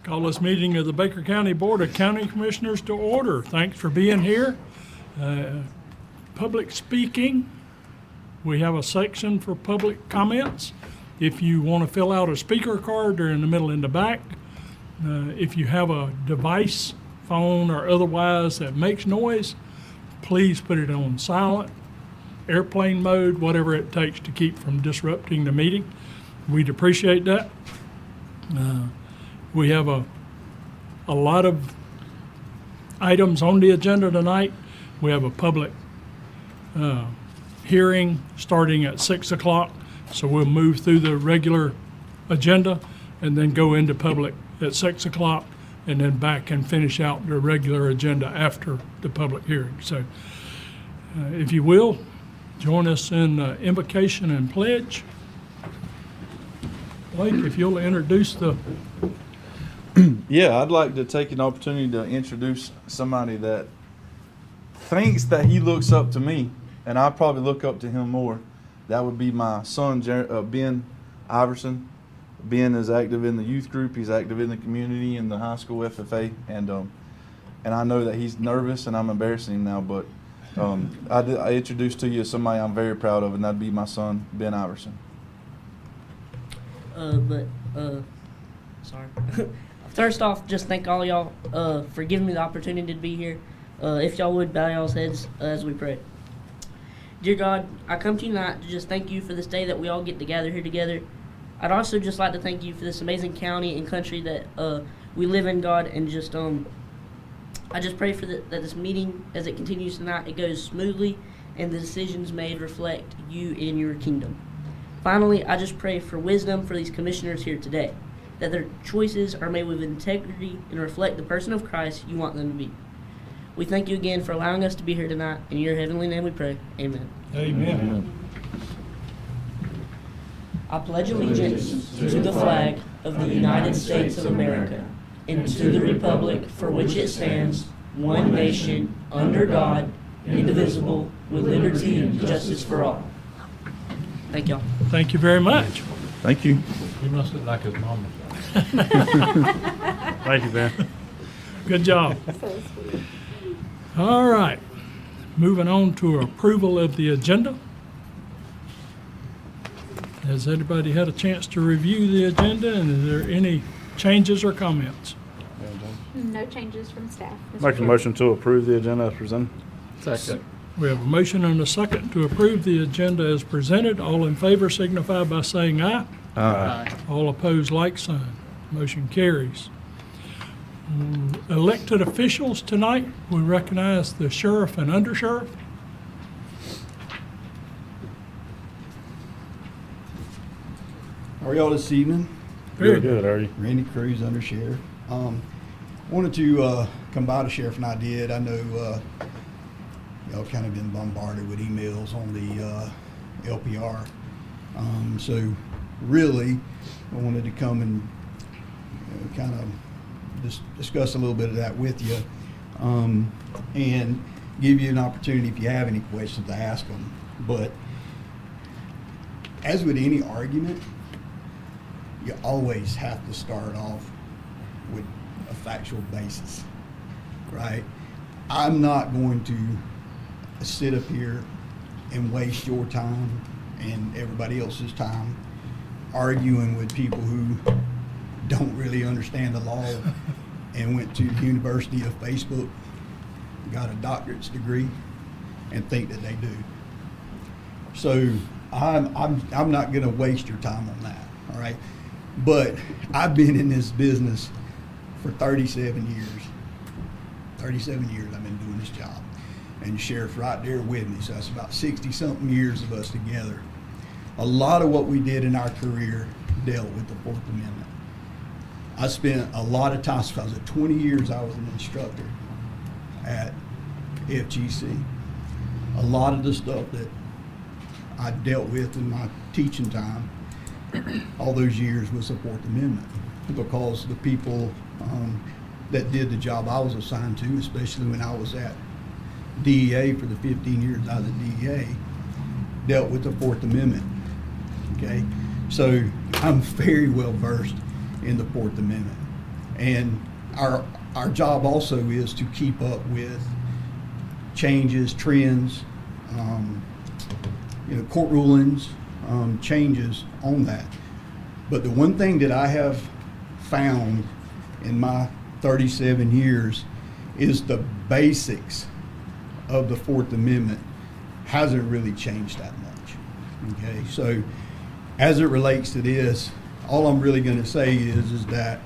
Call this meeting of the Baker County Board of County Commissioners to order. Thanks for being here. Public speaking, we have a section for public comments. If you want to fill out a speaker card, they're in the middle and the back. If you have a device, phone or otherwise that makes noise, please put it on silent, airplane mode, whatever it takes to keep from disrupting the meeting. We'd appreciate that. We have a lot of items on the agenda tonight. We have a public hearing starting at 6 o'clock, so we'll move through the regular agenda and then go into public at 6 o'clock and then back and finish out the regular agenda after the public hearing. So if you will, join us in invocation and pledge. Blake, if you'll introduce the... Yeah, I'd like to take an opportunity to introduce somebody that thinks that he looks up to me, and I probably look up to him more. That would be my son, Ben Iverson. Ben is active in the youth group. He's active in the community, in the high school FFA, and I know that he's nervous, and I'm embarrassing him now, but I introduced to you somebody I'm very proud of, and that'd be my son, Ben Iverson. Sorry. First off, just thank all y'all for giving me the opportunity to be here. If y'all would bow y'all's heads as we pray. Dear God, I come to you tonight to just thank you for this day that we all get to gather here together. I'd also just like to thank you for this amazing county and country that we live in, God, and just I just pray for that this meeting, as it continues tonight, it goes smoothly and the decisions made reflect you in your kingdom. Finally, I just pray for wisdom for these commissioners here today, that their choices are made with integrity and reflect the person of Christ you want them to be. We thank you again for allowing us to be here tonight. In your heavenly name we pray. Amen. Amen. I pledge allegiance to the flag of the United States of America and to the republic for which it stands, one nation, under God, indivisible, with liberty and justice for all. Thank y'all. Thank you very much. Thank you. He must look like his mama. Thank you, Ben. Good job. All right. Moving on to approval of the agenda. Has anybody had a chance to review the agenda, and is there any changes or comments? No changes from staff. Make a motion to approve the agenda as presented. Second. We have a motion and a second to approve the agenda as presented. All in favor signify by saying aye. Aye. All opposed, like sign. Motion carries. Elected officials tonight, we recognize the sheriff and undersheriff. How are y'all this evening? Very Good, are you? Randy Cruz, Undersheriff. Wanted to come by the sheriff, and I did. I know y'all kind of been bombarded with emails on the LPR. So really, I wanted to come and kind of just discuss a little bit of that with you, and give you an opportunity if you have any questions to ask them. But as with any argument, you always have to start off with a factual basis, right? I'm not going to sit up here and waste your time and everybody else's time arguing with people who don't really understand the law and went to the University of Facebook, got a doctorate's degree, and think that they do. So I'm not going to waste your time on that, all right? But I've been in this business for 37 years. 37 years I've been doing this job. And the sheriff's right there with me, so that's about 60-something years of us together. A lot of what we did in our career dealt with the Fourth Amendment. I spent a lot of time, because at 20 years I was an instructor at FGC. A lot of the stuff that I dealt with in my teaching time, all those years, was the Fourth Amendment, because the people that did the job I was assigned to, especially when I was at DEA for the 15 years I was at DEA, dealt with the Fourth Amendment. Okay, so I'm very well versed in the Fourth Amendment. And our job also is to keep up with changes, trends, court rulings, changes on that. But the one thing that I have found in my 37 years is the basics of the Fourth Amendment hasn't really changed that much. Okay, so as it relates to this, all I'm really going to say is that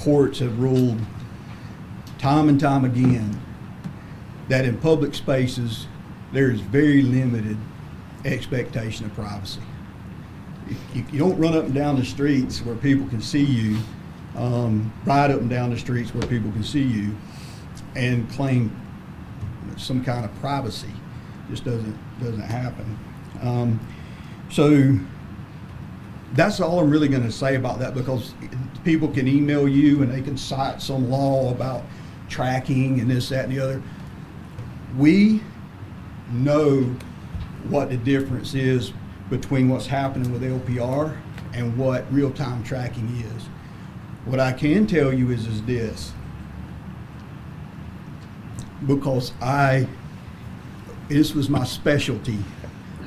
courts have ruled time and time again that in public spaces there is very limited expectation of privacy. You don't run up and down the streets where people can see you, ride up and down the streets where people can see you, and claim some kind of privacy. Just doesn't happen. So that's all I'm really going to say about that, because people can email you and they can cite some law about tracking and this, that, and the other. We know what the difference is between what's happening with LPR and what real-time tracking is. What I can tell you is this, because this was my specialty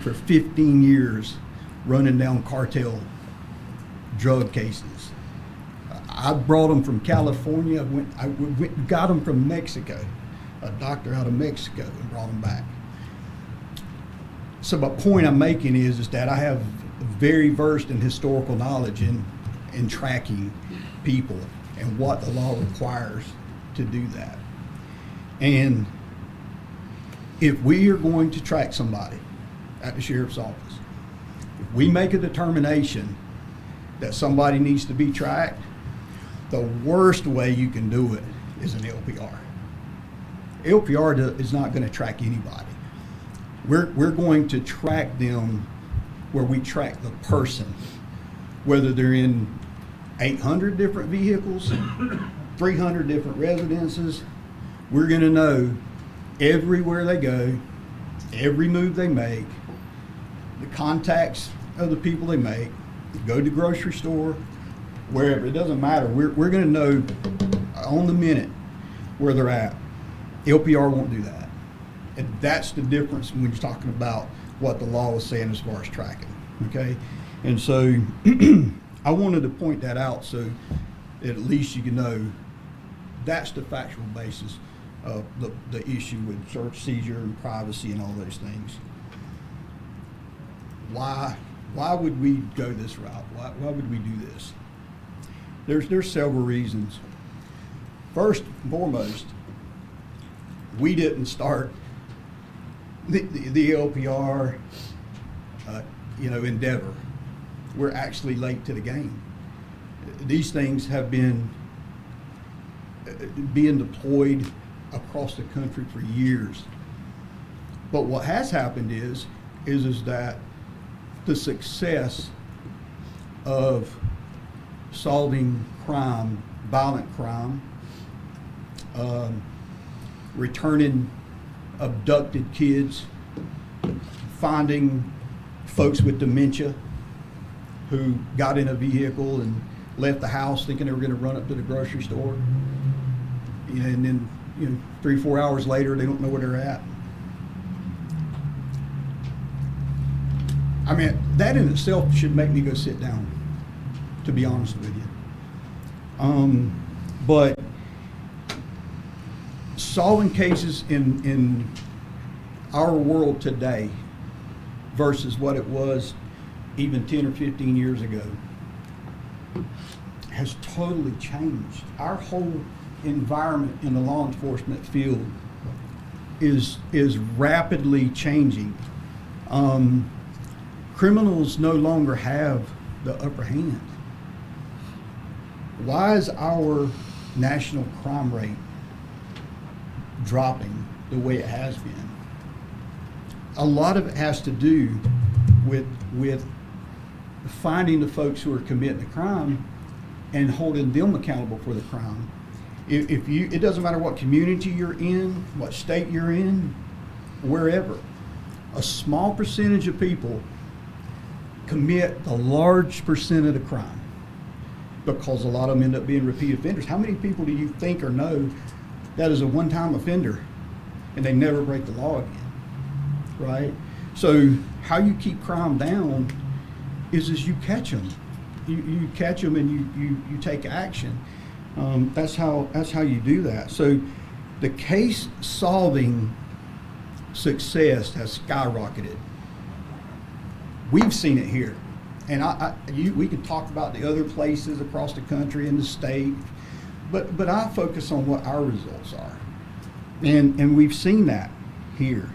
for 15 years, running down cartel drug cases. I brought them from California. Got them from Mexico, a doctor out of Mexico, and brought them back. So my point I'm making is that I have very versed in historical knowledge in tracking people and what the law requires to do that. And if we are going to track somebody at the sheriff's office, if we make a determination that somebody needs to be tracked, the worst way you can do it is an LPR. LPR is not going to track anybody. We're going to track them where we track the person, whether they're in 800 different vehicles, 300 different residences. We're going to know everywhere they go, every move they make, the contacts of the people they make, go to the grocery store, wherever. It doesn't matter. We're going to know on the minute where they're at. LPR won't do that. And that's the difference when you're talking about what the law is saying as far as tracking. Okay? And so I wanted to point that out so that at least you can know that's the factual basis of the issue with search, seizure, and privacy and all those things. Why would we go this route? Why would we do this? There's several reasons. First and foremost, we didn't start the LPR endeavor. We're actually late to the game. These things have been being deployed across the country for years. But what has happened is that the success of solving crime, violent crime, returning abducted kids, finding folks with dementia who got in a vehicle and left the house thinking they were going to run up to the grocery store, and then 3-4 hours later they don't know where they're at. I mean, that in itself should make me go sit down, to be honest with you. But solving cases in our world today versus what it was even 10 or 15 years ago has totally changed. Our whole environment in the law enforcement field is rapidly changing. Criminals no longer have the upper hand. Why is our national crime rate dropping the way it has been? A lot of it has to do with finding the folks who are committing the crime and holding them accountable for the crime. It doesn't matter what community you're in, what state you're in, wherever. A small percentage of people commit a large percent of the crime. because a lot of them end up being repeat offenders. How many people do you think or know that is a one-time offender and they never break the law again, right? So how you keep crime down is you catch them. You catch them and you take action. That's how you do that. So the case solving success has skyrocketed. We've seen it here, and we could talk about the other places across the country and the state, but I focus on what our results are, and we've seen that here.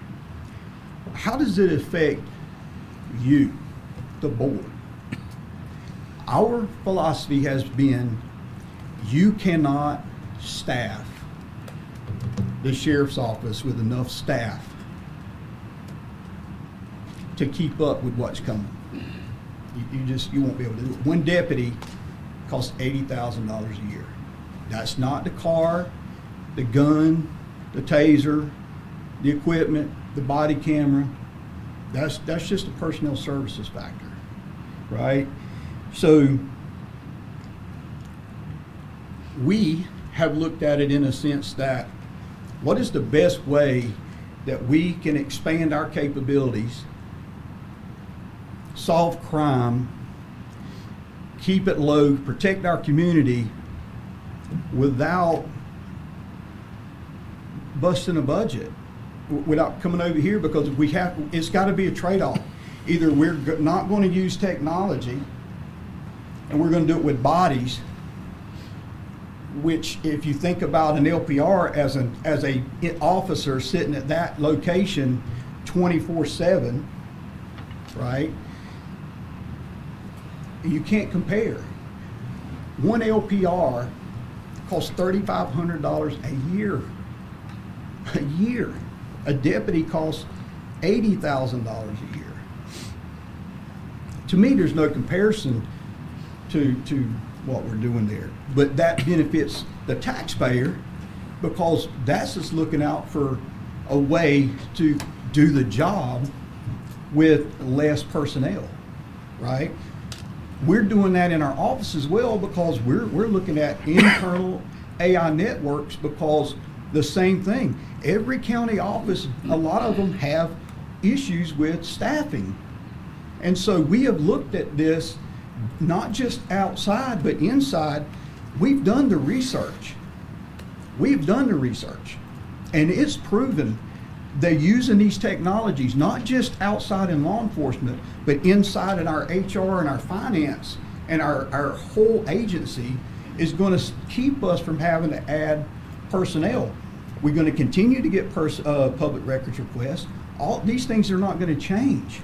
How does it affect you, the board? Our philosophy has been, you cannot staff the sheriff's office with enough staff to keep up with what's coming. You won't be able to do it. One deputy costs $80,000 a year. That's not the car, the gun, the taser, the equipment, the body camera. That's just a personnel services factor, right? So we have looked at it in a sense that what is the best way that we can expand our capabilities, solve crime, keep it low, protect our community without busting a budget, without coming over here, because it's got to be a trade-off. Either we're not going to use technology and we're going to do it with bodies, which if you think about an LPR as a officer sitting at that location 24/7, right? You can't compare. One LPR costs $3,500 a year. A year. A deputy costs $80,000 a year. To me, there's no comparison to what we're doing there. But that benefits the taxpayer, because that's just looking out for a way to do the job with less personnel, right? We're doing that in our office as well, because we're looking at internal AI networks, because the same thing. Every county office, a lot of them have issues with staffing. And so we have looked at this not just outside, but inside. We've done the research. And it's proven they're using these technologies, not just outside in law enforcement, but inside in our HR and our finance and our whole agency is going to keep us from having to add personnel. We're going to continue to get public records requests. All these things are not going to change.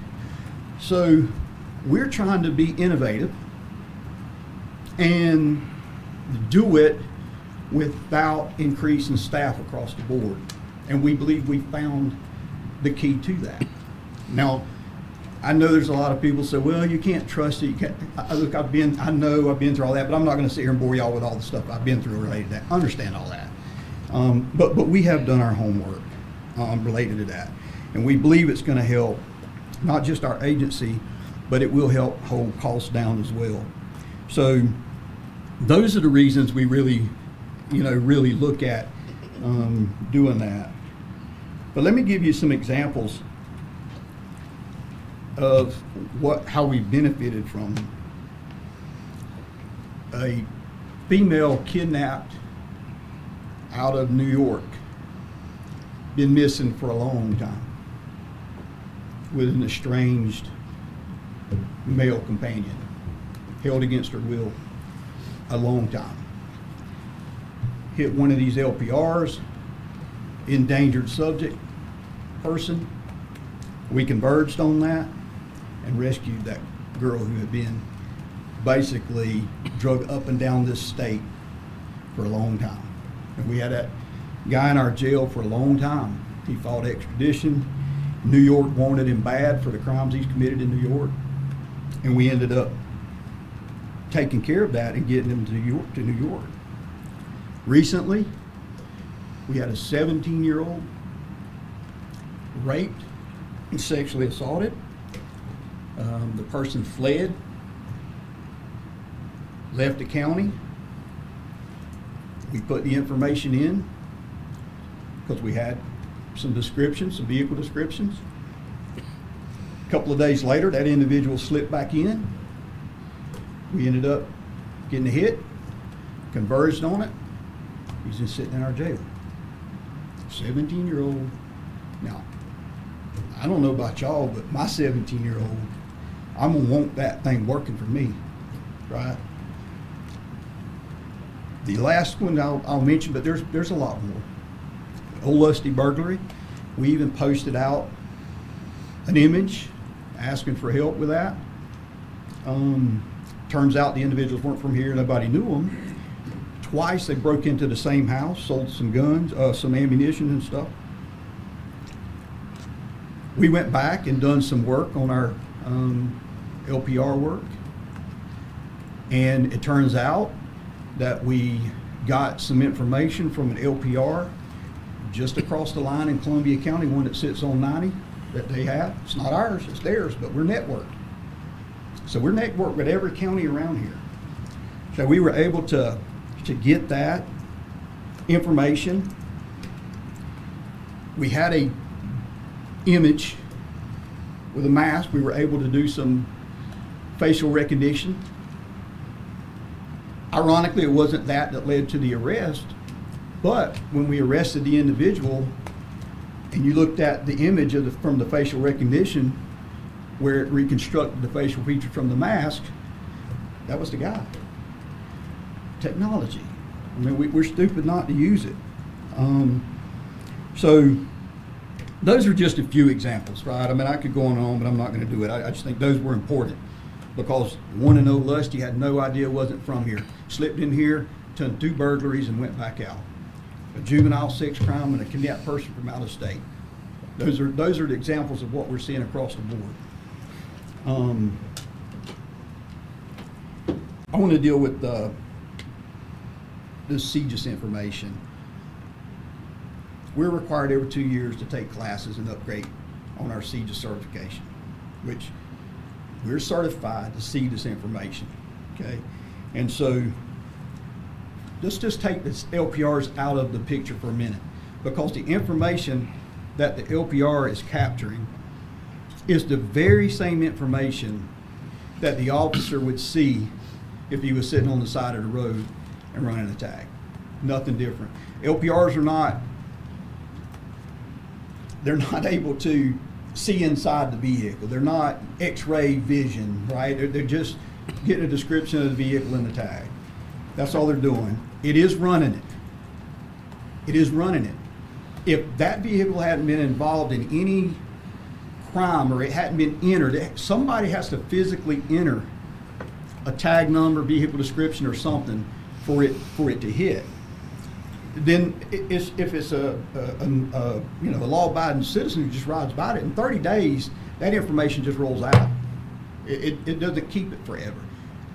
So we're trying to be innovative and do it without increasing staff across the board. And we believe we found the key to that. Now, I know there's a lot of people say, well, you can't trust it. You can't. Look, I've been through all that, but I'm not going to sit here and bore y'all with all the stuff I've been through related to that. I understand all that. But we have done our homework related to that. And we believe it's going to help not just our agency, but it will help hold costs down as well. So those are the reasons we really look at doing that. But let me give you some examples of how we benefited from a female kidnapped out of New York, been missing for a long time, with an estranged male companion, held against her will a long time. Hit one of these LPRs, endangered subject person. We converged on that and rescued that girl who had been basically drug up and down this state for a long time. And we had that guy in our jail for a long time. He fought extradition. New York wanted him bad for the crimes he's committed in New York. And we ended up taking care of that and getting him to New York. Recently, we had a 17-year-old raped and sexually assaulted. The person fled. left the county. We put the information in because we had some descriptions, some vehicle descriptions. A couple of days later, that individual slipped back in. We ended up getting a hit, converged on it. He's just sitting in our jail. 17-year-old. Now, I don't know about y'all, but my 17-year-old, I'm gonna want that thing working for me, right? The last one I'll mention, but there's a lot more. Old Lusty burglary. We even posted out an image asking for help with that. Turns out the individuals weren't from here. Nobody knew them. Twice they broke into the same house, sold some guns, some ammunition and stuff. We went back and done some work on our LPR work. And it turns out that we got some information from an LPR just across the line in Columbia County, one that sits on 90 that they have. It's not ours, it's theirs, but we're networked. So we're networked with every county around here. So we were able to get that information. We had a image with a mask. We were able to do some facial recognition. Ironically, it wasn't that led to the arrest, but when we arrested the individual and you looked at the image from the facial recognition where it reconstructed the facial feature from the mask, that was the guy. Technology. I mean, we're stupid not to use it. So those are just a few examples, right? I mean, I could go on, but I'm not going to do it. I just think those were important because one in Old Lusty had no idea, wasn't from here. Slipped in here, done 2 burglaries and went back out. A juvenile 6 crime and a kidnapped person from out of state. Those are the examples of what we're seeing across the board. I want to deal with this CJIS information. We're required every 2 years to take classes and upgrade on our CJIS certification, which we're certified to see this information, okay? And so let's just take this LPRs out of the picture for a minute, because the information that the LPR is capturing is the very same information that the officer would see if he was sitting on the side of the road and running a tag. Nothing different. LPRs are not able to see inside the vehicle. They're not X-ray vision, right? They're just getting a description of the vehicle and the tag. That's all they're doing. It is running it. It is running it. If that vehicle hadn't been involved in any crime or it hadn't been entered, somebody has to physically enter a tag number, vehicle description, or something for it to hit. Then if it's a law-abiding citizen who just rides by it, in 30 days, that information just rolls out. It doesn't keep it forever.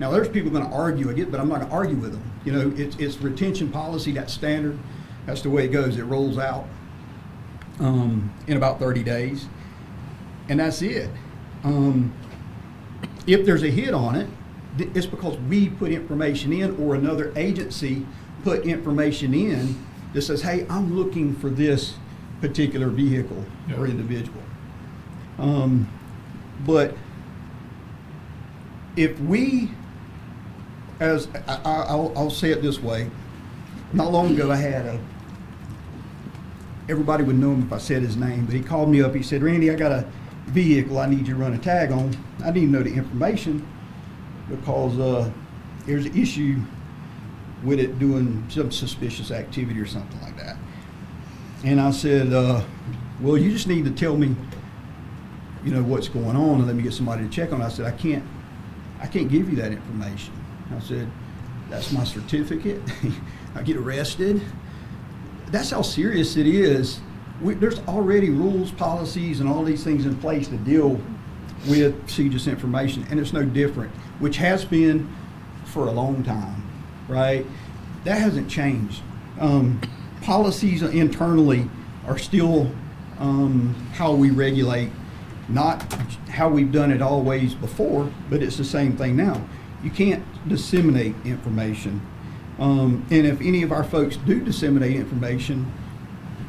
Now, there's people going to argue against it, but I'm not going to argue with them. You know, it's retention policy, that's standard. That's the way it goes. It rolls out in about 30 days, and that's it. If there's a hit on it, it's because we put information in or another agency put information in that says, hey, I'm looking for this particular vehicle or individual. But if we, I'll say it this way, not long ago I had everybody would know him if I said his name, but he called me up, he said, Randy, I got a vehicle I need you to run a tag on. I didn't know the information because there's an issue with it doing some suspicious activity or something like that. And I said, well, you just need to tell me, you know, what's going on and let me get somebody to check on it. I said, I can't give you that information. I said, that's my certificate. I get arrested. That's how serious it is. There's already rules, policies, and all these things in place to deal with CJIS information, and it's no different, which has been for a long time, right? That hasn't changed. Policies internally are still how we regulate, not how we've done it always before, but it's the same thing now. You can't disseminate information. And if any of our folks do disseminate information,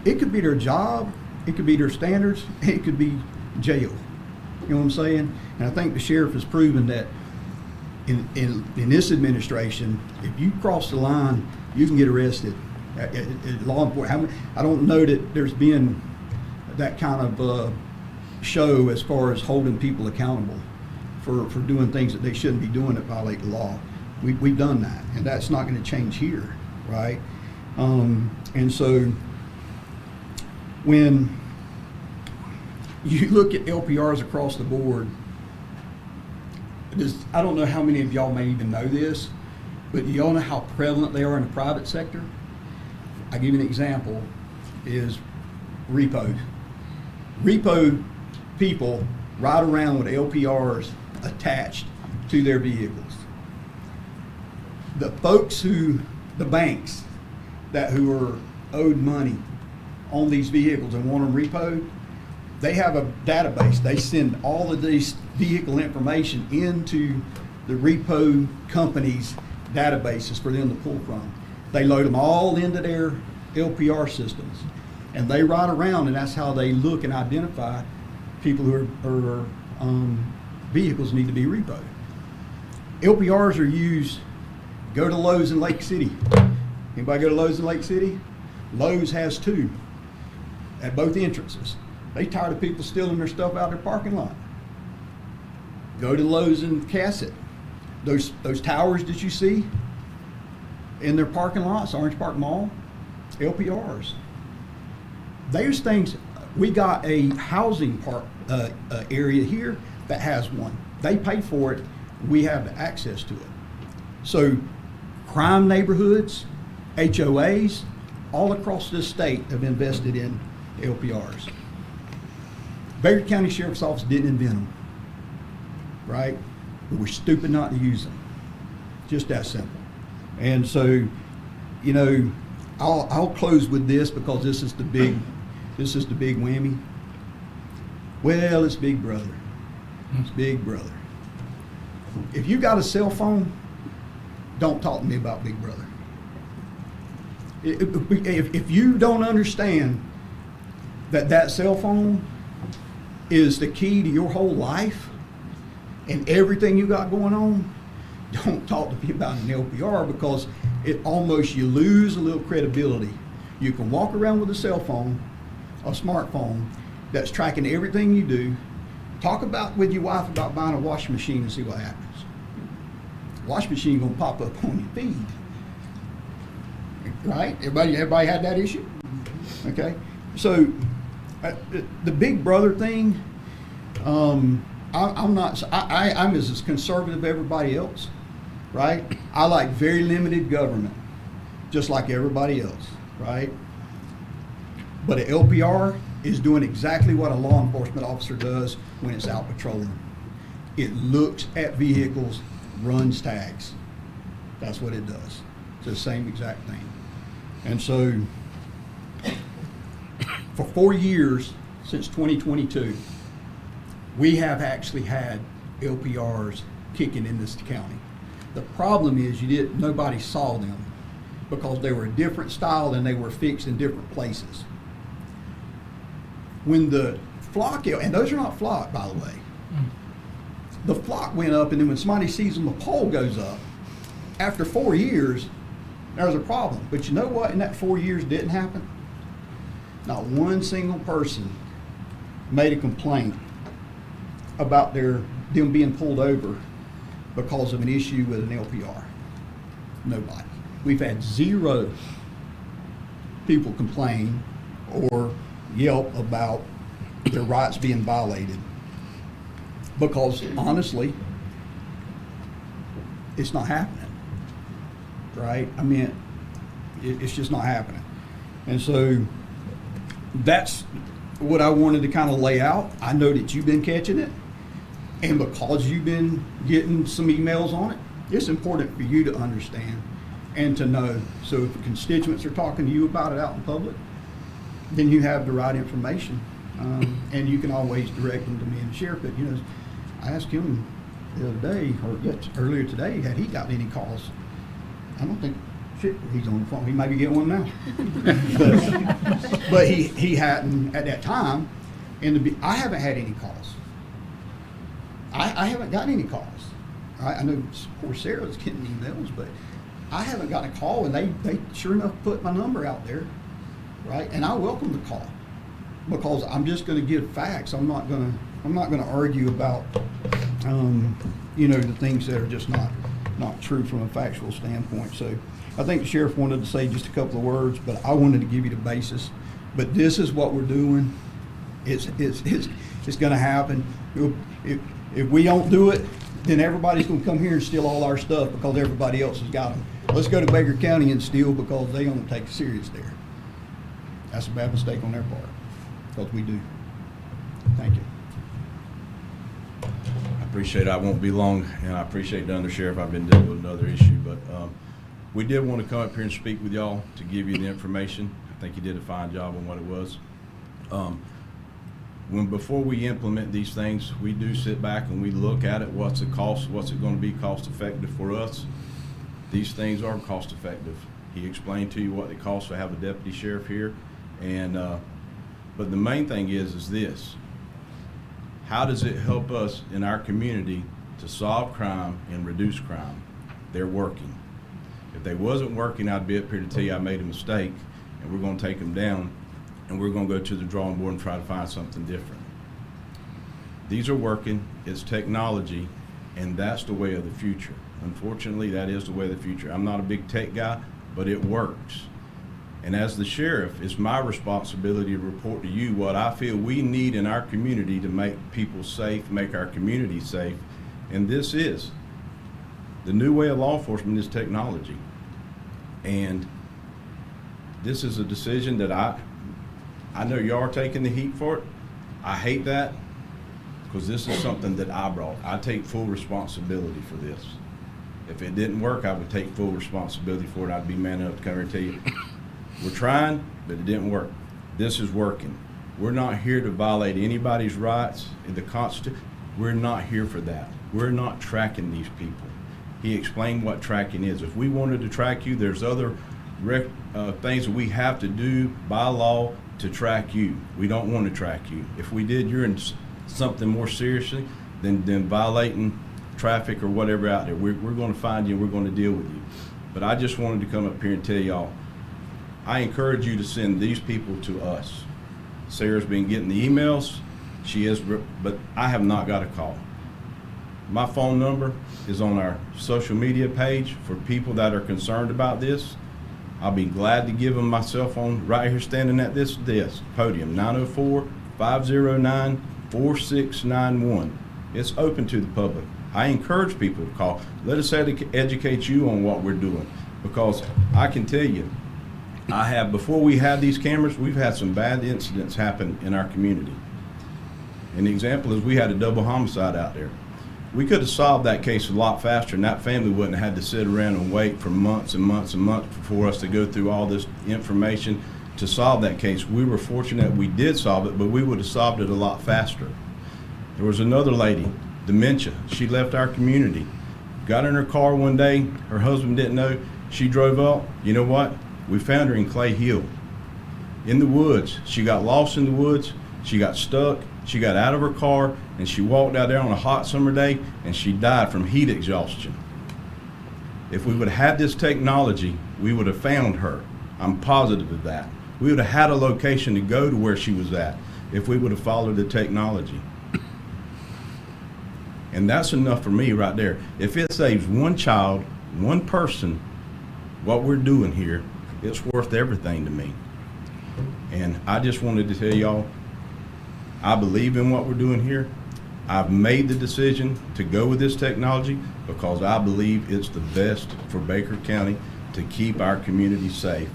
it could be their job, it could be their standards, it could be jail. You know what I'm saying? And I think the sheriff has proven that in this administration, if you cross the line, you can get arrested. Law enforcement, I don't know that there's been that kind of show as far as holding people accountable for doing things that they shouldn't be doing that violate the law. We've done that, and that's not going to change here, right? And so when you look at LPRs across the board, I don't know how many of y'all may even know this, but y'all know how prevalent they are in the private sector. I'll give you an example, is repo. Repo people ride around with LPRs attached to their vehicles. The folks the banks who are owed money on these vehicles and want them repoed, they have a database. They send all of these vehicle information into the repo companies' databases for them to pull from. They load them all into their LPR systems, and they ride around, and that's how they look and identify people who are vehicles need to be repoed. LPRs are used. Go to Lowe's in Lake City. Anybody go to Lowe's in Lake City? Lowe's has two at both entrances. They tired of people stealing their stuff out of their parking lot. Go to Lowe's in Cassett. Those towers that you see in their parking lots, Orange Park Mall, LPRs. Those things, we got a housing park area here that has one. They pay for it. We have the access to it. So crime neighborhoods, HOAs, all across this state have invested in LPRs. Baker County Sheriff's Office didn't invent them, right? But we're stupid not to use them. Just that simple. And so, you know, I'll close with this because this is the big whammy. Well, it's Big Brother. It's Big Brother. If you got a cell phone, don't talk to me about Big Brother. If you don't understand that cell phone is the key to your whole life and everything you got going on, don't talk to me about an LPR because you lose a little credibility. You can walk around with a cell phone, a smartphone, that's tracking everything you do. Talk with your wife about buying a washing machine and see what happens. Washing machine gonna pop up on your feed, right? Everybody had that issue? Okay, so the Big Brother thing, I'm as conservative as everybody else, right? I like very limited government, just like everybody else, right? But an LPR is doing exactly what a law enforcement officer does when it's out patrolling. It looks at vehicles, runs tags. That's what it does. It's the same exact thing. And so for 4 years, since 2022, we have actually had LPRs kicking in this county. The problem is nobody saw them because they were a different style and they were fixed in different places. When the flock, and those are not flock, by the way. The flock went up, and then when somebody sees them, the pole goes up. After 4 years, there's a problem. But you know what? In that 4 years didn't happen. Not one single person made a complaint about them being pulled over because of an issue with an LPR. Nobody. We've had 0 people complain or yelp about their rights being violated because honestly, it's not happening, right? I mean, it's just not happening. And so that's what I wanted to kind of lay out. I know that you've been catching it, and because you've been getting some emails on it, it's important for you to understand and to know. So if the constituents are talking to you about it out in public, then you have the right information, and you can always direct them to me and the sheriff. But I ask him the other day, or earlier today, had he gotten any calls. I don't think, shit, he's on the phone, he may be getting one now. But he hadn't at that time, I haven't had any calls. I haven't gotten any calls. I know poor Sarah's getting emails, but I haven't gotten a call, and they sure enough put my number out there, right? And I welcome the call, because I'm just gonna give facts. I'm not gonna argue about, the things that are just not true from a factual standpoint. So I think the sheriff wanted to say just a couple of words, but I wanted to give you the basis. But this is what we're doing. It's gonna happen. If we don't do it, then everybody's gonna come here and steal all our stuff because everybody else has got them. Let's go to Baker County and steal because they don't take it serious there. That's a bad mistake on their part, because we do. Thank you. I appreciate it. I won't be long, and I appreciate the undersheriff. I've been dealing with another issue, but we did want to come up here and speak with y'all to give you the information. I think you did a fine job on what it was. Before we implement these things, we do sit back and we look at it. What's the cost? What's it going to be cost effective for us? These things are cost effective. He explained to you what it costs to have a deputy sheriff here, and but the main thing is this: how does it help us in our community to solve crime and reduce crime? They're working. If they wasn't working, I'd be up here to tell you I made a mistake, and we're going to take them down, and we're going to go to the drawing board and try to find something different. These are working. It's technology, and that's the way of the future. Unfortunately, that is the way of the future. I'm not a big tech guy, but it works. And as the sheriff, it's my responsibility to report to you what I feel we need in our community to make people safe, make our community safe. And this is the new way of law enforcement is technology. And this is a decision that I know you are taking the heat for it. I hate that, because this is something that I brought. I take full responsibility for this. If it didn't work, I would take full responsibility for it. I'd be man enough to come here and tell you, we're trying, but it didn't work. This is working. We're not here to violate anybody's rights in the Constitution. We're not here for that. We're not tracking these people. He explained what tracking is. If we wanted to track you, there's other things that we have to do by law to track you. We don't want to track you. If we did, you're in something more seriously than violating traffic or whatever out there. We're going to find you and we're going to deal with you. But I just wanted to come up here and tell y'all, I encourage you to send these people to us. Sarah's been getting the emails. She is, but I have not got a call. My phone number is on our social media page for people that are concerned about this. I'll be glad to give them my cell phone right here standing at this desk, podium, 904-509-4691. It's open to the public. I encourage people to call. Let us educate you on what we're doing, because I can tell you, before we had these cameras, we've had some bad incidents happen in our community. An example is we had a double homicide out there. We could have solved that case a lot faster, and that family wouldn't have had to sit around and wait for months and months and months for us to go through all this information to solve that case. We were fortunate we did solve it, but we would have solved it a lot faster. There was another lady, dementia. She left our community. Got in her car one day. Her husband didn't know. She drove up. You know what? We found her in Clay Hill, in the woods. She got lost in the woods. She got stuck. She got out of her car, and she walked out there on a hot summer day, and she died from heat exhaustion. If we would have had this technology, we would have found her. I'm positive of that. We would have had a location to go to where she was at if we would have followed the technology. And that's enough for me right there. If it saves one child, one person, what we're doing here, it's worth everything to me. And I just wanted to tell y'all, I believe in what we're doing here. I've made the decision to go with this technology because I believe it's the best for Baker County to keep our community safe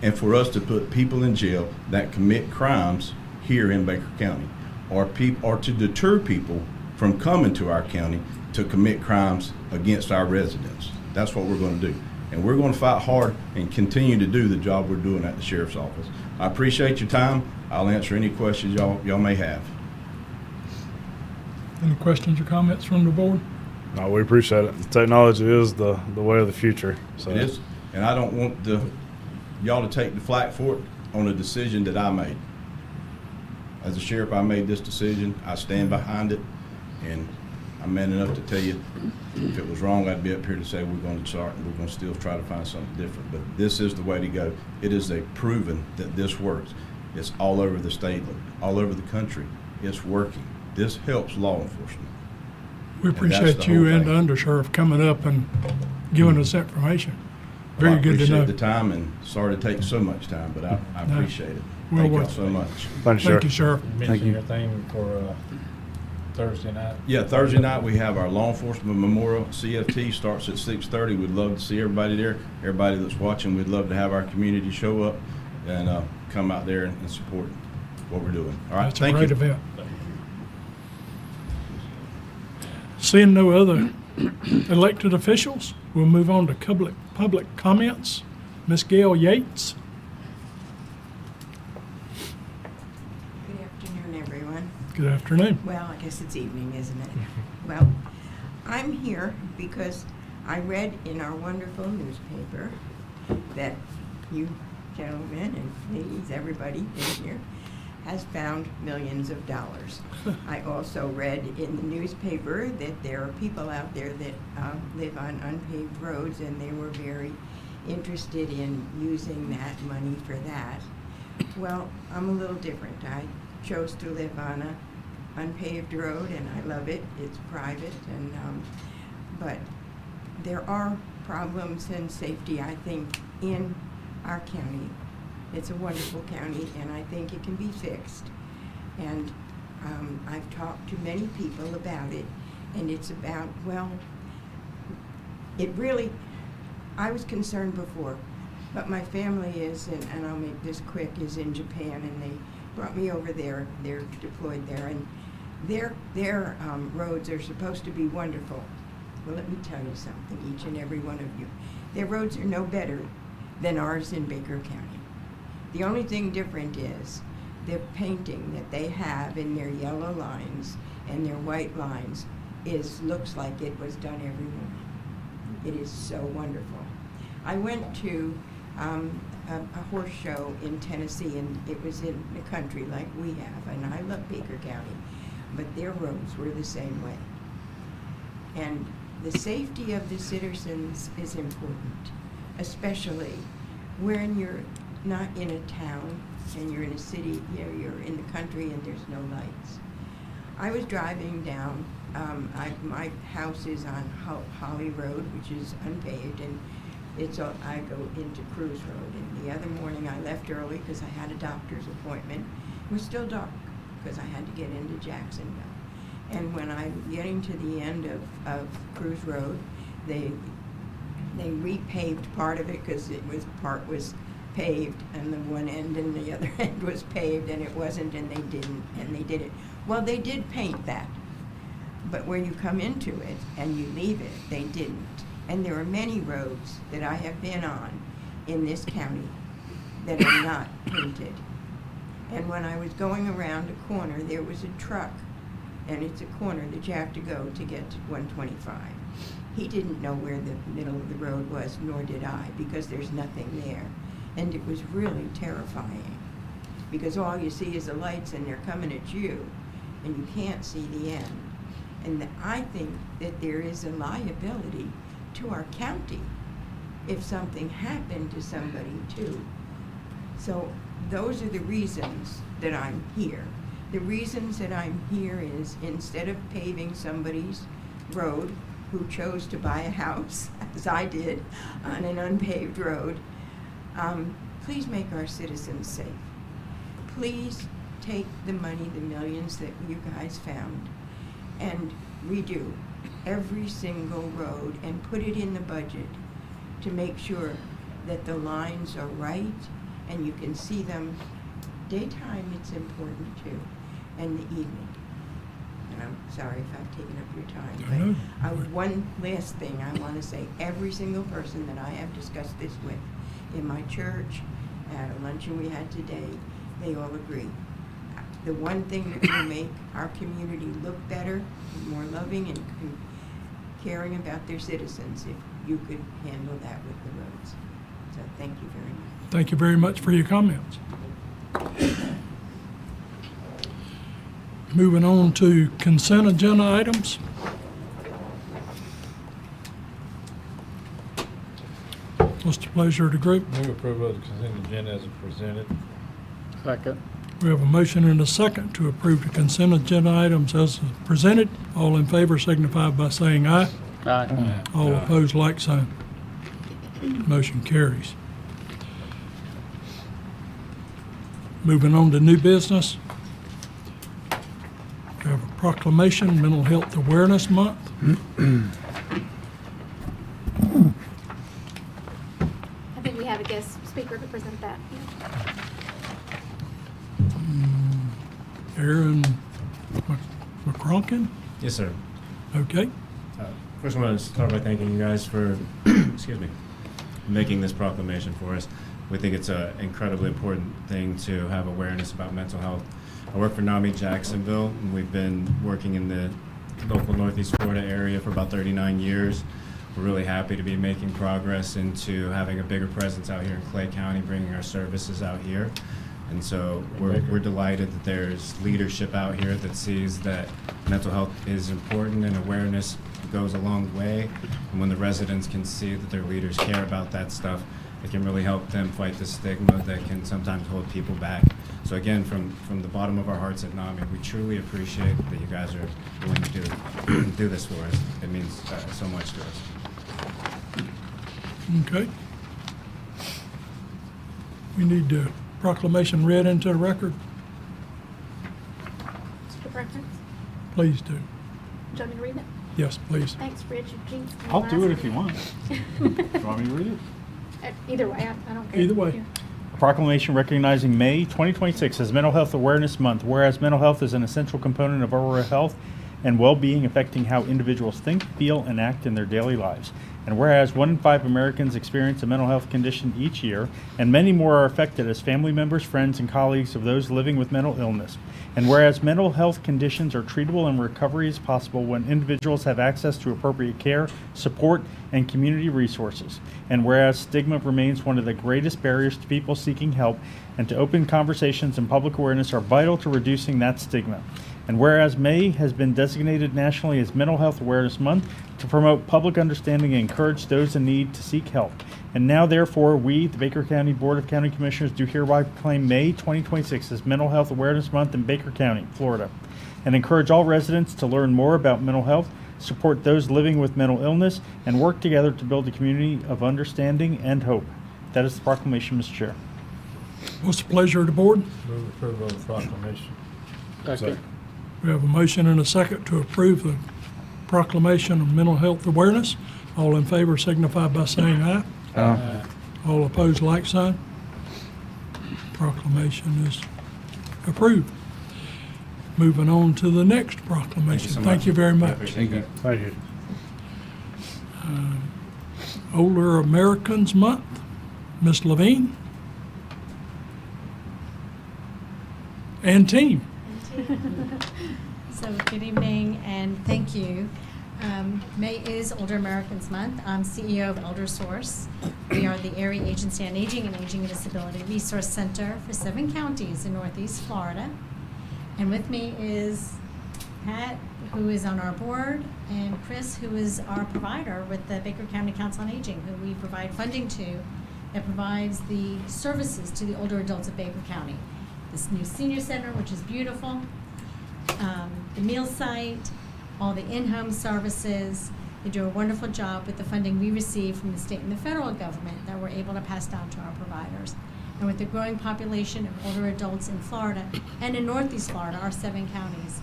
and for us to put people in jail that commit crimes here in Baker County, or to deter people from coming to our county to commit crimes against our residents. That's what we're going to do. And we're going to fight hard and continue to do the job we're doing at the Sheriff's Office. I appreciate your time. I'll answer any questions y'all may have. Any questions or comments from the board? No, we appreciate it. Technology is the way of the future. So It is, and I don't want y'all to take the flack for it on a decision that I made. As a sheriff, I made this decision. I stand behind it, and I'm man enough to tell you, if it was wrong, I'd be up here to say we're going to start and we're going to still try to find something different. But this is the way to go. It is a proven that this works. It's all over the state, all over the country. It's working. This helps law enforcement. We And that's appreciate the you whole and the thing. undersheriff coming up and giving us information. Very I good to appreciate know. the time, and sorry to take so much time, but I No. appreciate it. Well Thank y'all worth so much. thank you, Thank you, Sheriff. Sheriff. You mentioned your thing for Thursday night. Yeah, Thursday night, we have our Law Enforcement Memorial. CFT starts at 6:30. We'd love to see everybody there. Everybody that's watching, we'd love to have our community show up and come out there and support what we're doing. All right, That's a thank great you. event. Seeing no other elected officials, we'll move on to public comments. Ms. Gail Yates. Good afternoon, everyone. Good afternoon. Well, I guess it's evening, isn't it? Well, I'm here because I read in our wonderful newspaper that you gentlemen and ladies, everybody in here, has found millions of dollars. I also read in the newspaper that there are people out there that live on unpaved roads, and they were very interested in using that money for that. Well, I'm a little different. I chose to live on a unpaved road, and I love it. It's private, and but there are problems and safety, I think, in our county. It's a wonderful county, and I think it can be fixed. And I've talked to many people about it, and it's about, well, it really, I was concerned before, but my family is, and I'll make this quick, is in Japan, and they brought me over there. They're deployed there, and their roads are supposed to be wonderful. Well, let me tell you something, each and every one of you. Their roads are no better than ours in Baker County. The only thing different is the painting that they have in their yellow lines and their white lines looks like it was done every morning. It is so wonderful. I went to a horse show in Tennessee, and it was in the country like we have, and I love Baker County, but their roads were the same way. And the safety of the citizens is important, especially when you're not in a town and you're in a city, you're in the country and there's no lights. I was driving down, my house is on Holly Road, which is unpaved, and I go into Cruise Road. And the other morning I left early because I had a doctor's appointment. It was still dark because I had to get into Jacksonville. And when I'm getting to the end of Cruise Road, they repaved part of it because part was paved, and the one end and the other end was paved, and it wasn't, and they didn't, and they did it. Well, they did paint that, but where you come into it and you leave it, they didn't. And there are many roads that I have been on in this county that are not painted. And when I was going around a corner, there was a truck, and it's a corner that you have to go to get to 125. He didn't know where the middle of the road was, nor did I, because there's nothing there. And it was really terrifying, because all you see is the lights and they're coming at you, and you can't see the end. And I think that there is a liability to our county if something happened to somebody too. So those are the reasons that I'm here. The reasons that I'm here is, instead of paving somebody's road who chose to buy a house, as I did, on an unpaved road, please make our citizens safe. Please take the money, the millions that you guys found, and redo every single road and put it in the budget to make sure that the lines are right and you can see them. Daytime, it's important too, and the evening. And I'm sorry if I've taken up your time, but one last thing I want to say. Every single person that I have discussed this with, in my church, at a luncheon we had today, they all agree. The one thing that will make our community look better, more loving, and caring about their citizens if you could handle that with the roads. So thank you very much. Thank you very much for your comments. Moving on to consent agenda items. What's the pleasure of the group? Move approval of the consent agenda as presented. Second. We have a motion and a second to approve the consent agenda items as presented. All in favor signify by saying aye. Aye. All opposed, like sign. Motion carries. Moving on to new business. We have a proclamation, Mental Health Awareness Month. I think we have a guest speaker to present that. Aaron McCronkin. Yes, sir. Okay. First, I want to start by thanking you guys for, excuse me, making this proclamation for us. We think it's an incredibly important thing to have awareness about mental health. I work for NAMI Jacksonville, and we've been working in the local Northeast Florida area for about 39 years. We're really happy to be making progress into having a bigger presence out here in Clay County, bringing our services out here. And so we're delighted that there's leadership out here that sees that mental health is important and awareness goes a long way. And when the residents can see that their leaders care about that stuff, it can really help them fight the stigma that can sometimes hold people back. So again, from the bottom of our hearts at NAMI, we truly appreciate that you guys are willing to do this for us. It means so much to us. Okay. We need the proclamation read into the record. Mr. Preference? Please do. Would you like me to read it? Yes, please. Thanks, Richard Jenkins. I'll do it if you want. Want me to read it? Either way, I don't care. Either way. Yeah. A proclamation recognizing May 2026 as Mental Health Awareness Month, whereas mental health is an essential component of overall health and well-being, affecting how individuals think, feel, and act in their daily lives. And whereas 1 in 5 Americans experience a mental health condition each year, and many more are affected as family members, friends, and colleagues of those living with mental illness. And whereas mental health conditions are treatable and recovery is possible when individuals have access to appropriate care, support, and community resources. And whereas stigma remains one of the greatest barriers to people seeking help, and to open conversations and public awareness are vital to reducing that stigma. And whereas May has been designated nationally as Mental Health Awareness Month to promote public understanding and encourage those in need to seek help. And now, therefore, we, the Baker County Board of County Commissioners, do hereby proclaim May 2026 as Mental Health Awareness Month in Baker County, Florida, and encourage all residents to learn more about mental health, support those living with mental illness, and work together to build a community of understanding and hope. That is the proclamation, Mr. Chair. What's the pleasure of the board? Move approval of the proclamation. Second. We have a motion and a second to approve the proclamation of mental health awareness. All in favor signify by saying aye. Aye. All opposed, like sign. Proclamation is approved. Moving on to the next proclamation. so Thank much. you very much. Appreciate it. Thank you. Older Americans Month. Ms. Levine. And team. So good evening and thank you. May is Older Americans Month. I'm CEO of Elder Source. We are the Area Agency on Aging and Aging and Disability Resource Center for 7 counties in Northeast Florida. And with me is Pat, who is on our board, and Chris, who is our provider with the Baker County Council on Aging, who we provide funding to, that provides the services to the older adults of Baker County. This new senior center, which is beautiful, the meal site, all the in-home services. They do a wonderful job with the funding we receive from the state and the federal government that we're able to pass down to our providers. And with the growing population of older adults in Florida and in Northeast Florida, our 7 counties,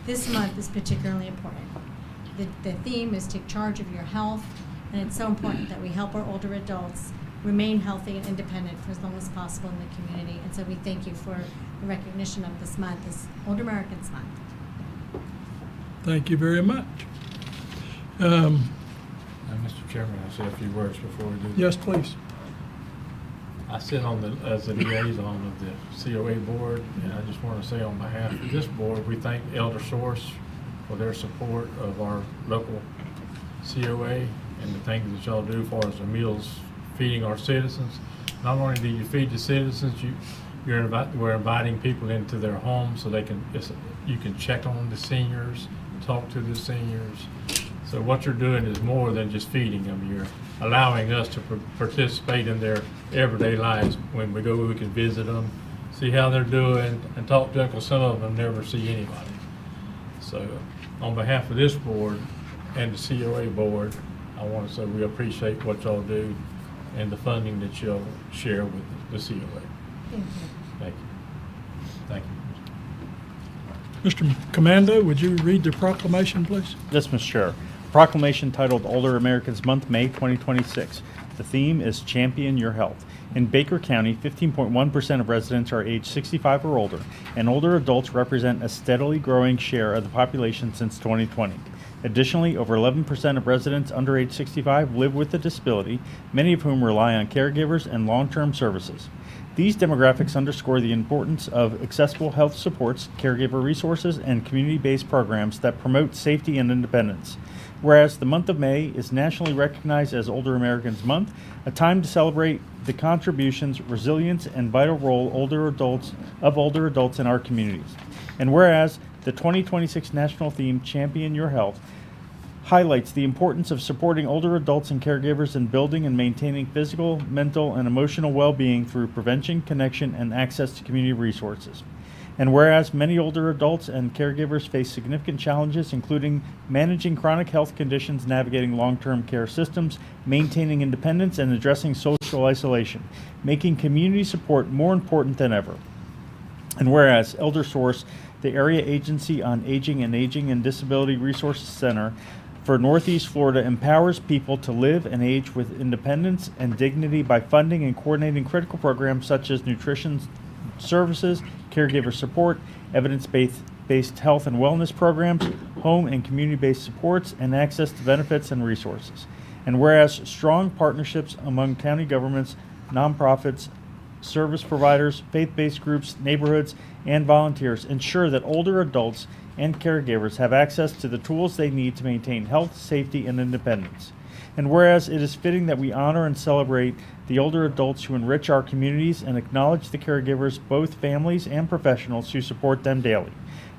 this month is particularly important. The theme is take charge of your health, and it's so important that we help our older adults remain healthy and independent for as long as possible in the community. And so we thank you for the recognition of this month as Older Americans Month. Thank you very much. Mr. Chairman, I say a few words before we do this. Yes, please. I sit as the liaison of the COA board, and I just want to say on behalf of this board, we thank Elder Source for their support of our local COA and the things that y'all do for us, the meals, feeding our citizens. Not only do you feed the citizens, we're inviting people into their homes so you can check on the seniors, talk to the seniors. So what you're doing is more than just feeding them. You're allowing us to participate in their everyday lives. When we go, we can visit them, see how they're doing, and talk to them, because some of them never see anybody. So on behalf of this board and the COA board, I want to say we appreciate what y'all do and the funding that y'all share with the COA. Thank you. Thank you. Thank you. Mr. Commando, would you read the proclamation, please? Yes, Mr. Chair. Proclamation titled Older Americans Month, May 2026. The theme is Champion Your Health. In Baker County, 15.1% of residents are age 65 or older, and older adults represent a steadily growing share of the population since 2020. Additionally, over 11% of residents under age 65 live with a disability, many of whom rely on caregivers and long-term services. These demographics underscore the importance of accessible health supports, caregiver resources, and community-based programs that promote safety and independence. Whereas the month of May is nationally recognized as Older Americans Month, a time to celebrate the contributions, resilience, and vital role older adults in our communities. And whereas the 2026 national theme, Champion Your Health, highlights the importance of supporting older adults and caregivers in building and maintaining physical, mental, and emotional well-being through prevention, connection, and access to community resources. And whereas many older adults and caregivers face significant challenges, including managing chronic health conditions, navigating long-term care systems, maintaining independence, and addressing social isolation, making community support more important than ever. And whereas ElderSource, the Area Agency on Aging and Disability Resources Center for Northeast Florida, empowers people to live and age with independence and dignity by funding and coordinating critical programs such as nutrition services, caregiver support, evidence-based health and wellness programs, home and community-based supports, and access to benefits and resources. And whereas strong partnerships among county governments, nonprofits, service providers, faith-based groups, neighborhoods, and volunteers ensure that older adults and caregivers have access to the tools they need to maintain health, safety, and independence. And whereas it is fitting that we honor and celebrate the older adults who enrich our communities and acknowledge the caregivers, both families and professionals, who support them daily.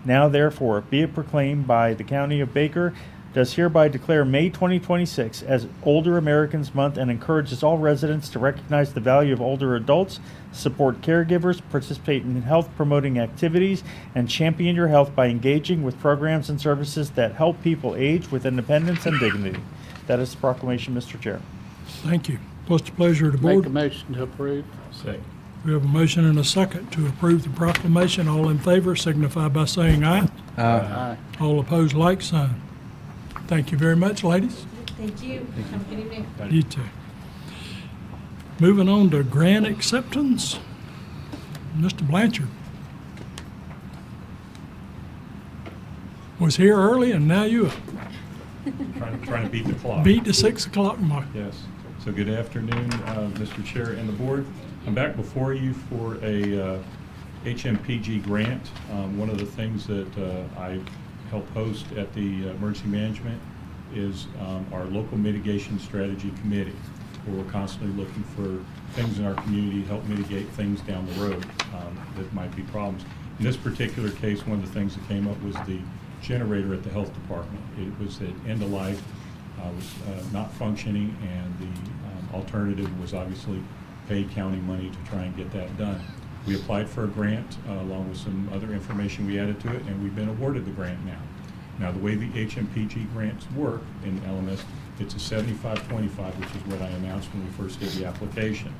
Now, therefore, be it proclaimed by the County of Baker, does hereby declare May 2026 as Older Americans Month and encourages all residents to recognize the value of older adults, support caregivers, participate in health-promoting activities, and champion your health by engaging with programs and services that help people age with independence and dignity. That is the proclamation, Mr. Chair. Thank you. What's the pleasure of the board? Make a motion to approve. Second. We have a motion and a second to approve the proclamation. All in favor signify by saying aye. Aye. All opposed, like sign. Thank you very much, ladies. Thank you. Have a good evening. You too. Moving on to grant acceptance. Mr. Blanchard was here early and now you Trying to beat the clock. beat the 6 o'clock mark. Yes. So good afternoon, Mr. Chair and the board. I'm back before you for a HMPG grant. One of the things that I help host at the Emergency Management is our Local Mitigation Strategy Committee, where we're constantly looking for things in our community to help mitigate things down the road that might be problems. In this particular case, one of the things that came up was the generator at the health department. It was at end of life, was not functioning, and the alternative was obviously pay county money to try and get that done. We applied for a grant along with some other information we added to it, and we've been awarded the grant now. Now, the way the HMPG grants work in LMS, it's a 75-25, which is what I announced when we first did the application.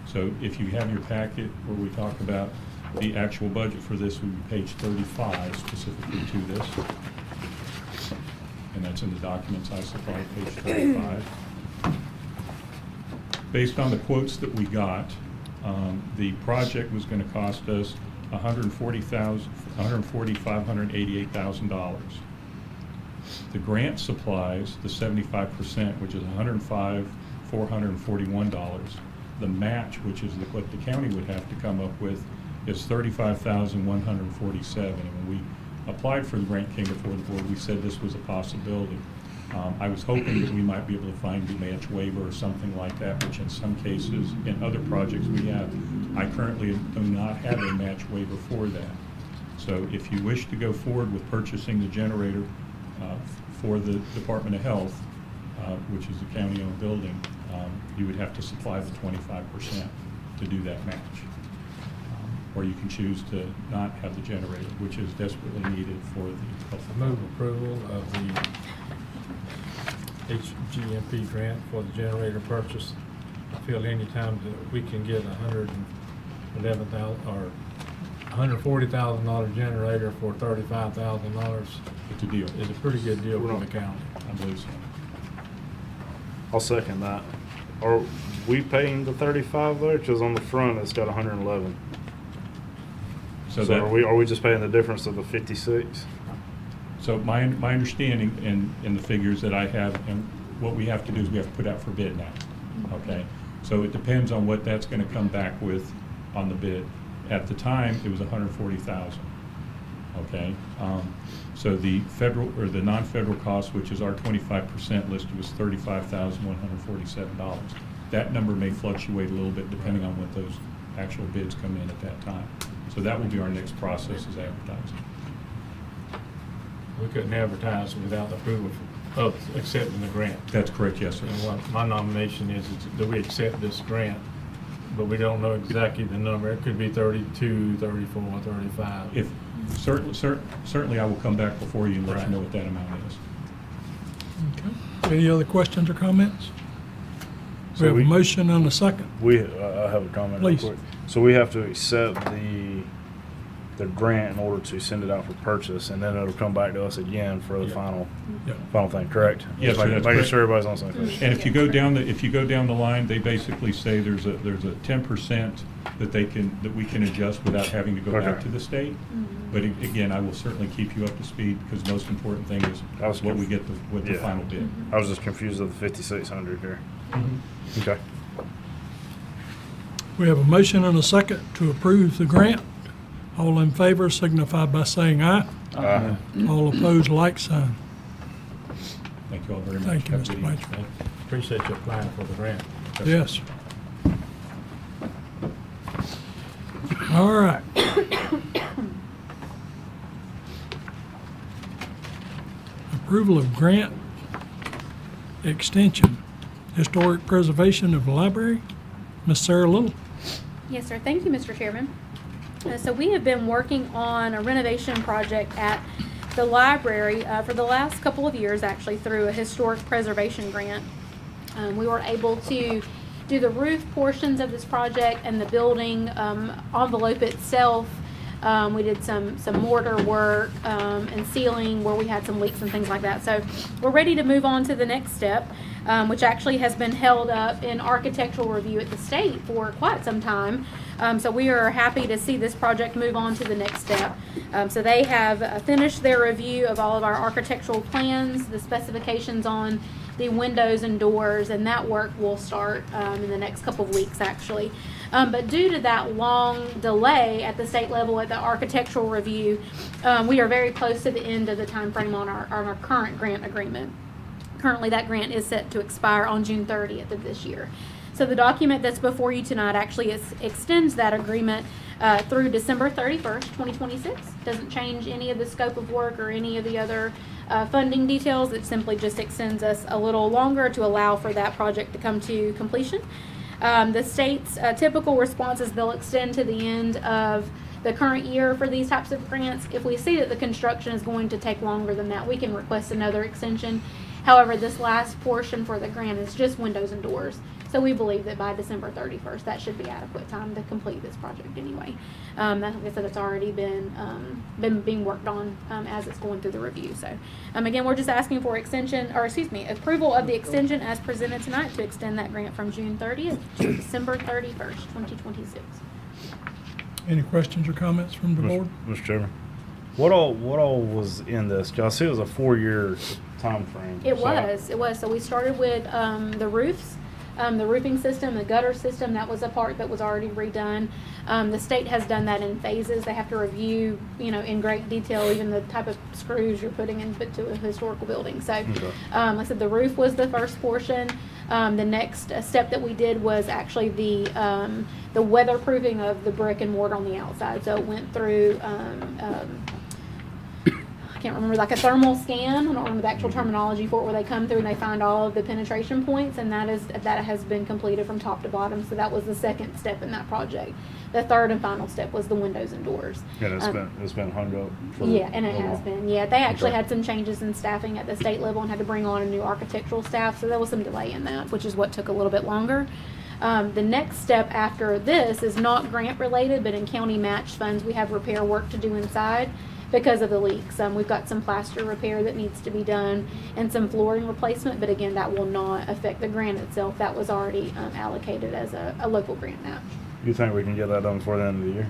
So if you have your packet where we talk about the actual budget for this, would be page 35 specifically to this. And that's in the documents I supplied, page 35. Based on the quotes that we got, the project was going to cost us $140,588,000. The grant supplies the 75%, which is $105,441. The match, which is what the county would have to come up with, is $35,147. And when we applied for the grant, came before the board, we said this was a possibility. I was hoping that we might be able to find a match waiver or something like that, which in some cases, in other projects we have, I currently do not have a match waiver for that. So if you wish to go forward with purchasing the generator for the Department of Health, which is a county-owned building, you would have to supply the 25% to do that match. Or you can choose to not have the generator, which is desperately needed for the health I move department. approval of the HGMP grant for the generator purchase. I feel any time that we can get $111,000 or $140,000 generator for $35,000 It's a deal. is a pretty good deal for the county. I believe so. I'll second that. Are we paying the 35 there? Because on the front it's got 111. So So that, are we just paying the difference of the 56? so my understanding in the figures that I have, and what we have to do is we have to put out for bid now, okay? So it depends on what that's gonna come back with on the bid. At the time, it was 140,000, okay? So the federal, or the non-federal cost, which is our 25% listed, was $35,147. That number may fluctuate a little bit depending on what those actual bids come in at that time. So that will be our next process, is advertising. We couldn't advertise without the approval of accepting the grant. That's correct, yes, sir. And what my nomination is that we accept this grant, but we don't know exactly the number. It could be 32, 34, 35. If, certainly I will come back before you and let Right. you know what that amount is. Okay. Any other questions or comments? So We have a we- motion and a second. I have a comment. real Please. quick. So we have to accept the grant in order to send it out for purchase, and then it'll come back to us again for the Yeah. final Yeah. thing, correct? Yes, sir, that's Making correct. sure everybody's on the same page. And if you go down the line, they basically say there's a 10% that we can adjust without having to go back Okay. to the state. But again, I will certainly keep you up to speed, because the most important thing is I was what we conf- get with the Yeah. final bid. I was just confused with the 5,600 here. Okay. We have a motion and a second to approve the grant. All in favor signify by saying aye. Aye. All opposed, like sign. Thank you all very much. Thank you, Have a Mr. good evening. Major. Appreciate you applying for the grant. Yes. All right. Approval of grant extension, historic preservation of the library. Miss Sarah Little. Yes, sir. Thank you, Mr. Chairman. So we have been working on a renovation project at the library for the last couple of years, actually, through a historic preservation grant. We were able to do the roof portions of this project and the building envelope itself. We did some mortar work and sealing where we had some leaks and things like that. So we're ready to move on to the next step, which actually has been held up in architectural review at the state for quite some time. So we are happy to see this project move on to the next step. So they have finished their review of all of our architectural plans, the specifications on the windows and doors, and that work will start in the next couple of weeks, actually. But due to that long delay at the state level at the architectural review, we are very close to the end of the time frame on our current grant agreement. Currently, that grant is set to expire on June 30th of this year. So the document that's before you tonight actually extends that agreement through December 31st, 2026. Doesn't change any of the scope of work or any of the other funding details. It simply just extends us a little longer to allow for that project to come to completion. The state's typical response is they'll extend to the end of the current year for these types of grants. If we see that the construction is going to take longer than that, we can request another extension. However, this last portion for the grant is just windows and doors. So we believe that by December 31st, that should be adequate time to complete this project anyway. Like I said, it's already been being worked on as it's going through the review. So again, we're just asking for approval of the extension as presented tonight to extend that grant from June 30th to December 31st, 2026. Any questions or comments from the board? Mr. Chairman, what all was in this? 'Cause I see it was a 4-year time frame. It was. So we started with the roofs, the roofing system, the gutter system. That was a part that was already redone. The state has done that in phases. They have to review, in great detail, even the type of screws you're putting into a historical building. So, like I said, the roof was the first portion. The next step that we did was actually the weatherproofing of the brick and mortar on the outside. So it went through, I can't remember, like a thermal scan. I don't remember the actual terminology for it, where they come through and they find all of the penetration points, and that has been completed from top to bottom. So that was the second step in that project. The third and final step was the windows and doors. Yeah, it's been hung up. Yeah, and it a has while. been. Yeah, they actually Okay. had some changes in staffing at the state level and had to bring on a new architectural staff, so there was some delay in that, which is what took a little bit longer. The next step after this is not grant related, but in county match funds, we have repair work to do inside because of the leaks. We've got some plaster repair that needs to be done and some flooring replacement, but again, that will not affect the grant itself. That was already allocated as a local grant match. You think we can get that done before the end of the year?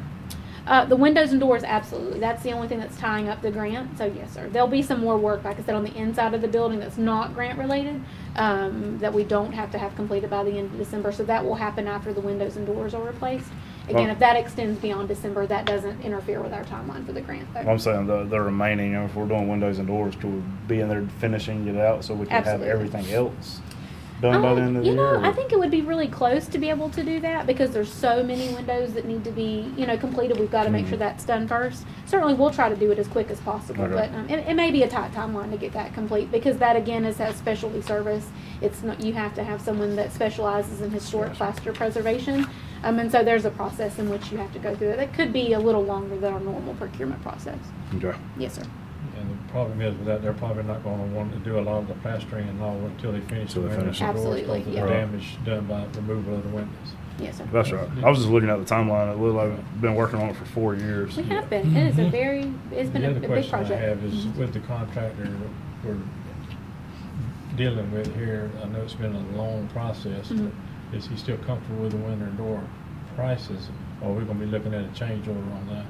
The windows and doors, absolutely. That's the only thing that's tying up the grant. So yes, sir. There'll be some more work, like I said, on the inside of the building that's not grant related, that we don't have to have completed by the end of December. So that will happen after the windows and doors are replaced. Again, Well- if that extends beyond December, that doesn't interfere with our timeline for the grant, though. I'm saying the remaining, if we're doing windows and doors, to be in there finishing it out so we can Absolutely. have everything else done by the end of the You year? know, I think it would be really close to be able to do that because there's so many windows that need to be, completed. We've got to make sure that's done first. Certainly, we'll try to do it as quick as possible, Okay. but it may be a tight timeline to get that complete because that again is a specialty service. It's not, you have to have someone that specializes in historic plaster preservation, and so there's a process in which you have to go through it. That could be a little longer than our normal procurement process. Okay. Yes, sir. And the problem is with that, they're probably not gonna want to do a lot of the plastering and all until they finish the Till they windows finish and it. doors, Absolutely, because of yeah. the damage done by removal of the windows. Yes, sir. That's right. I was just looking at the timeline. It looked like we've been working on it for 4 years. We have been. It is a it's been The a other big question I project. have is with the contractor that we're dealing with here, I know it's been a long process, Mhm. but is he still comfortable with the window and door prices? Or are we gonna be looking at a change order on that?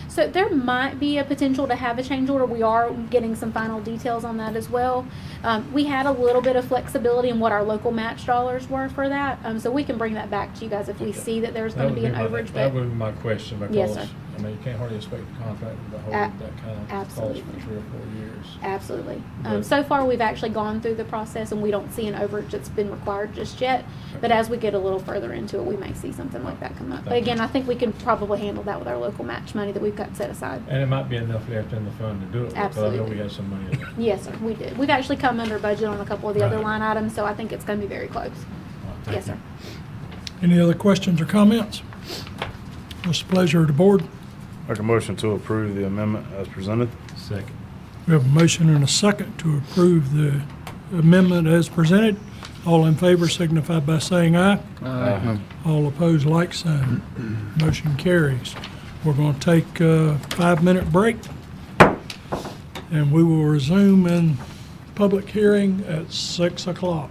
So there might be a potential to have a change order. We are getting some final details on that as well. We had a little bit of flexibility in what our local match dollars were for that. So we can bring that back to you guys if we Okay. see that there's That going to would be an overage. That But would be my question, Yes, because, sir. I mean, you can't hardly expect the contractor to hold A- that kind of cost absolutely. for 3 or 4 years. absolutely. But- So far, we've actually gone through the process and we don't see an overage that's been required just yet. But as we get a little further into it, we may see something like that come up. But Thank you. again, I think we can probably handle that with our local match money that we've got set aside. And it might be enough left in the fund to do it, because I know Absolutely. we had some money in there. Yes, sir, we did. We've actually come under budget on a couple of the other Right. line items, so I think it's going to be very close. All right, thank Yes, you. sir. Any other questions or comments? What's the pleasure of the board? Make a motion to approve the amendment as presented. Second. We have a motion and a second to approve the amendment as presented. All in favor signify by saying aye. All opposed, like sign. Motion carries. We're going to take a 5-minute break, and we will resume in public hearing at 6 o'clock.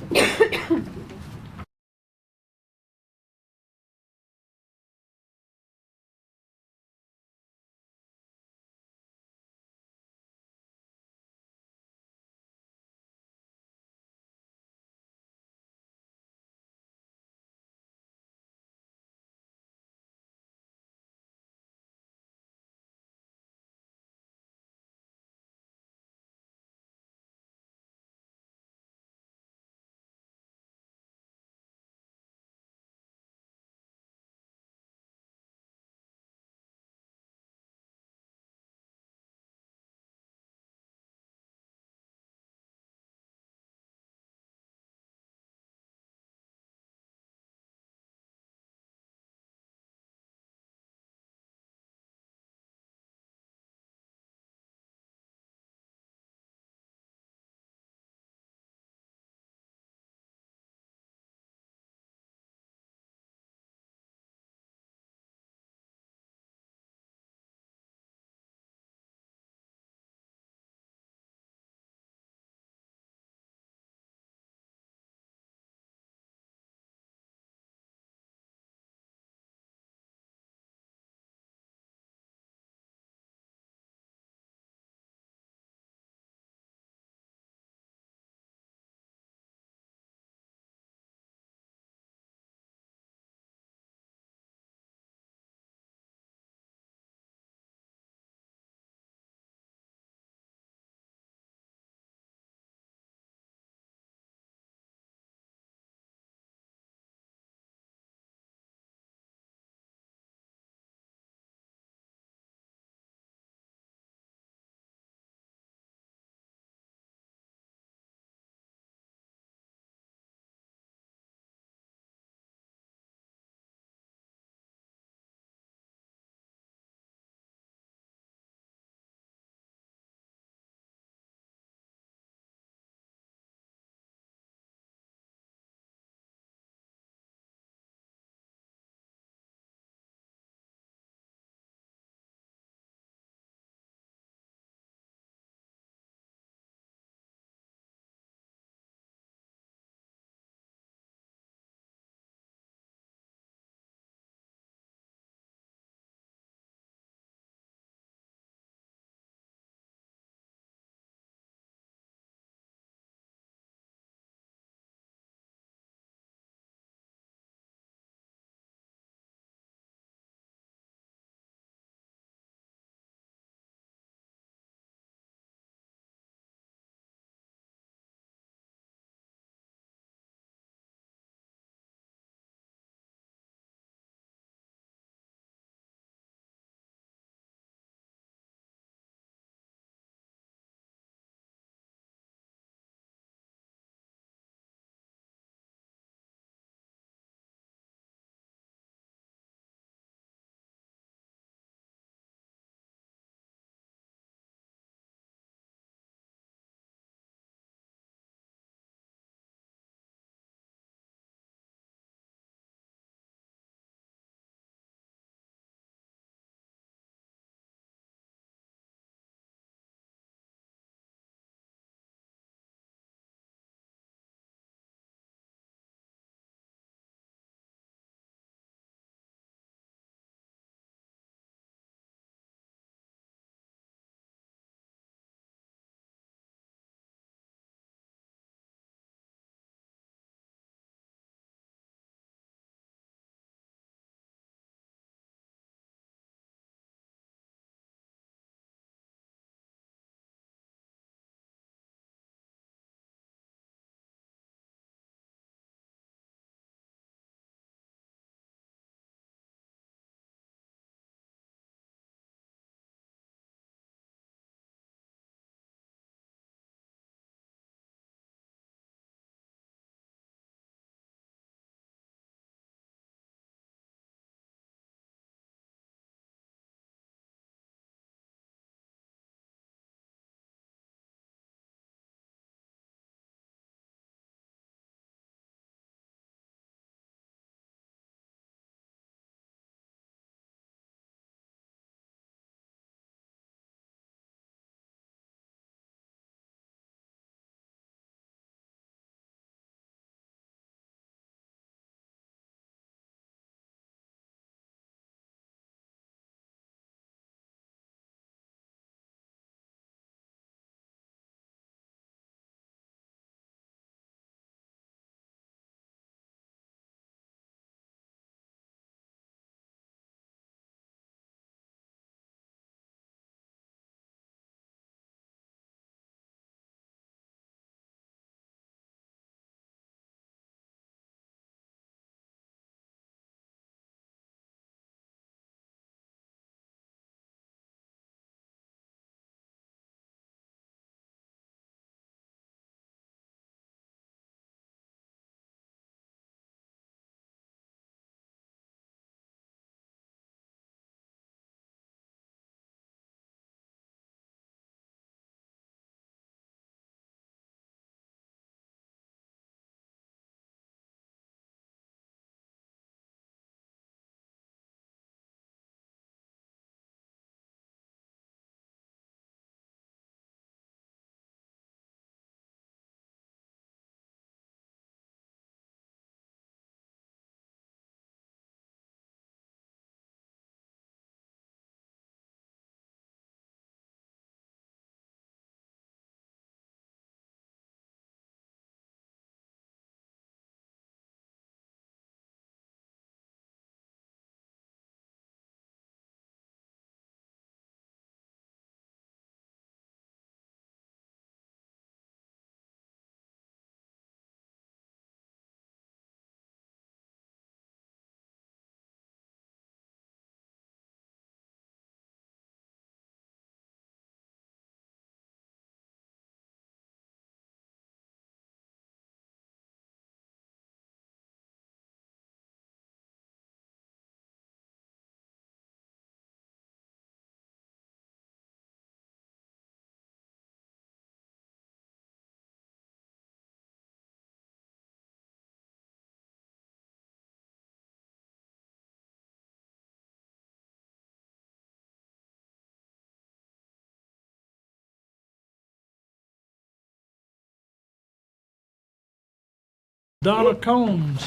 Donna Combs.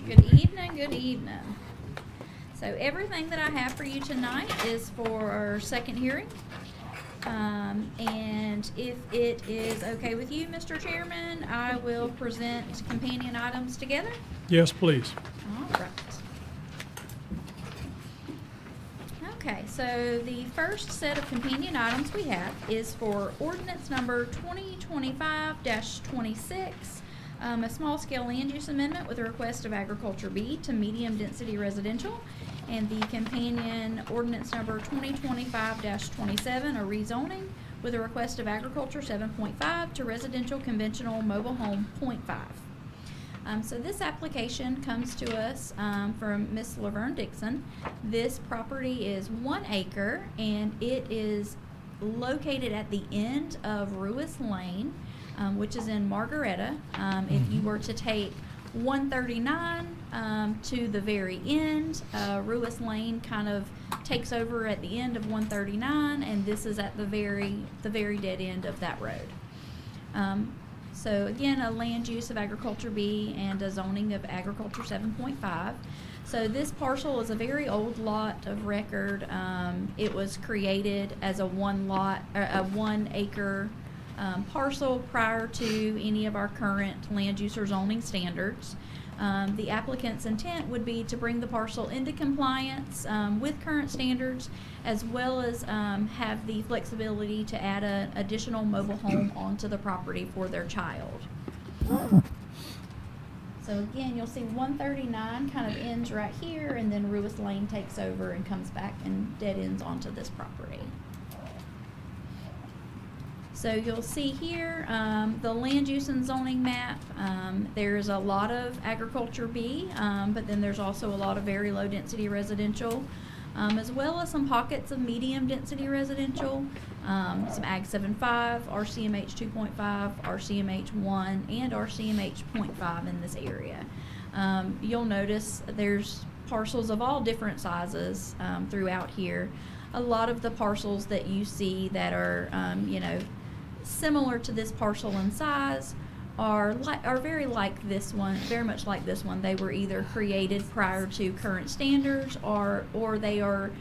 Good evening, good evening. So everything that I have for you tonight is for our second hearing. And if it is okay with you, Mr. Chairman, I will present companion items together. Yes, please. All right. Okay, so the first set of companion items we have is for ordinance number 2025-26, a small-scale land use amendment with a request of Agriculture B to medium-density residential, and the companion ordinance number 2025-27, a rezoning with a request of Agriculture 7.5 to residential conventional mobile home 0.5. So this application comes to us from Miss Laverne Dixon. This property is 1 acre and it is located at the end of Ruis Lane, which is in Margaretta. If you were to take 139 to the very end, Ruis Lane kind of takes over at the end of 139, and this is at the very dead end of that road. So again, a land use of Agriculture B and a zoning of Agriculture 7.5. So this parcel is a very old lot of record. It was created as a 1 acre parcel prior to any of our current land use or zoning standards. The applicant's intent would be to bring the parcel into compliance with current standards, as well as have the flexibility to add an additional mobile home onto the property for their child. So again, you'll see 139 kind of ends right here, and then Ruis Lane takes over and comes back and dead ends onto this property. So you'll see here the land use and zoning map. There's a lot of Agriculture B, but then there's also a lot of very low density residential, as well as some pockets of medium density residential, some Ag 7.5, RCMH 2.5, RCMH 1, and RCMH 0.5 in this area. You'll notice there's parcels of all different sizes throughout here. A lot of the parcels that you see that are, similar to this parcel in size are very like this one, very much like this one. They were either created prior to current standards, or they are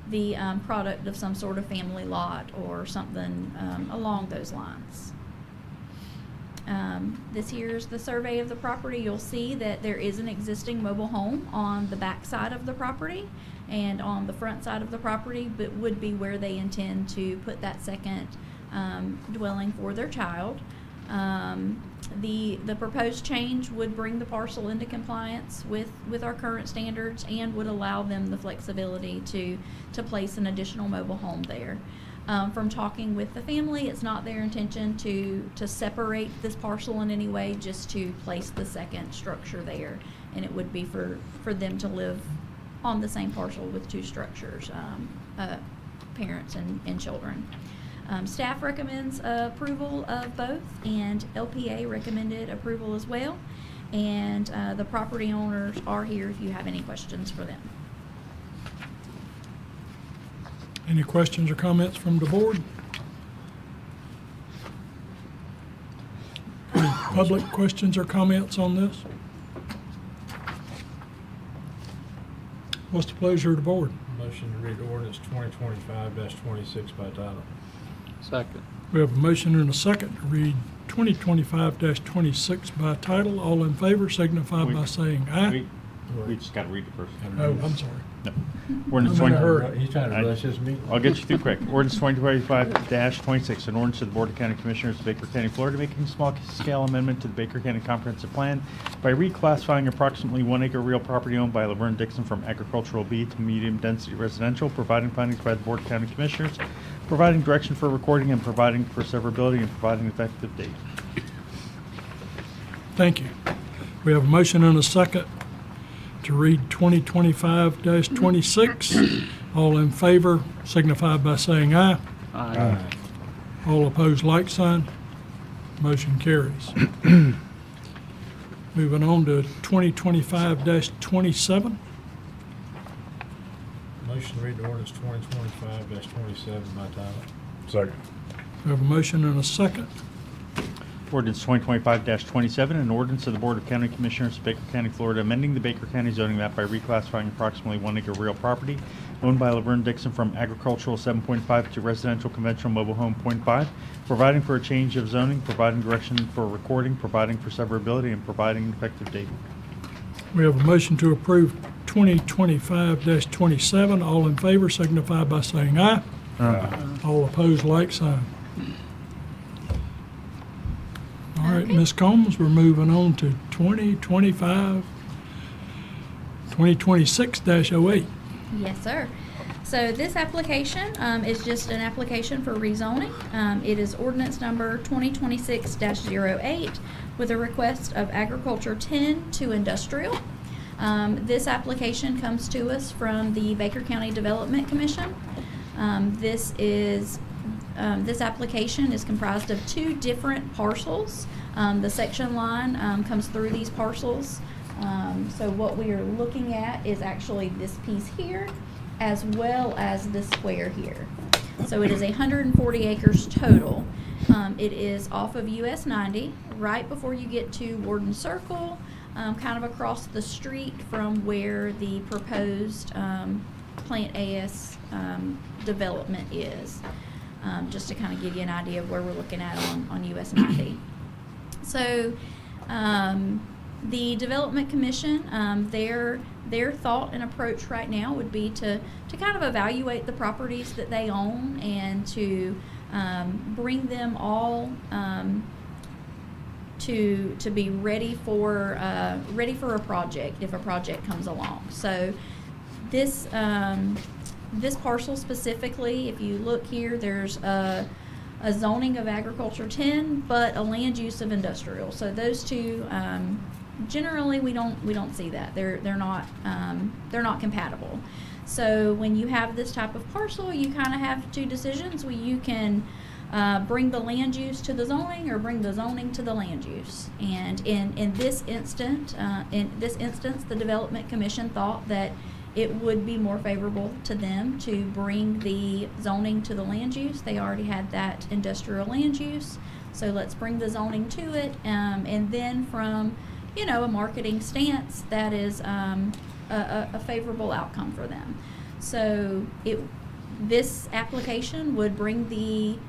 the product of some sort of family lot or something along those lines. This here's the survey of the property. You'll see that there is an existing mobile home on the back side of the property, and on the front side of the property, but would be where they intend to put that second dwelling for their child. The proposed change would bring the parcel into compliance with our current standards and would allow them the flexibility to place an additional mobile home there. From talking with the family, it's not their intention to separate this parcel in any way, just to place the second structure there, and it would be for them to live on the same parcel with 2 structures, parents and children. Staff recommends approval of both, and LPA recommended approval as well. And the property owners are here if you have any questions for them. Any questions or comments from the board? Any public questions or comments on this? What's the pleasure of the board? Motion to read ordinance 2025-26 by title. Second. We have a motion and a second to read 2025-26 by title. All in favor signify by saying aye. We just gotta read it first. Oh, I'm sorry. No. Ordinance I'm in a 20 hurry. He's trying to rush his meeting. I'll get you through quick. Ordinance 2025-26, an ordinance of the Board of County Commissioners of Baker County, Florida, making a small-scale amendment to the Baker County Comprehensive Plan by reclassifying approximately 1 acre real property owned by Laverne Dixon from agricultural B to medium-density residential, providing findings by the Board of County Commissioners, providing direction for recording, and providing for severability, and providing effective date. Thank you. We have a motion and a second to read 2025-26. All in favor signify by saying aye. Aye. All opposed, like sign. Motion carries. Moving on to 2025-27. Motion to read ordinance 2025-27 by title. Second. We have a motion and a second. Ordinance 2025-27, an ordinance of the Board of County Commissioners of Baker County, Florida, amending the Baker County zoning map by reclassifying approximately 1 acre real property owned by Laverne Dixon from agricultural 7.5 to residential conventional mobile home 0.5, providing for a change of zoning, providing direction for recording, providing for severability, and providing an effective date. We have a motion to approve 2025-27. All in favor signify by saying aye. All opposed, like sign. All right, Okay. Ms. Combs, we're moving on to 2026-08. Yes, sir. So this application is just an application for rezoning. It is ordinance number 2026-08 with a request of agriculture 10 to industrial. This application comes to us from the Baker County Development Commission. This application is comprised of 2 different parcels. The section line comes through these parcels. So what we are looking at is actually this piece here as well as this square here. So it is 140 acres total. It is off of US 90, right before you get to Warden Circle, kind of across the street from where the proposed Plant AS development is. Just to kind of give you an idea of where we're looking at on US 90. So the Development Commission, their thought and approach right now would be to kind of evaluate the properties that they own and to bring them all to be ready for a project if a project comes along. So this parcel specifically, if you look here, there's a zoning of agriculture 10, but a land use of industrial. So those two, generally we don't see that. They're not compatible. So when you have this type of parcel, you kind of have 2 decisions where you can bring the land use to the zoning or bring the zoning to the land use. And in this instance, the Development Commission thought that it would be more favorable to them to bring the zoning to the land use. They already had that industrial land use, so let's bring the zoning to it, and then from a marketing stance, that is a favorable outcome for them. So this application would bring the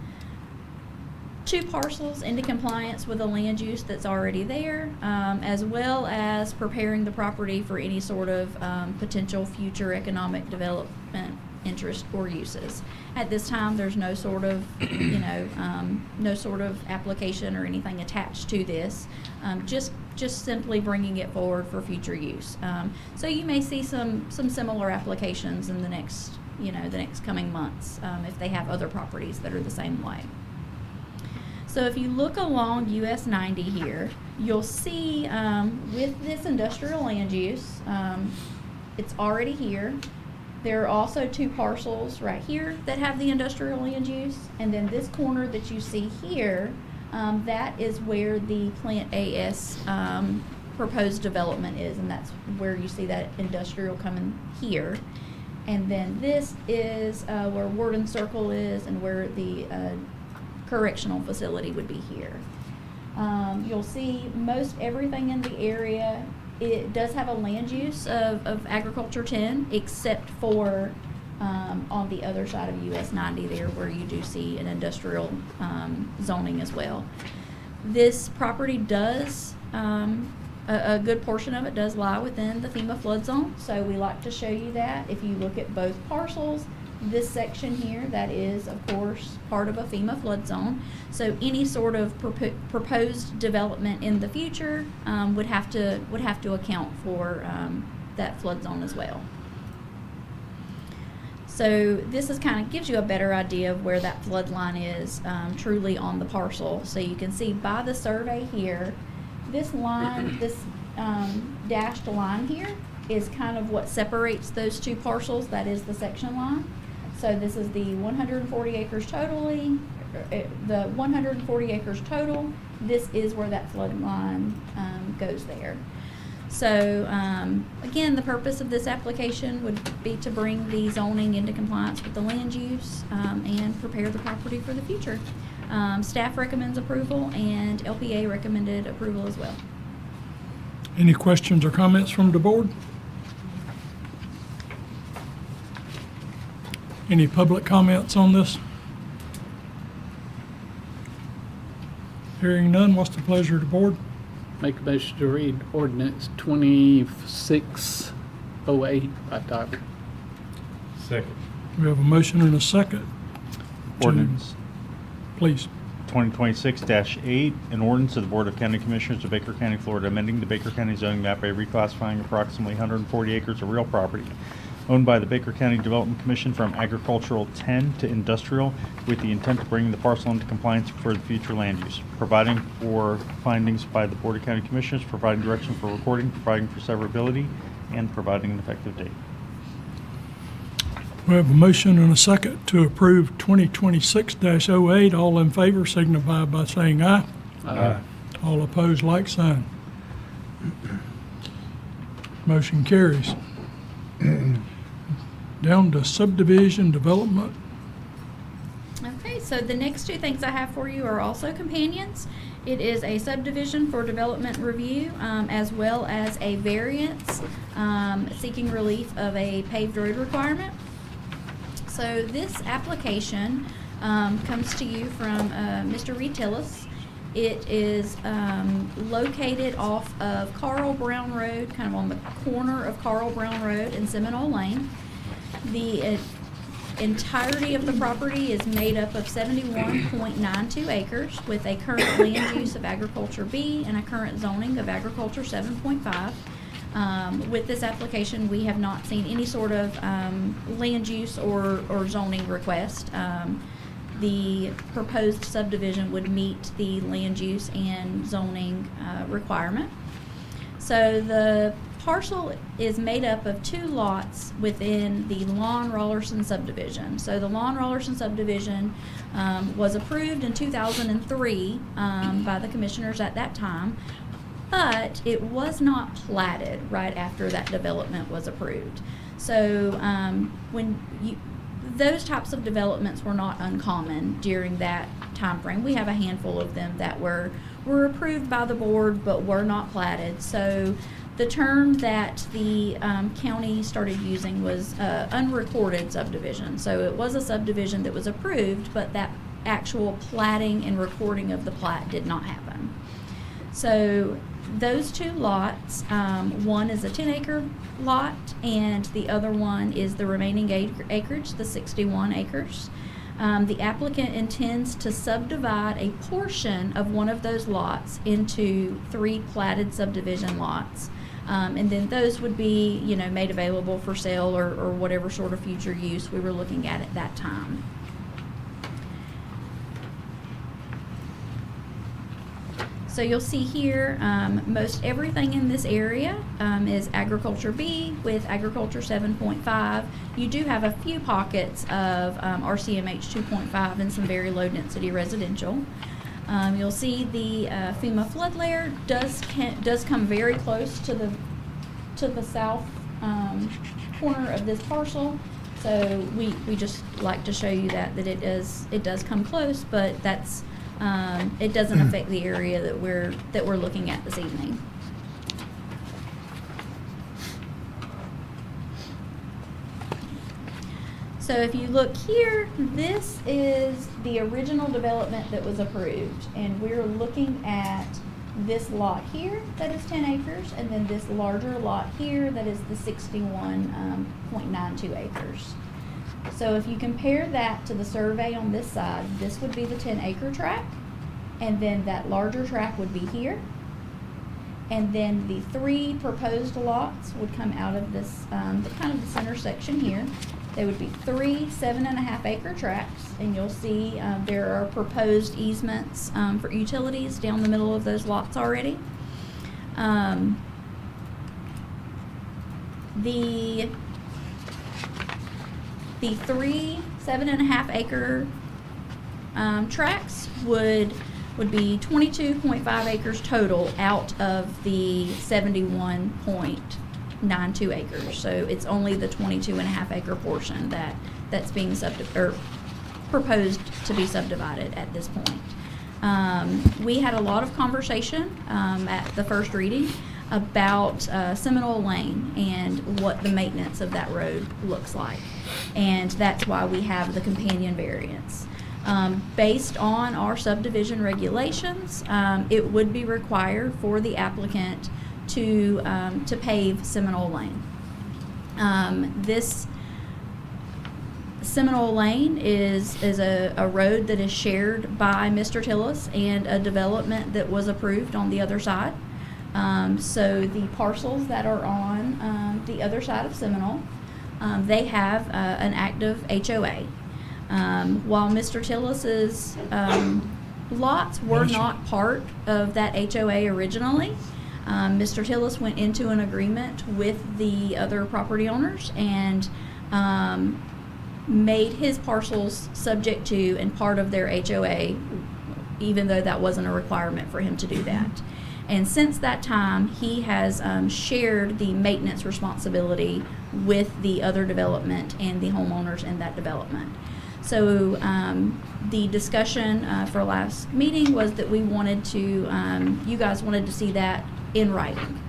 2 parcels into compliance with the land use that's already there, as well as preparing the property for any sort of potential future economic development interest or uses. At this time, there's no sort of, no sort of application or anything attached to this. Just simply bringing it forward for future use. So you may see some similar applications in the next coming months if they have other properties that are the same way. So if you look along US 90 here, you'll see with this industrial land use, it's already here. There are also 2 parcels right here that have the industrial land use, and then this corner that you see here, that is where the Plant AS proposed development is, and that's where you see that industrial coming here. And then this is where Warden Circle is and where the correctional facility would be here. You'll see most everything in the area, it does have a land use of agriculture 10, except for on the other side of US 90 there, where you do see an industrial zoning as well. This property does, a good portion of it does lie within the FEMA flood zone, so we like to show you that. If you look at both parcels, this section here, that is, of course, part of a FEMA flood zone. So any sort of proposed development in the future would have to account for that flood zone as well. So this is kind of gives you a better idea of where that flood line is truly on the parcel. So you can see by the survey here, this line, this dashed line here is kind of what separates those 2 parcels. That is the section line. So this is the 140 acres totally, the 140 acres total. This is where that flood line goes there. So again, the purpose of this application would be to bring the zoning into compliance with the land use and prepare the property for the future. Staff recommends approval, and LPA recommended approval as well. Any questions or comments from the board? Any public comments on this? Hearing none, what's the pleasure of the board? Make a motion to read ordinance 2608 by title. Second. We have a motion and a second. Ordinance Please. 2026-8, an ordinance of the Board of County Commissioners of Baker County, Florida, amending the Baker County zoning map by reclassifying approximately 140 acres of real property owned by the Baker County Development Commission from agricultural 10 to industrial with the intent of bringing the parcel into compliance for the future land use, providing for findings by the Board of County Commissioners, providing direction for recording, providing for severability, and providing an effective date. We have a motion and a second to approve 2026-08. All in favor signify by saying aye. Aye. All opposed, like sign. Motion carries. Down to subdivision development. Okay, so the next two things I have for you are also companions. It is a subdivision for development review, as well as a variance seeking relief of a paved road requirement. So this application comes to you from Mr. Reed Tillis. It is located off of Carl Brown Road, kind of on the corner of Carl Brown Road and Seminole Lane. The entirety of the property is made up of 71.92 acres with a current land use of agriculture B and a current zoning of agriculture 7.5. With this application, we have not seen any sort of land use or zoning request. The proposed subdivision would meet the land use and zoning requirement. So the parcel is made up of two lots within the Lon Rollerson subdivision. So the Lon Rollerson subdivision was approved in 2003 by the commissioners at that time, but it was not platted right after that development was approved. So those types of developments were not uncommon during that time frame. We have a handful of them that were approved by the board but were not platted. So the term that the county started using was unrecorded subdivision. So it was a subdivision that was approved, but that actual platting and recording of the plat did not happen. So those two lots, one is a 10-acre lot and the other one is the remaining acreage, the 61 acres. The applicant intends to subdivide a portion of one of those lots into 3 platted subdivision lots. And then those would be, made available for sale or whatever sort of future use we were looking at that time. So you'll see here, most everything in this area is agriculture B with agriculture 7.5. You do have a few pockets of RCMH 2.5 and some very low density residential. You'll see the FEMA flood layer does come very close to the south corner of this parcel. So we just like to show you that it does come close, but that's it doesn't affect the area that we're looking at this evening. So if you look here, this is the original development that was approved, and we're looking at this lot here that is 10 acres, and then this larger lot here that is the 61.92 acres. So if you compare that to the survey on this side, this would be the 10-acre tract, and then that larger tract would be here. And then the 3 proposed lots would come out of this, the center section here. They would be 3 7.5-acre tracts, and you'll see there are proposed easements for utilities down the middle of those lots already. The 3 7.5-acre tracts would be 22.5 acres total out of the 71.92 acres. So it's only the 22.5-acre portion that's being proposed to be subdivided at this point. We had a lot of conversation at the first reading about Seminole Lane and what the maintenance of that road looks like. And that's why we have the companion variance. Based on our subdivision regulations, it would be required for the applicant to pave Seminole Lane. This Seminole Lane is a road that is shared by Mr. Tillis and a development that was approved on the other side. So the parcels that are on the other side of Seminole, they have an active HOA. While Mr. Tillis's lots were not part of that HOA originally, Mr. Tillis went into an agreement with the other property owners and made his parcels subject to and part of their HOA, even though that wasn't a requirement for him to do that. And since that time, he has shared the maintenance responsibility with the other development and the homeowners in that development. So the discussion for last meeting was that we wanted to, you guys wanted to see that in writing.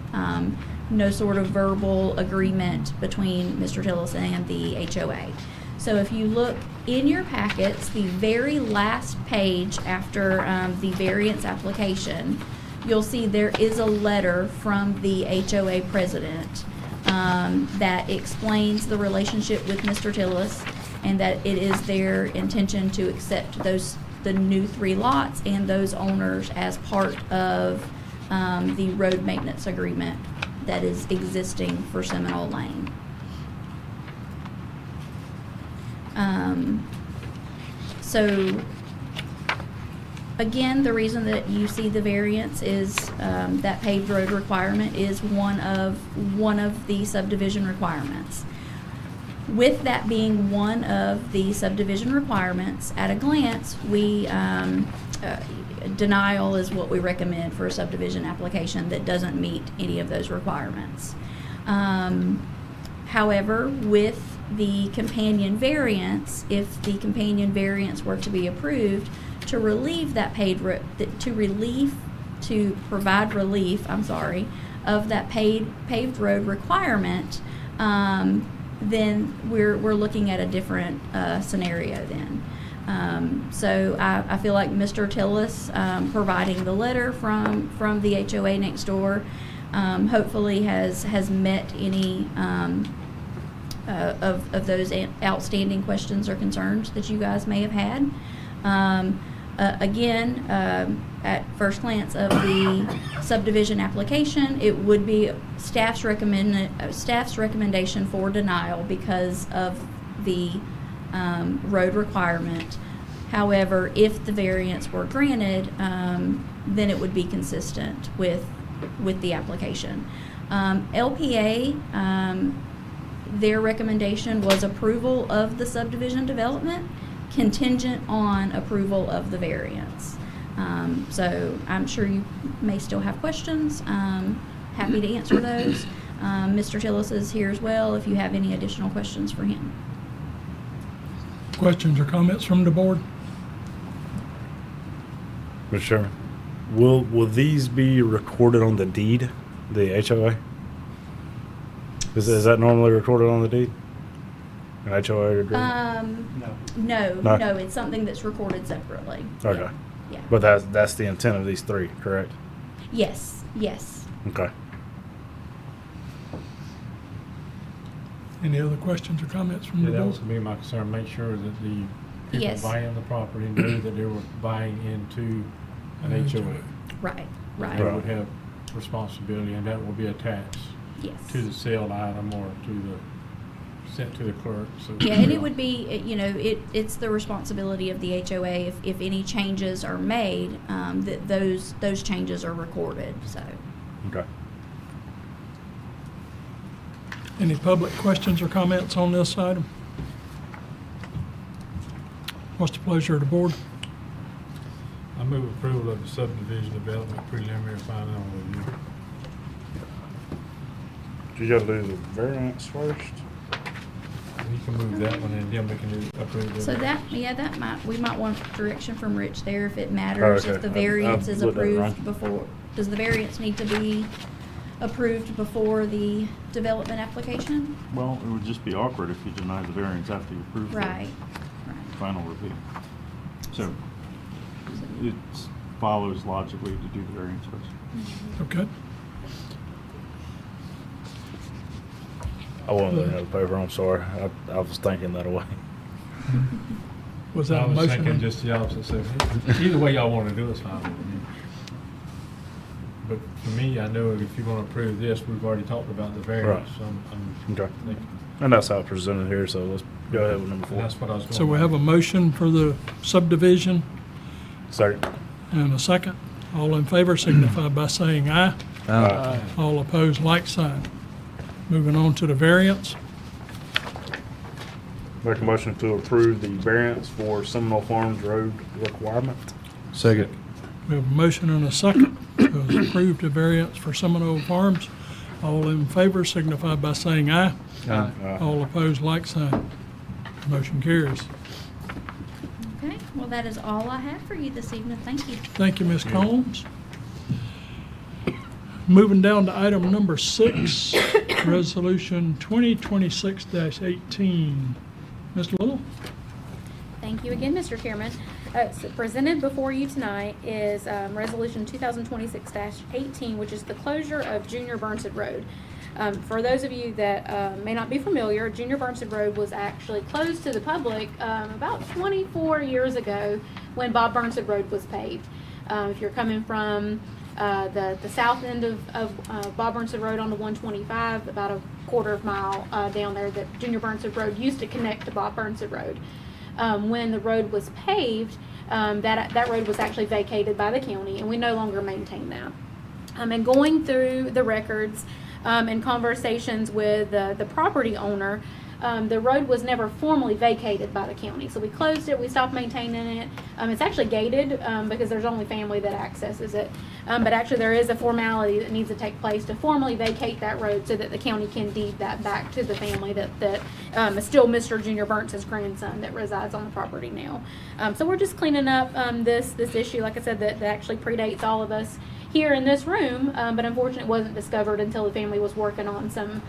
No sort of verbal agreement between Mr. Tillis and the HOA. So if you look in your packets, the very last page after the variance application, you'll see there is a letter from the HOA president that explains the relationship with Mr. Tillis and that it is their intention to accept the new 3 lots and those owners as part of the road maintenance agreement that is existing for Seminole Lane. So again, the reason that you see the variance is that paved road requirement is one of the subdivision requirements. With that being one of the subdivision requirements, at a glance, denial is what we recommend for a subdivision application that doesn't meet any of those requirements. Hehowever, with the companion variance, if the companion variance were to be approved, to relieve that to provide relief, of that paved road requirement, then we're looking at a different scenario then. So I feel like Mr. Tillis providing the letter from the HOA next door hopefully has met any of those outstanding questions or concerns that you guys may have had. Again, at first glance of the subdivision application, it would be staff's recommendation for denial because of the road requirement. However, if the variance were granted, then it would be consistent with the application. LPA, their recommendation was approval of the subdivision development contingent on approval of the variance. So I'm sure you may still have questions. Happy to answer those. Mr. Tillis is here as well if you have any additional questions for him. Questions or comments from the board? Mr. Chairman, will these be recorded on the deed, the HOA? Is that normally recorded on the deed? An HOA agreement? No, it's something that's recorded separately. Okay. Yeah. But that's the intent of these 3, correct? Yes. Okay. Any other questions or comments from the Yeah, that board? was gonna be my concern, make sure that the people Yes. buying the property knew that they were buying into an HOA. Right. They would have responsibility, and that will be attached Yes. to the sale item or sent to the clerk. So Yeah, and it would be, it's the responsibility of the HOA if any changes are made, that those changes are recorded, so. Okay. Any public questions or comments on this item? What's the pleasure of the board? I move approval of the subdivision development preliminary final review. You gotta do the variance first? You can move that one and then we can approve it. So we might want direction from Rich there if it matters, Okay. if the I've variance is looked at it wrong. approved before. Does the variance need to be approved before the development application? Well, it would just be awkward if you deny the variance after you approve Right. the final review. So it follows logically to do the variance first. Okay. I wasn't looking at the paper, I'm sorry. I was thinking that away. Was that I a was motion? thinking just the opposite. So either way y'all want to do it's fine with me. But for me, I know if you're going to approve this, we've already talked about the variance. Right. So I'm Okay. thinking, And that's how it's presented here, so let's go ahead with number 4. that's what I was going. So we have a motion for the subdivision Second. and a second. All in favor signify by saying aye. Aye. All opposed, like sign. Moving on to the variance. Make a motion to approve the variance for Seminole Farms Road requirement. Second. We have a motion and a second to approve the variance for Seminole Farms. All in favor signify by saying aye. Aye. All opposed, like sign. Motion carries. Okay, well, that is all I have for you this evening. Thank you. Thank you, Ms. Combs. Moving down to item number 6, Resolution 2026-18. Mr. Little? Thank you again, Mr. Chairman. So presented before you tonight is Resolution 2026-18, which is the closure of Junior Burnside Road. For those of you that may not be familiar, Junior Burnside Road was actually closed to the public about 24 years ago when Bob Burnside Road was paved. If you're coming from the south end of Bob Burnside Road on the 125, about a quarter of a mile down there, that Junior Burnside Road used to connect to Bob Burnside Road. When the road was paved, that road was actually vacated by the county, and we no longer maintain that. And going through the records and conversations with the property owner, the road was never formally vacated by the county. So we closed it, we stopped maintaining it. It's actually gated because there's only family that accesses it. But actually there is a formality that needs to take place to formally vacate that road so that the county can deed that back to the family that is still Mr. Junior Burnside's grandson that resides on the property now. So we're just cleaning up this issue, like I said, that actually predates all of us here in this room, but unfortunately it wasn't discovered until the family was working on some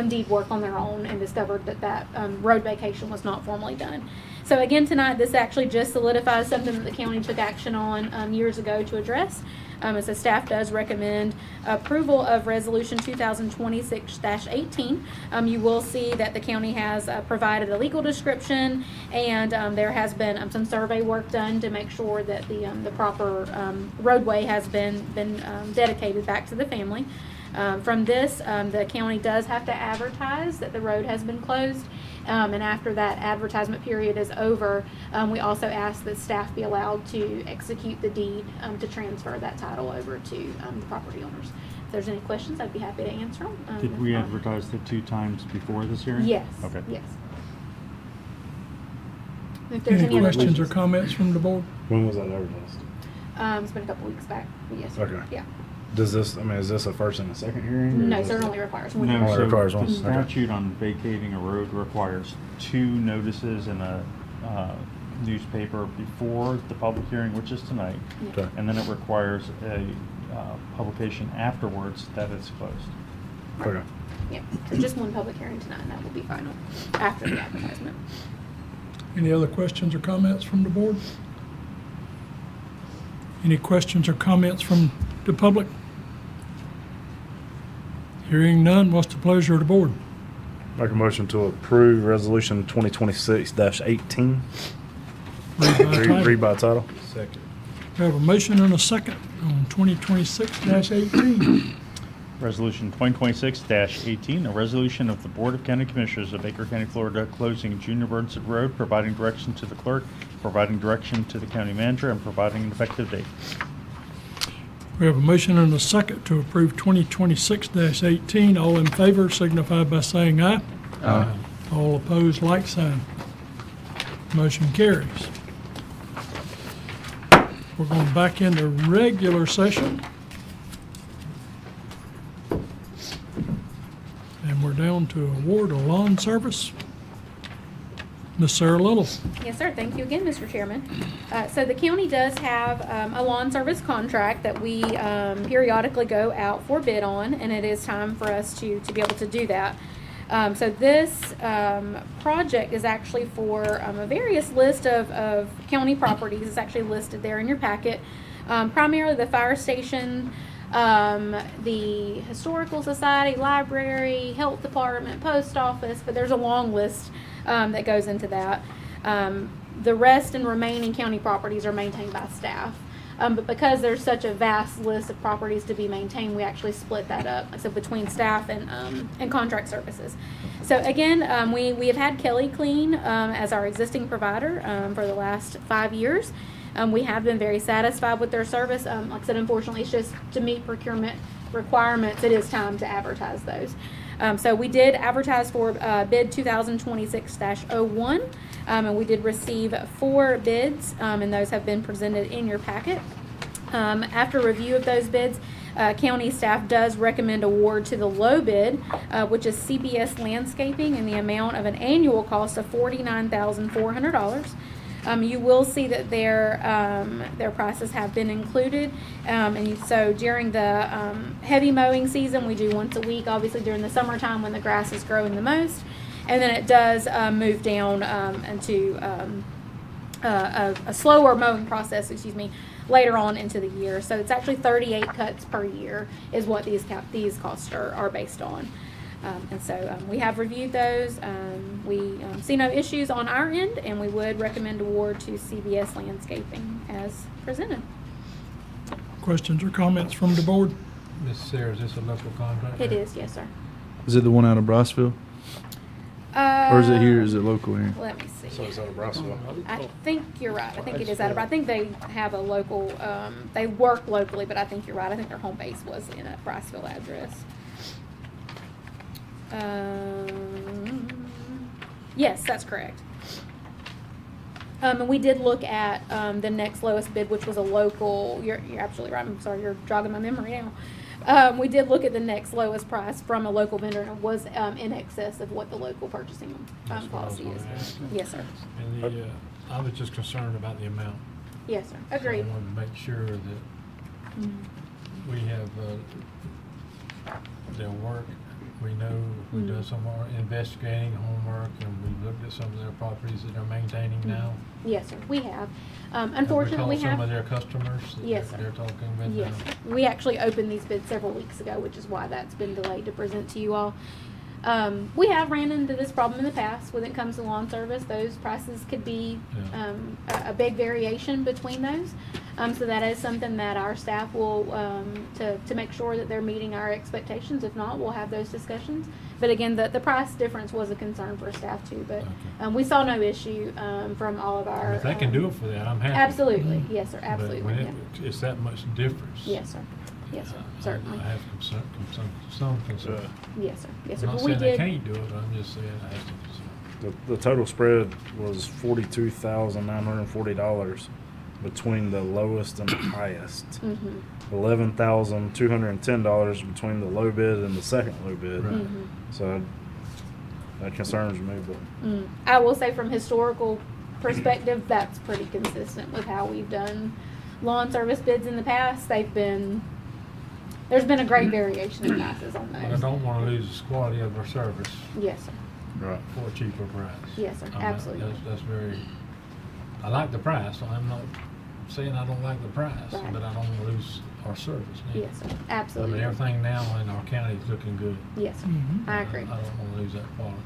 deed work on their own and discovered that road vacation was not formally done. So again, tonight, this actually just solidifies something that the county took action on years ago to address. As the staff does recommend approval of Resolution 2026-18. You will see that the county has provided a legal description, and there has been some survey work done to make sure that the proper roadway has been dedicated back to the family. From this, the county does have to advertise that the road has been closed, and after that advertisement period is over, we also ask that staff be allowed to execute the deed to transfer that title over to the property owners. If there's any questions, I'd be happy to answer them. Did we advertise the 2 times before this hearing? Yes. Okay. Yes. If there's Any any other questions or questions, comments from the board? When was that advertised? it's been a couple weeks back. But yes. Okay. Yeah. Does this, is this a first and a second hearing? or No, is sir, it this- only requires one. No, Only so requires the one. Okay. statute on vacating a road requires 2 notices in a newspaper before the public hearing, which is tonight. Okay. And then it requires a publication afterwards that it's closed. Okay. Yeah. So just one public hearing tonight, and that will be final after the advertisement. Any other questions or comments from the board? Any questions or comments from the public? Hearing none, what's the pleasure of the board? Make a motion to approve Resolution 2026-18. Read by title. Read by title. second. We have a motion and a second on 2026-18. Resolution 2026-18, a resolution of the Board of County Commissioners of Baker County, Florida, closing Junior Burnside Road, providing direction to the clerk, providing direction to the county manager, and providing an effective date. We have a motion and a second to approve 2026-18. All in favor signify by saying aye. Aye. All opposed, like sign. Motion carries. We're going back into regular session. And we're down to award of lawn service. Ms. Sarah Little. Yes, sir. Thank you again, Mr. Chairman. So the county does have a lawn service contract that we periodically go out for bid on, and it is time for us to be able to do that. So this project is actually for a various list of county properties. It's actually listed there in your packet. Primarily the fire station, the Historical Society, library, health department, post office, but there's a long list that goes into that. The rest and remaining county properties are maintained by staff. But because there's such a vast list of properties to be maintained, we actually split that up, so between staff and contract services. So again, we have had Kelly Clean as our existing provider for the last 5 years. We have been very satisfied with their service. Like I said, unfortunately, it's just to meet procurement requirements, it is time to advertise those. So we did advertise for bid 2026-01, and we did receive 4 bids, and those have been presented in your packet. After review of those bids, county staff does recommend award to the low bid, which is CBS Landscaping, in the amount of an annual cost of $49,400. You will see that their prices have been included, so during the heavy mowing season, we do once a week, obviously during the summertime when the grass is growing the most, and then it does move down into a slower mowing process, later on into the year. So it's actually 38 cuts per year is what these costs are based on. We have reviewed those. We see no issues on our end, and we would recommend award to CBS Landscaping as presented. Questions or comments from the board? Ms. Sarah, is this a local contract? It is, yes, sir. Is it the one out of Briceville? Or is it here? Is it local here? Let me see. So it's out of Brownsville. I think you're right. I think it is out of. I think they have a local. They work locally, but I think you're right. I think their home base was in a Briceville address. Yes, that's correct. And we did look at the next lowest bid, which was a local. You're absolutely right. I'm sorry, you're jogging my memory now. We did look at the next lowest price from a local vendor, and it was in excess of what the local purchasing policy is. Yes, sir. And I was just concerned about the amount. Yes, sir. So Agreed. I wanted to make sure that we have their work. We know we've done some more investigating homework, and we've looked at some of their properties that they're maintaining now. Yes, sir. We have. Unfortunately, Have we called some of their customers? Yes, sir. They're talking with Yes, them? we actually opened these bids several weeks ago, which is why that's been delayed to present to you all. We have ran into this problem in the past when it comes to lawn service. Those prices could be a big variation between those. So that is something that our staff will, to make sure that they're meeting our expectations. If not, we'll have those discussions. But again, the price difference was a concern for staff too. But we saw no issue from all of our. If they can do it for that, I'm happy. Absolutely, yes, sir. Absolutely. But when yeah. it's that much difference. Yes, sir. Yes, sir. Certainly. I have some concern. Yes, sir. Yes, sir. I'm not But we saying they did. can't do it, I'm just saying I have some concern. The total spread was $42,940 between the lowest and the highest. $11,210 between the low bid and the second low bid. Right. So that concerns me, but I will say from historical perspective, that's pretty consistent with how we've done lawn service bids in the past. There's been a great variation in prices on But I those. don't want to lose the quality of our service Yes, sir. right. for a cheaper price. Yes, sir. Absolutely. That's very, I like the price, I'm not saying I don't like the price, Right. but I don't want to lose our service now. Yes, sir. I mean, Absolutely. everything now in our county is looking good. Yes, sir. I agree. I don't want to lose that quality.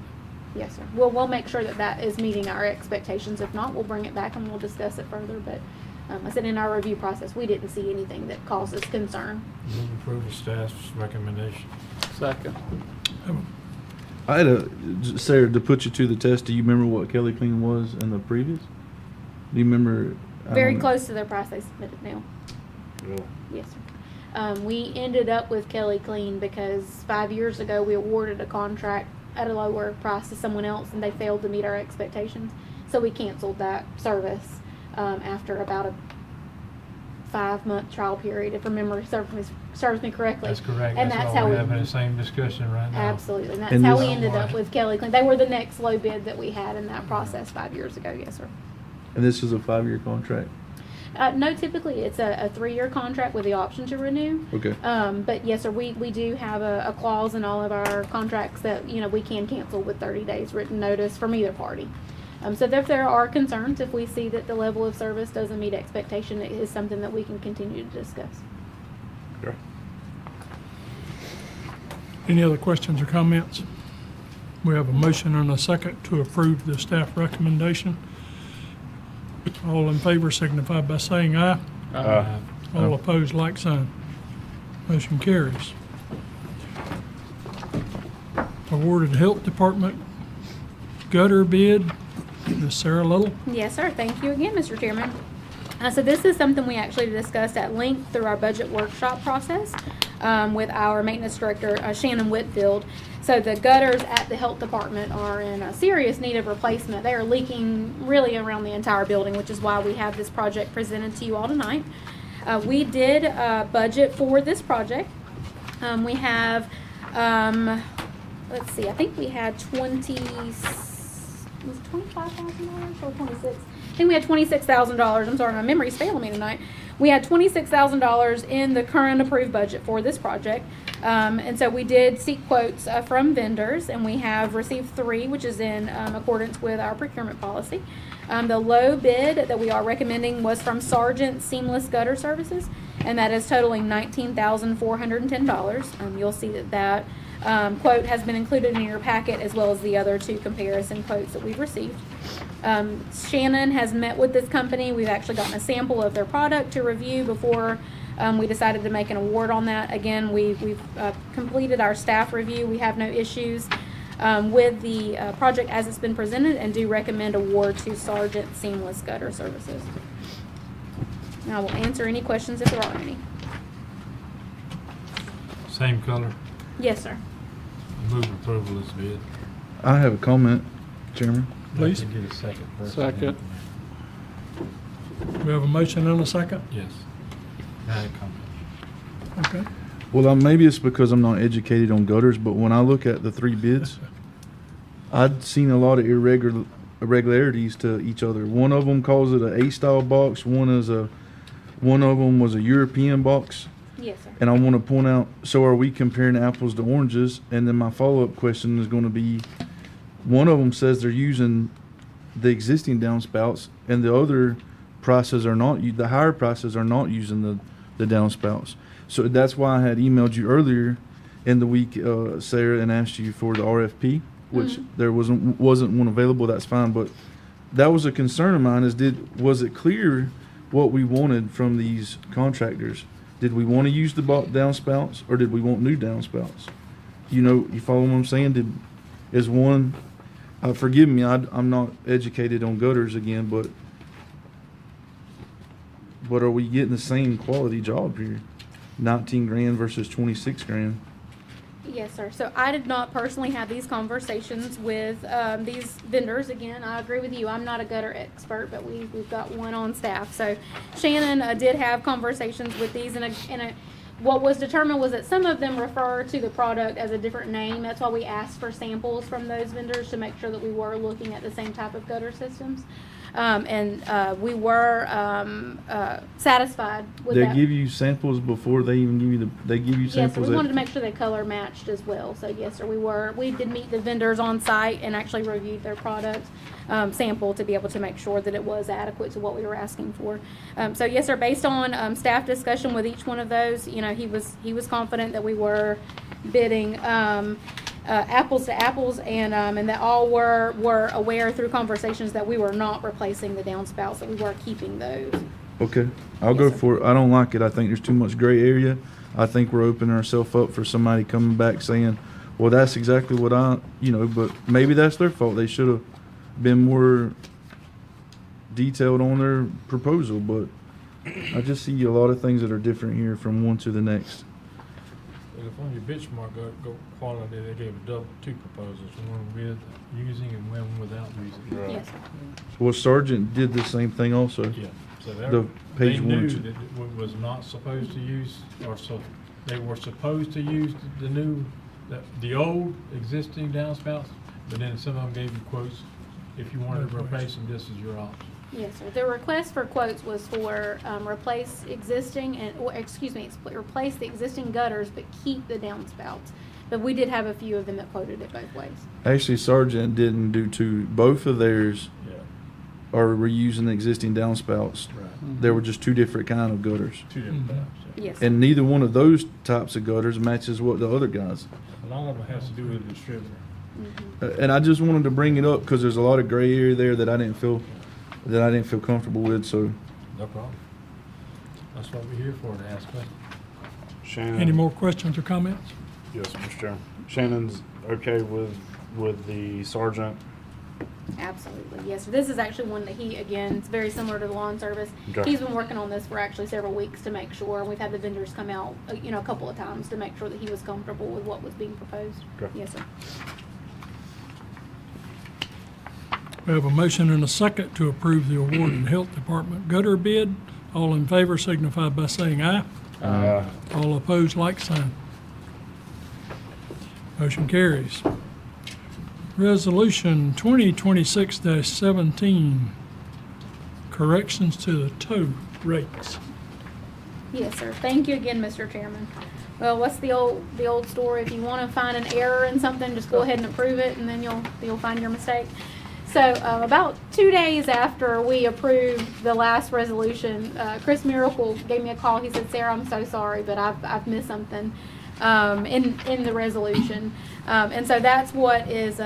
Yes, sir. We'll make sure that is meeting our expectations. If not, we'll bring it back and we'll discuss it further. But I said in our review process, we didn't see anything that causes concern. Move approval staff's recommendation. Second. I had Sarah, to put you to the test, do you remember what Kelly Clean was in the previous? Do you remember? I Very don't know. close to their price they submitted now. Really? Yes, sir. We ended up with Kelly Clean because 5 years ago we awarded a contract at a lower price to someone else and they failed to meet our expectations. So we canceled that service after about 5-month trial period, if memory serves me correctly. That's correct. And That's that's why how we're we having the same discussion right now. absolutely, and that's And how this- we ended up with Kelly Clean. They were the next low bid that we had in that process 5 years ago. Yes, sir. And this is a 5-year contract? No, typically it's a 3-year contract with the option to renew. Okay. But yes, sir, we do have a clause in all of our contracts that, you know, we can cancel with 30 days written notice from either party. So if there are concerns, if we see that the level of service doesn't meet expectation, it is something that we can continue to discuss. Sure. Any other questions or comments? We have a motion and a second to approve the staff recommendation. All in favor signify by saying aye. All opposed, like sign. Motion carries. Awarded Health Department gutter bid, Ms. Sarah Little. Yes, sir. Thank you again, Mr. Chairman. So this is something we actually discussed at length through our budget workshop process with our maintenance director, Shannon Whitfield. So the gutters at the health department are in a serious need of replacement. They are leaking really around the entire building, which is why we have this project presented to you all tonight. We did budget for this project. We have, let's see, I think we had was it $25,000 or 26? I think we had $26,000. I'm sorry, my memory's failing me tonight. We had $26,000 in the current approved budget for this project. And so we did seek quotes from vendors, and we have received 3, which is in accordance with our procurement policy. The low bid that we are recommending was from Sargent Seamless Gutter Services, and that is totaling $19,410. You'll see that quote has been included in your packet, as well as the other 2 comparison quotes that we've received. Shannon has met with this company. We've actually gotten a sample of their product to review before we decided to make an award on that. Again, we've completed our staff review. We have no issues with the project as it's been presented, and do recommend award to Sargent Seamless Gutter Services. Now I will answer any questions if there are any. Same color. Yes, sir. Move approval of this bid. I have a comment, Chairman. Please. Get a second first. Second. We have a motion and a second. Yes. Now a comment. Okay. Well, maybe it's because I'm not educated on gutters, but when I look at the 3 bids, I'd seen a lot of irregularities to each other. One of them calls it a A-style box. One of them was a European box. Yes, sir. And I want to point out, so are we comparing apples to oranges? And then my follow-up question is going to be, one of them says they're using the existing downspouts, and the other prices are not, the higher prices are not using the downspouts. So that's why I had emailed you earlier in the week, Sarah, and asked you for the RFP, which there wasn't one available. That's fine, but that was a concern of mine. Was it clear what we wanted from these contractors? Did we want to use the downspouts, or did we want new downspouts? You follow what I'm saying? Is one, forgive me, I'm not educated on gutters again, but are we getting the same quality job here? 19 grand versus 26 grand. Yes, sir. So I did not personally have these conversations with these vendors. Again, I agree with you. I'm not a gutter expert, but we've got one on staff. So Shannon did have conversations with these, and what was determined was that some of them refer to the product as a different name. That's why we asked for samples from those vendors to make sure that we were looking at the same type of gutter systems. We were satisfied with They that. give you samples before they even give you they give you Yes, sir. samples. We wanted to make sure they color matched as well. So yes, sir, we did meet the vendors on site and actually reviewed their product sample to be able to make sure that it was adequate to what we were asking for. So yes, sir, based on staff discussion with each one of those, he was confident that we were bidding apples to apples, and that all were aware through conversations that we were not replacing the downspouts, that we were keeping those. Okay, I'll go for it. I don't like it. I think there's too much gray area. I think we're opening ourselves up for somebody coming back saying, well, that's exactly what but maybe that's their fault. They should have been more detailed on their proposal, but I just see a lot of things that are different here from one to the next. Well, if on your benchmark go quality, they gave two proposals, one with using and one without using. Yes, sir. Well, Sargent did the same thing also. Yeah. So the they page knew 1 and 2. that it was not supposed to use, or so, they were supposed to use the new, the old existing downspouts, but then some of them gave you quotes. If you wanted to replace them, this is your option. Yes, sir. The request for quotes was for replace existing replace the existing gutters, but keep the downspouts. But we did have a few of them that quoted it both ways. Actually, Sargent didn't do two. Both of theirs Yeah. are reusing the existing downspouts. Right. There were just two different kind of gutters. Two different types. Yeah. Yes. And neither one of those types of gutters matches what the other guys. A lot of them has to do with the distributor. And I just wanted to bring it up because there's a lot of gray area there that I didn't feel comfortable with. So No problem. That's what we're here for, to ask questions. Shannon. Any more questions or comments? Yes, Mr. Chairman. Shannon's okay with the sergeant. Absolutely, yes. Sir. This is actually one that he, again, it's very similar to the lawn service. Okay. He's been working on this for actually several weeks to make sure. We've had the vendors come out, a couple of times to make sure that he was comfortable with what was being proposed. Okay. Yes, sir. We have a motion and a second to approve the awarded Health Department gutter bid. All in favor signify by saying aye. All opposed, like sign. Motion carries. Resolution 2026-17, corrections to the tow rates. Yes, sir. Thank you again, Mr. Chairman. Well, what's the old story? If you want to find an error in something, just go ahead and approve it, and then you'll find your mistake. So about 2 days after we approved the last resolution, Chris Miracle gave me a call. He said, "Sarah, I'm so sorry, but I've missed something in the resolution." And so that's what is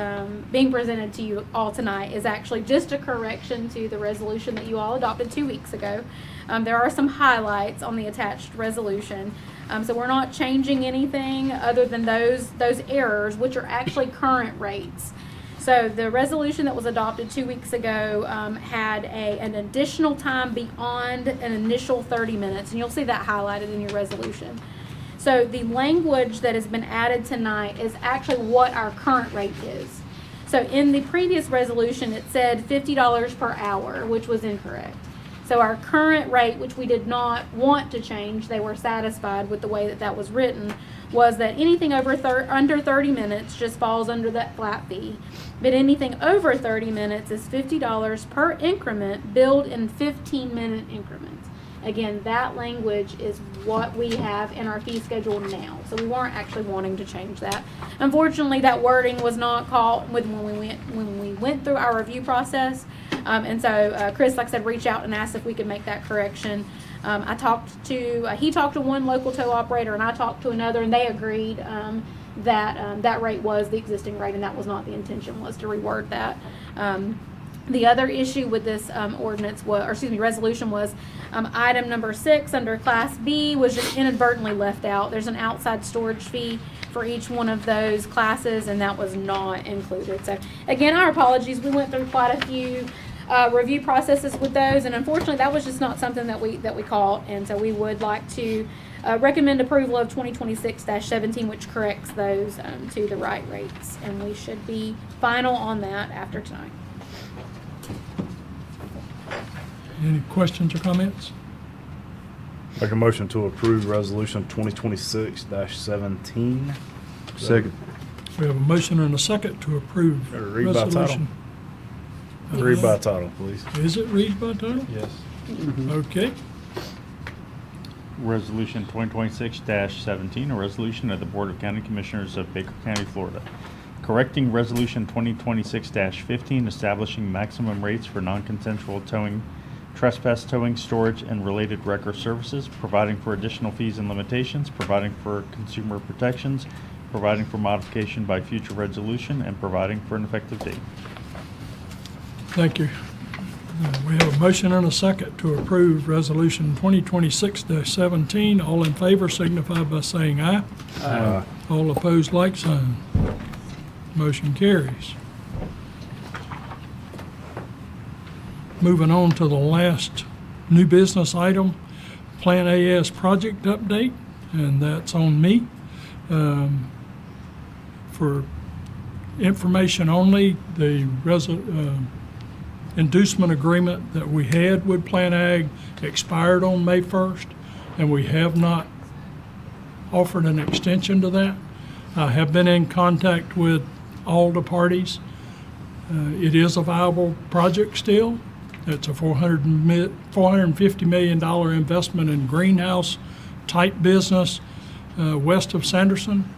being presented to you all tonight, is actually just a correction to the resolution that you all adopted 2 weeks ago. There are some highlights on the attached resolution. So we're not changing anything other than those errors, which are actually current rates. So the resolution that was adopted 2 weeks ago had an additional time beyond an initial 30 minutes, and you'll see that highlighted in your resolution. So the language that has been added tonight is actually what our current rate is. So in the previous resolution, it said $50 per hour, which was incorrect. So our current rate, which we did not want to change, they were satisfied with the way that was written, was that anything under 30 minutes just falls under that flat fee. But anything over 30 minutes is $50 per increment, billed in 15-minute increments. Again, that language is what we have in our fee schedule now. So we weren't actually wanting to change that. Unfortunately, that wording was not caught when we went through our review process. And so Chris, like I said, reached out and asked if we could make that correction. He talked to one local tow operator, and I talked to another, and they agreed that rate was the existing rate, and that was not the intention, was to reword that. The other issue with this resolution was item number 6 under Class B was just inadvertently left out. There's an outside storage fee for each one of those classes, and that was not included. So again, our apologies. We went through quite a few review processes with those, and unfortunately that was just not something that we caught, and so we would like to recommend approval of 2026-17, which corrects those to the right rates, and we should be final on that after tonight. Any questions or comments? Make a motion to approve resolution 2026-17. Second. We have a motion and a second to approve Better read by resolution. Read by title, please. Is it read by title? Yes. Okay. Resolution 2026-17, a resolution of the Board of County Commissioners of Baker County, Florida, correcting Resolution 2026-15, establishing maximum rates for non-consensual towing, trespass towing, storage, and related wrecker services, providing for additional fees and limitations, providing for consumer protections, providing for modification by future resolution, and providing for an effective date. Thank you. We have a motion and a second to approve Resolution 2026-17. All in favor signify by saying aye. Aye. All opposed, like sign. Motion carries. Moving on to the last new business item, Plan AS project update, and that's on me. For information only, the inducement agreement that we had with Plant Ag expired on May 1st, and we have not offered an extension to that. I have been in contact with all the parties. It is a viable project still. It's a $450 million investment in greenhouse type business west of Sanderson.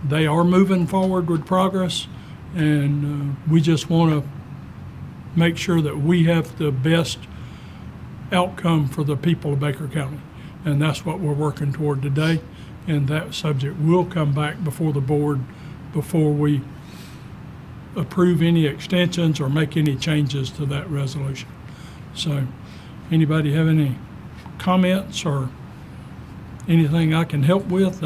They are moving forward with progress, and we just want to make sure that we have the best outcome for the people of Baker County. And that's what we're working toward today. And that subject will come back before the board before we approve any extensions or make any changes to that resolution. So, anybody have any comments or anything I can help with?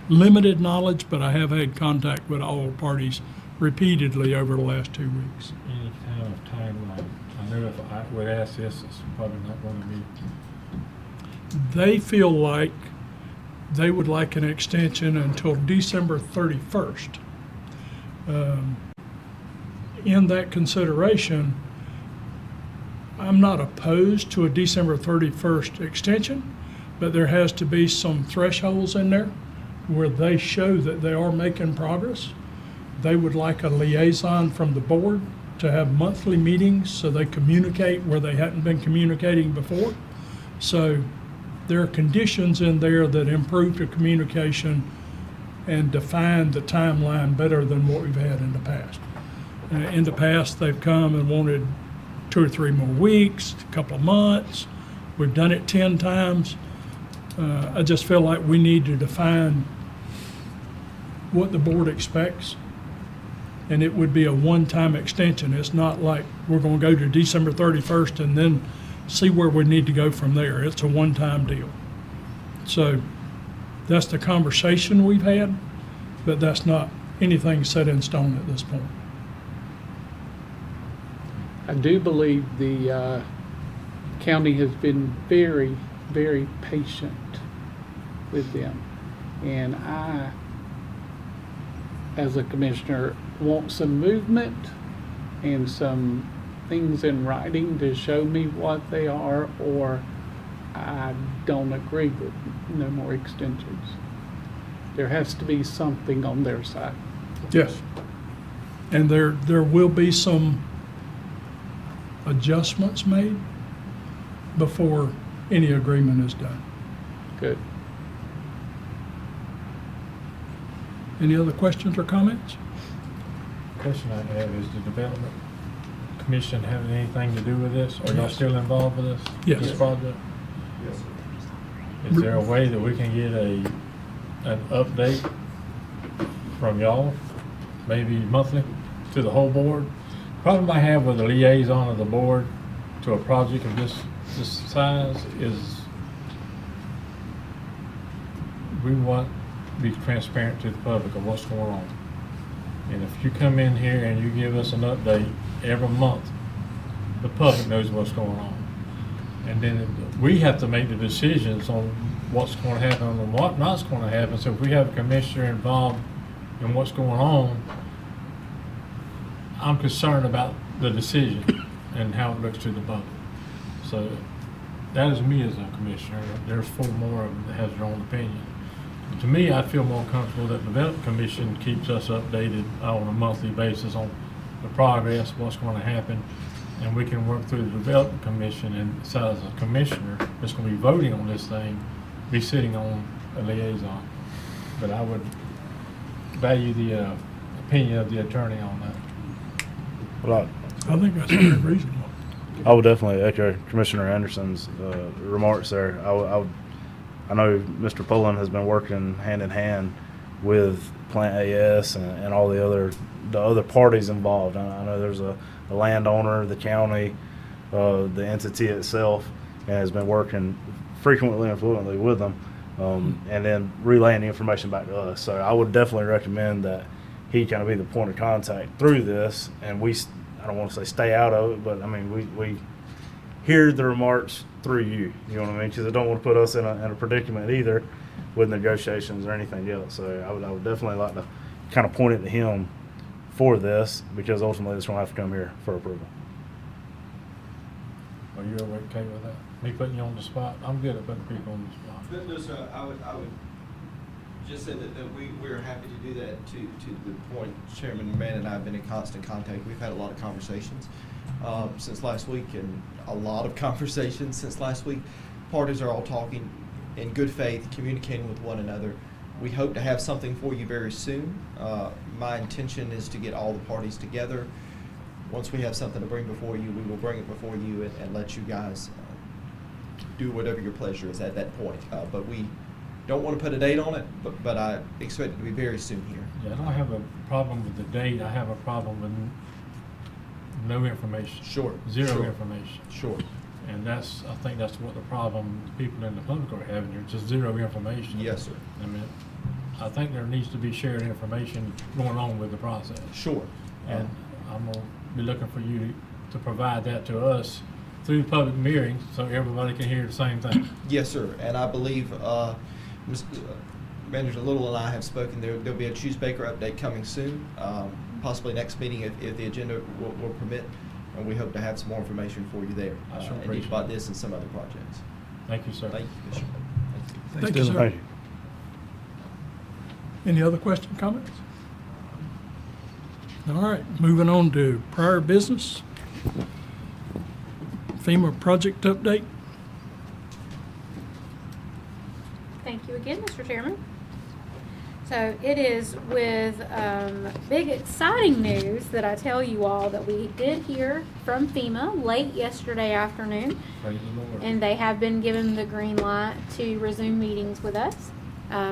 Limited knowledge, but I have had contact with all parties repeatedly over the last 2 weeks. Any kind of timeline? I know if I would ask this, it's probably not going to be. They feel like they would like an extension until December 31st. In that consideration, I'm not opposed to a December 31st extension, but there has to be some thresholds in there where they show that they are making progress. They would like a liaison from the board to have monthly meetings so they communicate where they hadn't been communicating before. So there are conditions in there that improve the communication and define the timeline better than what we've had in the past. In the past, they've come and wanted 2 or 3 more weeks, a couple of months. We've done it 10 times. I just feel like we need to define what the board expects, and it would be a one-time extension. It's not like we're going to go to December 31st and then see where we need to go from there. It's a one-time deal. So that's the conversation we've had, but that's not anything set in stone at this point. I do believe the county has been very, very patient with them. And I, as a commissioner, want some movement and some things in writing to show me what they are, or I don't agree with no more extensions. There has to be something on their side. Yes. And there will be some adjustments made before any agreement is done. Good. Any other questions or comments? Question I have is, the Development Commission having anything to do with this? Are y'all still involved with this? Yes. This project? Yes, sir. Is there a way that we can get an update from y'all, maybe monthly, to the whole board? Problem I have with the liaison of the board to a project of this size is we want to be transparent to the public of what's going on. And if you come in here and you give us an update every month, the public knows what's going on. And then we have to make the decisions on what's going to happen and what not's going to happen. So if we have a commissioner involved in what's going on, I'm concerned about the decision and how it looks to the public. So that is me as a commissioner. There's 4 more of them that has their own opinion. To me, I feel more comfortable that the Development Commission keeps us updated on a monthly basis on the progress, what's going to happen, and we can work through the Development Commission, and so as a commissioner that's going to be voting on this thing, be sitting on a liaison. But I would value the opinion of the attorney on that. Well, I think that's very reasonable. I would definitely echo Commissioner Anderson's remarks there. I know Mr. Pullen has been working hand in hand with Plant AS and all the other parties involved. I know there's a landowner, the county, the entity itself, and has been working frequently and fluently with them, and then relaying the information back to us. So I would definitely recommend that he kind of be the point of contact through this, and I don't want to say stay out of it, but I mean, we hear the remarks through you, you know what I mean? Because I don't want to put us in a predicament either with negotiations or anything else. So I would definitely like to kind of point it to him for this, because ultimately it's going to have to come here for approval. Are you okay with that? Me putting you on the spot? I'm good at putting people on the spot. No, sir, I would just say that we're happy to do that. To the point, Chairman Mann and I have been in constant contact. We've had a lot of conversations since last week, and a lot of conversations since last week. Parties are all talking in good faith, communicating with one another. We hope to have something for you very soon. My intention is to get all the parties together. Once we have something to bring before you, we will bring it before you and let you guys do whatever your pleasure is at that point. But we don't want to put a date on it, but I expect it to be very soon here. Yeah, I don't have a problem with the date. I have a problem with no information. Sure. Zero Sure. information. Sure. And I think that's what the problem people in the public are having. There's just zero information. Yes, sir. I mean, I think there needs to be shared information going on with the process. Sure. And I'm gonna be looking for you to provide that to us through public hearings so everybody can hear the same thing. Yes, sir. And I believe Manager Little and I have spoken. There'll be a Choose Baker update coming soon, possibly next meeting if the agenda will permit. And we hope to have some more information for you there. I sure and appreciate about it. this and some other projects. Thank you, sir. Thank you, Commissioner. Thank you, sir. Thank you. Any other questions, comments? All right, moving on to prior business. FEMA project update. Thank you again, Mr. Chairman. So it is with big exciting news that I tell you all that we did hear from FEMA late yesterday afternoon, Praise the Lord. and they have been given the green light to resume meetings with us.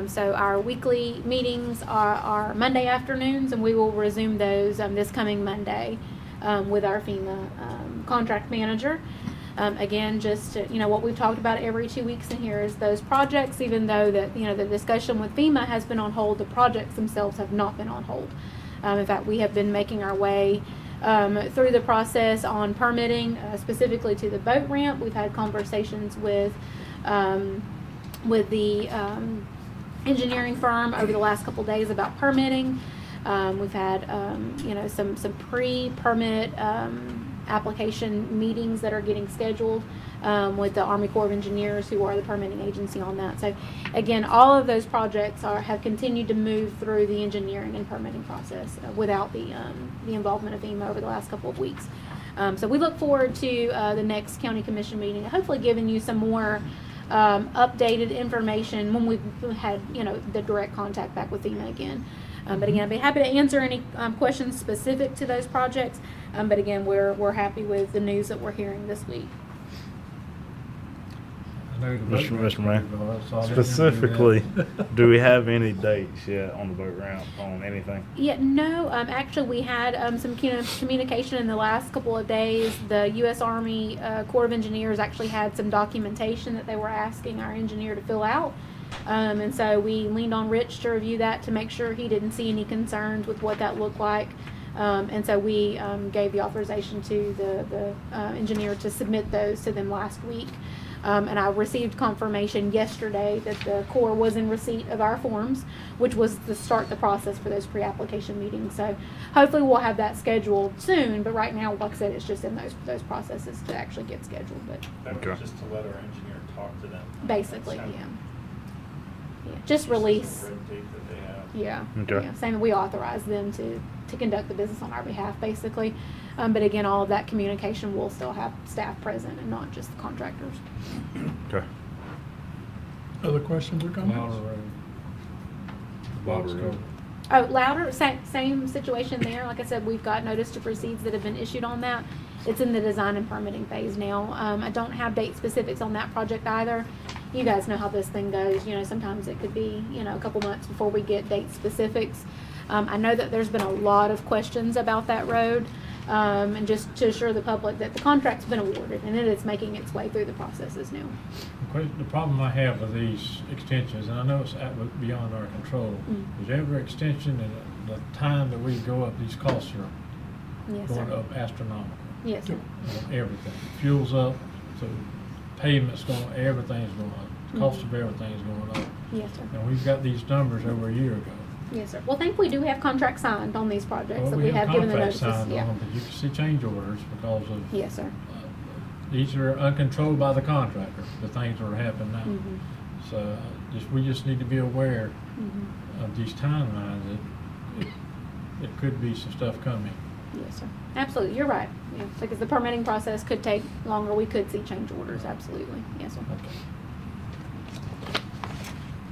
So our weekly meetings are Monday afternoons, and we will resume those this coming Monday with our FEMA contract manager. Again, just what we've talked about every 2 weeks in here is those projects. Even though that the discussion with FEMA has been on hold, the projects themselves have not been on hold. In fact, we have been making our way through the process on permitting, specifically to the boat ramp. We've had conversations with the engineering firm over the last couple days about permitting. We've had some pre-permit application meetings that are getting scheduled with the Army Corps of Engineers, who are the permitting agency on that. So again, all of those projects have continued to move through the engineering and permitting process without the involvement of FEMA over the last couple of weeks. So we look forward to the next county commission meeting, hopefully giving you some more updated information when we've had the direct contact back with FEMA again. But again, I'd be happy to answer any questions specific to those projects. But again, we're happy with the news that we're hearing this week. I know the boat Mr. ramp's Mann, gonna go up, so I didn't do specifically, that. do we have any dates yet on the boat ramp on anything? Yeah, no, actually we had some communication in the last couple of days. The U.S. Army Corps of Engineers actually had some documentation that they were asking our engineer to fill out. And so we leaned on Rich to review that to make sure he didn't see any concerns with what that looked like. And so we gave the authorization to the engineer to submit those to them last week. And I received confirmation yesterday that the Corps was in receipt of our forms, which was to start the process for those pre-application meetings. So hopefully we'll have that scheduled soon, but right now, like I said, it's just in those processes to actually get scheduled. But That was just to let our engineer talk to them. basically, That's yeah. kind Yeah, just release. some red tape that they have. Yeah. Okay. Yeah. Same, we authorize them to conduct the business on our behalf, basically. But again, all of that communication will still have staff present and not just the contractors. Okay. Other questions or comments? Louder Road. Louder Box Road. culvert. Oh, Louder, same situation there. Like I said, we've got notice to proceeds that have been issued on that. It's in the design and permitting phase now. I don't have date specifics on that project either. You guys know how this thing goes. Sometimes it could be, a couple months before we get date specifics. I know that there's been a lot of questions about that road. And just to assure the public that the contract's been awarded and it is making its way through the processes now. The problem I have with these extensions, and I know it's beyond our control, is every extension and the time that we go up, these costs are Yes, going sir. up astronomical. Yes, sir. On everything. Fuel's up, so pavement's going, everything's going up. The cost of everything's going up. Yes, sir. And we've got these numbers over a year ago. Yes, sir. Well, thankfully, we do have contracts signed on these projects Well, that we have given the contracts notices. signed Yeah. on them, but you can see change orders because of Yes, sir. these are uncontrolled by the contractor, the things that are happening now. Mhm. So we just need to be aware Mhm. of these timelines, that it could be some stuff coming. Yes, sir. Absolutely, you're right. Yeah, because the permitting process could take longer. We could see change orders. Absolutely, yes, sir. Okay.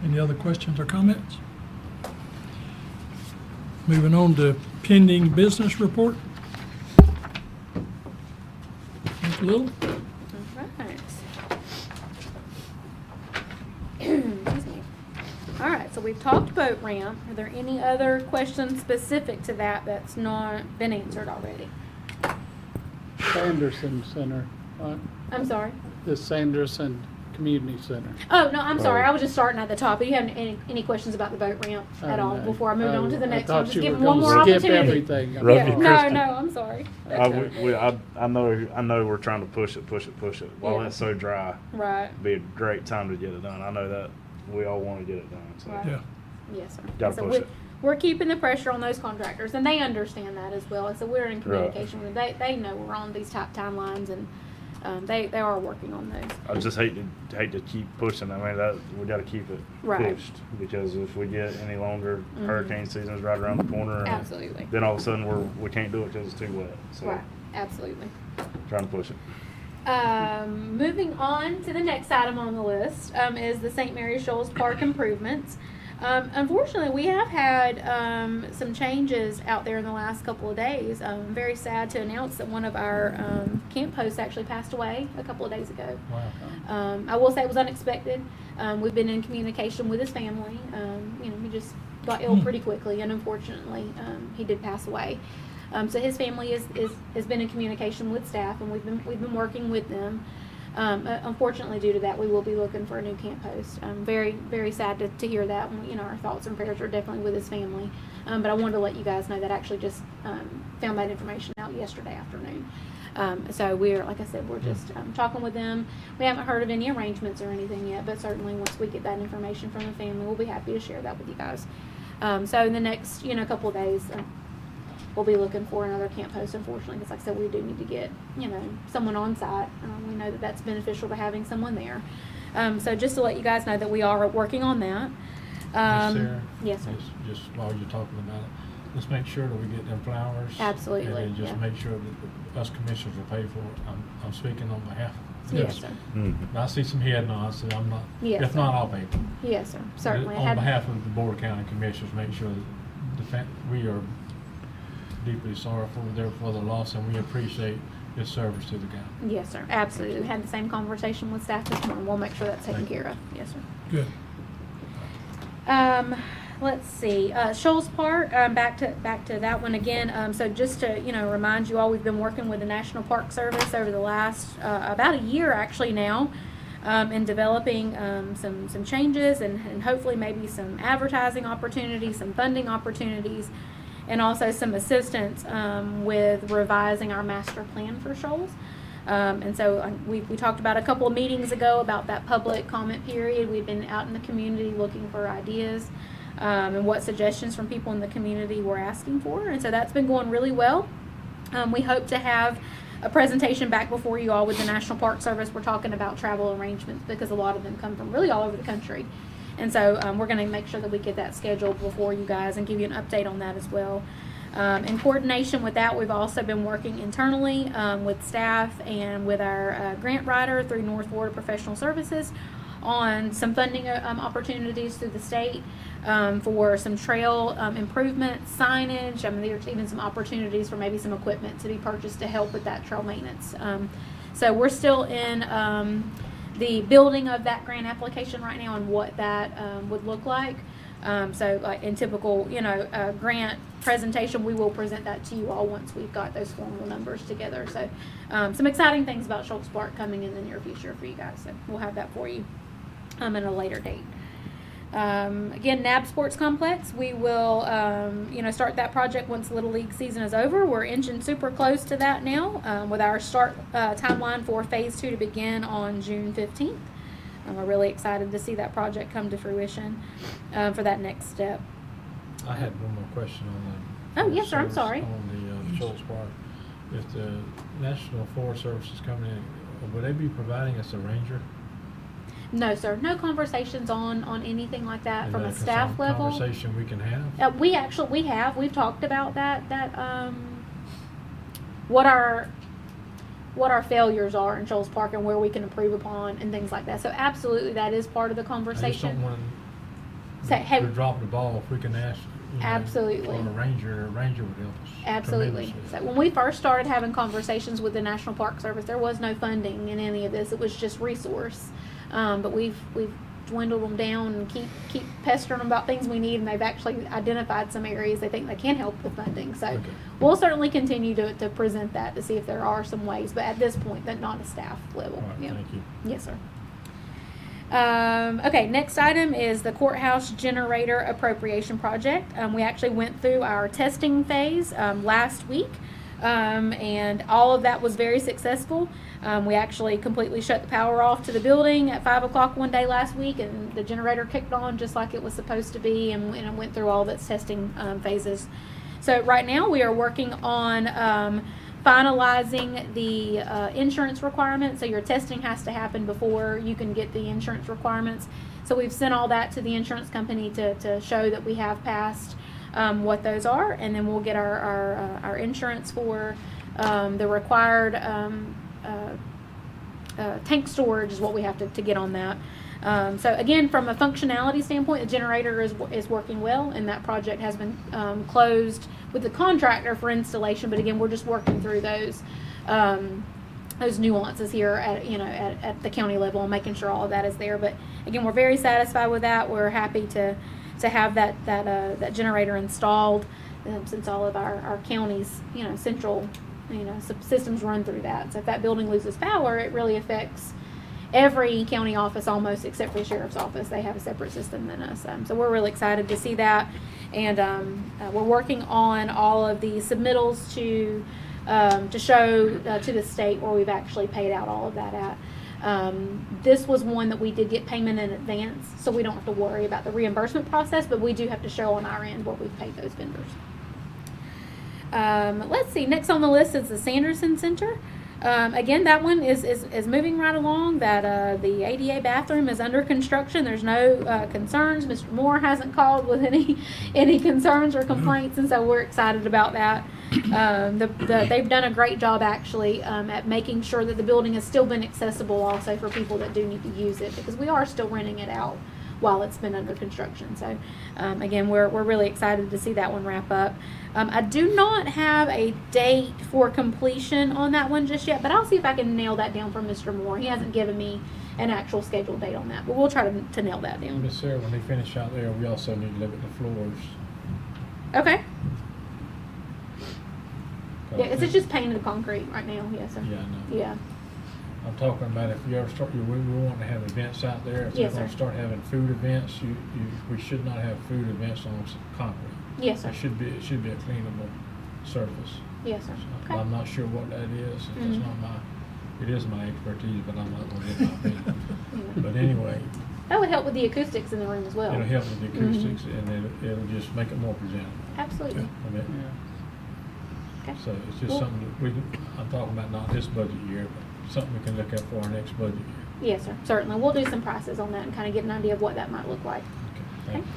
Any other questions or comments? Moving on to pending business report. Ms. Little? Alright. Excuse me. Alright, so we've talked boat ramp. Are there any other questions specific to that that's not been answered already? Sanderson Center, I'm sorry. the Sanderson Community Center. Oh, no, I'm sorry. I was just starting at the top. Do you have any questions about the boat ramp at all no. before I move on to the next I one? thought Just you give were them one gonna more skip opportunity. everything. Yeah. Rubbie, No, Kristen. no, I'm sorry. I know we're trying to push it. While Yeah. it's so dry, Right. it'd be a great time to get it done. I know that we all want to get it done. So. Right. Yeah. Yes, sir. Gotta So push we're, it. we're keeping the pressure on those contractors, and they understand that as well. So we're in communication with them. They know we're on these tight timelines, and they are working on those. I just hate to keep pushing. I mean, that we got to keep it Right. pushed, because if we get any longer, Mhm. hurricane season's right around the corner. And Absolutely. Then all of a sudden we can't do it because it's too wet. So Right. Absolutely. trying to push it. Moving on to the next item on the list is the St. Mary Shoals Park improvements. Unfortunately, we have had some changes out there in the last couple of days. I'm very sad to announce that one of our camp hosts actually passed away a couple of days ago. Wow. I will say it was unexpected. We've been in communication with his family. He just got ill pretty quickly, and unfortunately, he did pass away. So his family has been in communication with staff, and we've been working with them. Unfortunately, due to that, we will be looking for a new camp host. I'm very, very sad to hear that. And, our thoughts and prayers are definitely with his family. But I wanted to let you guys know that I actually just found that information out yesterday afternoon. So like I said, we're just talking with them. We haven't heard of any arrangements or anything yet, but certainly once we get that information from the family, we'll be happy to share that with you guys. So in the next, couple of days, we'll be looking for another camp host, unfortunately, because like I said, we do need to get, someone on site. We know that that's beneficial to having someone there. So just to let you guys know that we are working on that. Miss Sarah, Yes, sir. Just while you're talking about it, let's make sure that we get them flowers. Absolutely, And then just yeah. make sure that us commissioners will pay for it. I'm speaking on behalf of Yes, this. sir. Mm-hmm. I see some head nods, so I'm not, Yes, if sir. not, I'll pay for it. Yes, sir. Certainly. On behalf of the Board of County Commissioners, make sure that we are deeply sorry for the loss, and we appreciate his service to the county. Yes, sir. Absolutely. We had the same conversation with staff this morning. We'll make sure that's taken Thank you. care of. Yes, sir. Good. Let's see. Shoals Park. Back to that one again. So just to remind you all, we've been working with the National Park Service over the last about a year actually now, in developing some changes and hopefully maybe some advertising opportunities, some funding opportunities, and also some assistance with revising our master plan for Shoals. And so we talked about a couple of meetings ago about that public comment period. We've been out in the community looking for ideas and what suggestions from people in the community we're asking for. And so that's been going really well. We hope to have a presentation back before you all with the National Park Service. We're talking about travel arrangements because a lot of them come from really all over the country. And so we're going to make sure that we get that scheduled before you guys and give you an update on that as well. In coordination with that, we've also been working internally with staff and with our grant writer through North Florida Professional Services on some funding opportunities through the state for some trail improvements, signage. There's even some opportunities for maybe some equipment to be purchased to help with that trail maintenance. So we're still in the building of that grant application right now and what that would look like. So like in typical, grant presentation, we will present that to you all once we've got those formal numbers together. So some exciting things about Shoals Park coming in the near future for you guys. So we'll have that for you at a later date. Again, NAB Sports Complex, we will, start that project once Little League season is over. We're inching super close to that now with our start timeline for Phase 2 to begin on June 15th. We're really excited to see that project come to fruition for that next step. I had one more question on Oh, yes, sir. I'm service sorry. On the Shoals Park. If the National Forest Service is coming in, Would they be providing us a ranger? No, sir. No conversations on anything like that Is from that a staff some level. conversation we can have? We've talked about that what our failures are in Shoals Park and where we can improve upon and things like that. So absolutely, that is part of the I just don't conversation. want Say, hey, to drop the ball. If we can ask, Absolutely. for a ranger would help us. Absolutely. tremendously. So when we first started having conversations with the National Park Service, there was no funding in any of this. It was just resource. But we've dwindled them down and keep pestering them about things we need, and they've actually identified some areas they think they can help with funding. So Okay. we'll certainly continue to present that to see if there are some ways, but at this point, that not a staff level. All right, Yeah. thank you. Yes, sir. Okay, next item is the courthouse generator appropriation project. We actually went through our testing phase last week, and all of that was very successful. We actually completely shut the power off to the building at 5 o'clock one day last week, and the generator kicked on just like it was supposed to be, and it went through all of its testing phases. So right now we are working on finalizing the insurance requirements. So your testing has to happen before you can get the insurance requirements. So we've sent all that to the insurance company to show that we have passed what those are, and then we'll get our insurance for the required tank storage is what we have to get on that. So again, from a functionality standpoint, the generator is working well, and that project has been closed with the contractor for installation. But again, we're just working through those nuances here at the county level and making sure all of that is there. But again, we're very satisfied with that. We're happy to have that generator installed, since all of our counties, central systems run through that. So if that building loses power, it really affects every county office almost, except for the sheriff's office. They have a separate system than us. So we're really excited to see that. And we're working on all of the submittals to show to the state where we've actually paid out all of that at. This was one that we did get payment in advance, so we don't have to worry about the reimbursement process, but we do have to show on our end where we've paid those vendors. Let's see, next on the list is the Sanderson Center. Again, that one is moving right along. That the ADA bathroom is under construction. There's no concerns. Mr. Moore hasn't called with any concerns or complaints, and so we're excited about that. They've done a great job actually at making sure that the building has still been accessible also for people that do need to use it, because we are still renting it out while it's been under construction. So again, we're really excited to see that one wrap up. I do not have a date for completion on that one just yet, but I'll see if I can nail that down from Mr. Moore. He hasn't given me an actual scheduled date on that, but we'll try to nail that down. Miss Sarah, when they finish out there, we also need to look at the floors. Okay. Yeah, is it just painted concrete right now? Yes, sir. Yeah, I know. Yeah. I'm talking about if you ever start, we want to have events out there. If Yes, you're going sir. to start having food events, we should not have food events on concrete. Yes, sir. It should be a cleanable surface. Yes, sir. So, Okay. I'm not sure what that is. It's Mhm. not it is my expertise, but I'm not going to give my opinion. But anyway, That would help with the acoustics in the room as well. it'll help with the Mhm. acoustics, and it'll just make it more presentable. Absolutely. I mean, Okay. So it's just Well- something that I'm talking about not this budget year, but something we can look at for our next budget year. Yes, sir. Certainly. We'll do some prices on that and kind of get an idea of what that might look like. Okay, Okay. thank you.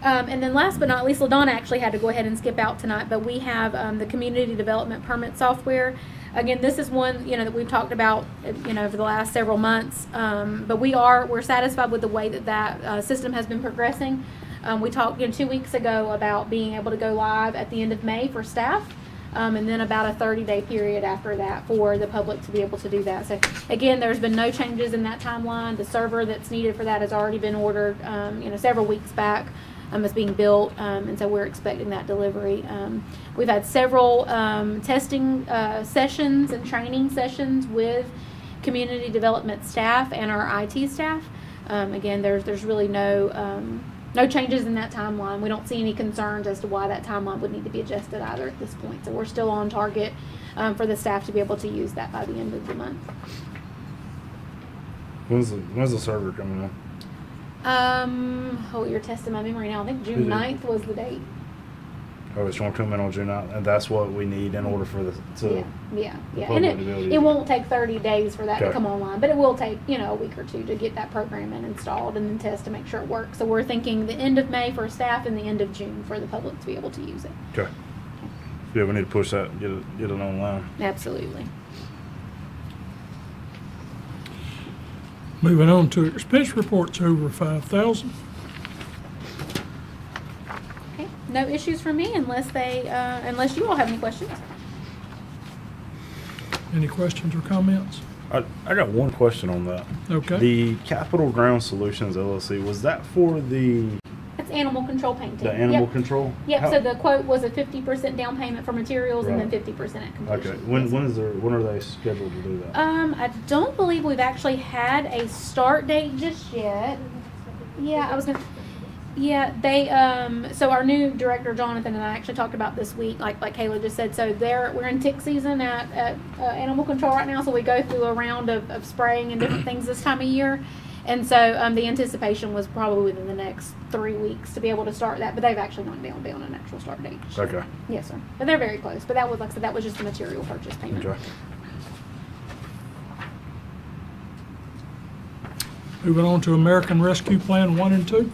And then last but not least, LaDonna actually had to go ahead and skip out tonight, but we have the community development permit software. Again, this is one, that we've talked about, over the last several months. But we're satisfied with the way that system has been progressing. We talked, 2 weeks ago about being able to go live at the end of May for staff. And then about a 30-day period after that for the public to be able to do that. So again, there's been no changes in that timeline. The server that's needed for that has already been ordered, several weeks back. It's being built, and so we're expecting that delivery. We've had several testing sessions and training sessions with community development staff and our IT staff. Again, there's really no changes in that timeline. We don't see any concerns as to why that timeline would need to be adjusted either at this point. So we're still on target for the staff to be able to use that by the end of the month. When's the server coming in? You're testing my memory now. I think June Is it? 9th was the date. Oh, it's going to come in on June 9th, and that's what we need in order for the Yeah. the And public to be able to use it won't take 30 days for that to Okay. come online, but it will take, a week or two to get that program installed and then test to make sure it works. So we're thinking the end of May for staff and the end of June for the public to be able to use it. Okay. Yeah, we need to push that, get it online. Absolutely. Moving on to expense reports over 5,000. Okay. No issues for me unless unless you all have any questions. Any questions or comments? I got one question on that. Okay. The Capital Ground Solutions LLC, was that for the That's animal control painting. the animal Yep. control? Yep. How- So the quote was a 50% down payment for materials and then Right. 50% at completion. Okay. When are they scheduled to do that? I don't believe we've actually had a start date just yet. Yeah, I was gonna. Yeah, they. So our new director Jonathan and I actually talked about this week, like Kayla just said. So we're in tick season at animal control right now. So we go through a round of spraying and different things this time of year. And so the anticipation was probably within the next 3 weeks to be able to start that, but they've actually not nailed down an actual start date. Okay. Yes, sir. But they're very close. But that was, like I said, that was just a material purchase payment. Okay. Moving on to American Rescue Plan 1 and 2.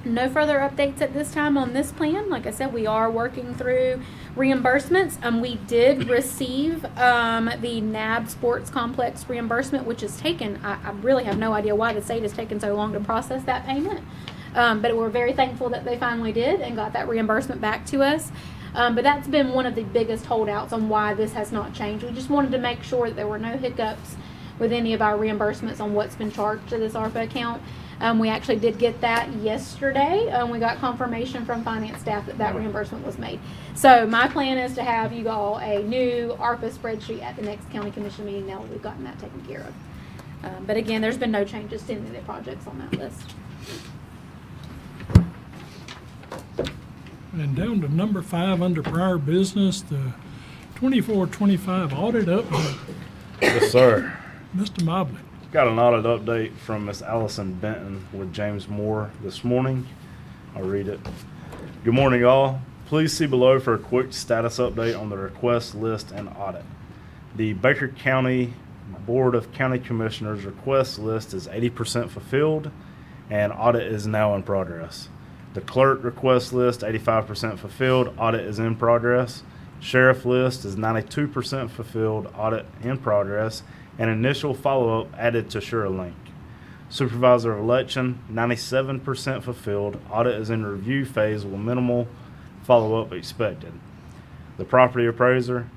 No further updates at this time on this plan. Like I said, we are working through reimbursements. We did receive the NAB Sports Complex reimbursement, which is taken. I really have no idea why the state has taken so long to process that payment. But we're very thankful that they finally did and got that reimbursement back to us. But that's been one of the biggest holdouts on why this has not changed. We just wanted to make sure that there were no hiccups with any of our reimbursements on what's been charged to this ARPA account. We actually did get that yesterday. We got confirmation from finance staff that reimbursement was made. So my plan is to have you all a new ARPA spreadsheet at the next county commission meeting now that we've gotten that taken care of. But again, there's been no changes to any of the projects on that list. And down to number 5 under prior business, the 24-25 audit update. Yes, sir. Mr. Mobley. Got an audit update from Miss Allison Benton with James Moore this morning. I'll read it. Good morning, all. Please see below for a quick status update on the request list and audit. The Baker County Board of County Commissioners request list is 80% fulfilled and audit is now in progress. The clerk request list 85% fulfilled, audit is in progress. Sheriff list is 92% fulfilled, audit in progress, and initial follow-up added to SureLink. Supervisor of election 97% fulfilled, audit is in review phase with minimal follow-up expected. The property appraiser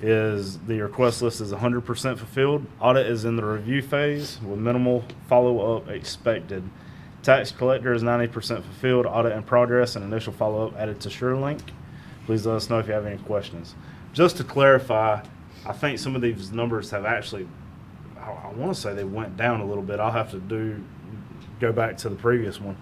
is the request list is 100% fulfilled, audit is in the review phase with minimal follow-up expected. Tax collector is 90% fulfilled, audit in progress, and initial follow-up added to SureLink. Please let us know if you have any questions. Just to clarify, I think some of these numbers have actually, I want to say they went down a little bit. I'll have to go back to the previous one.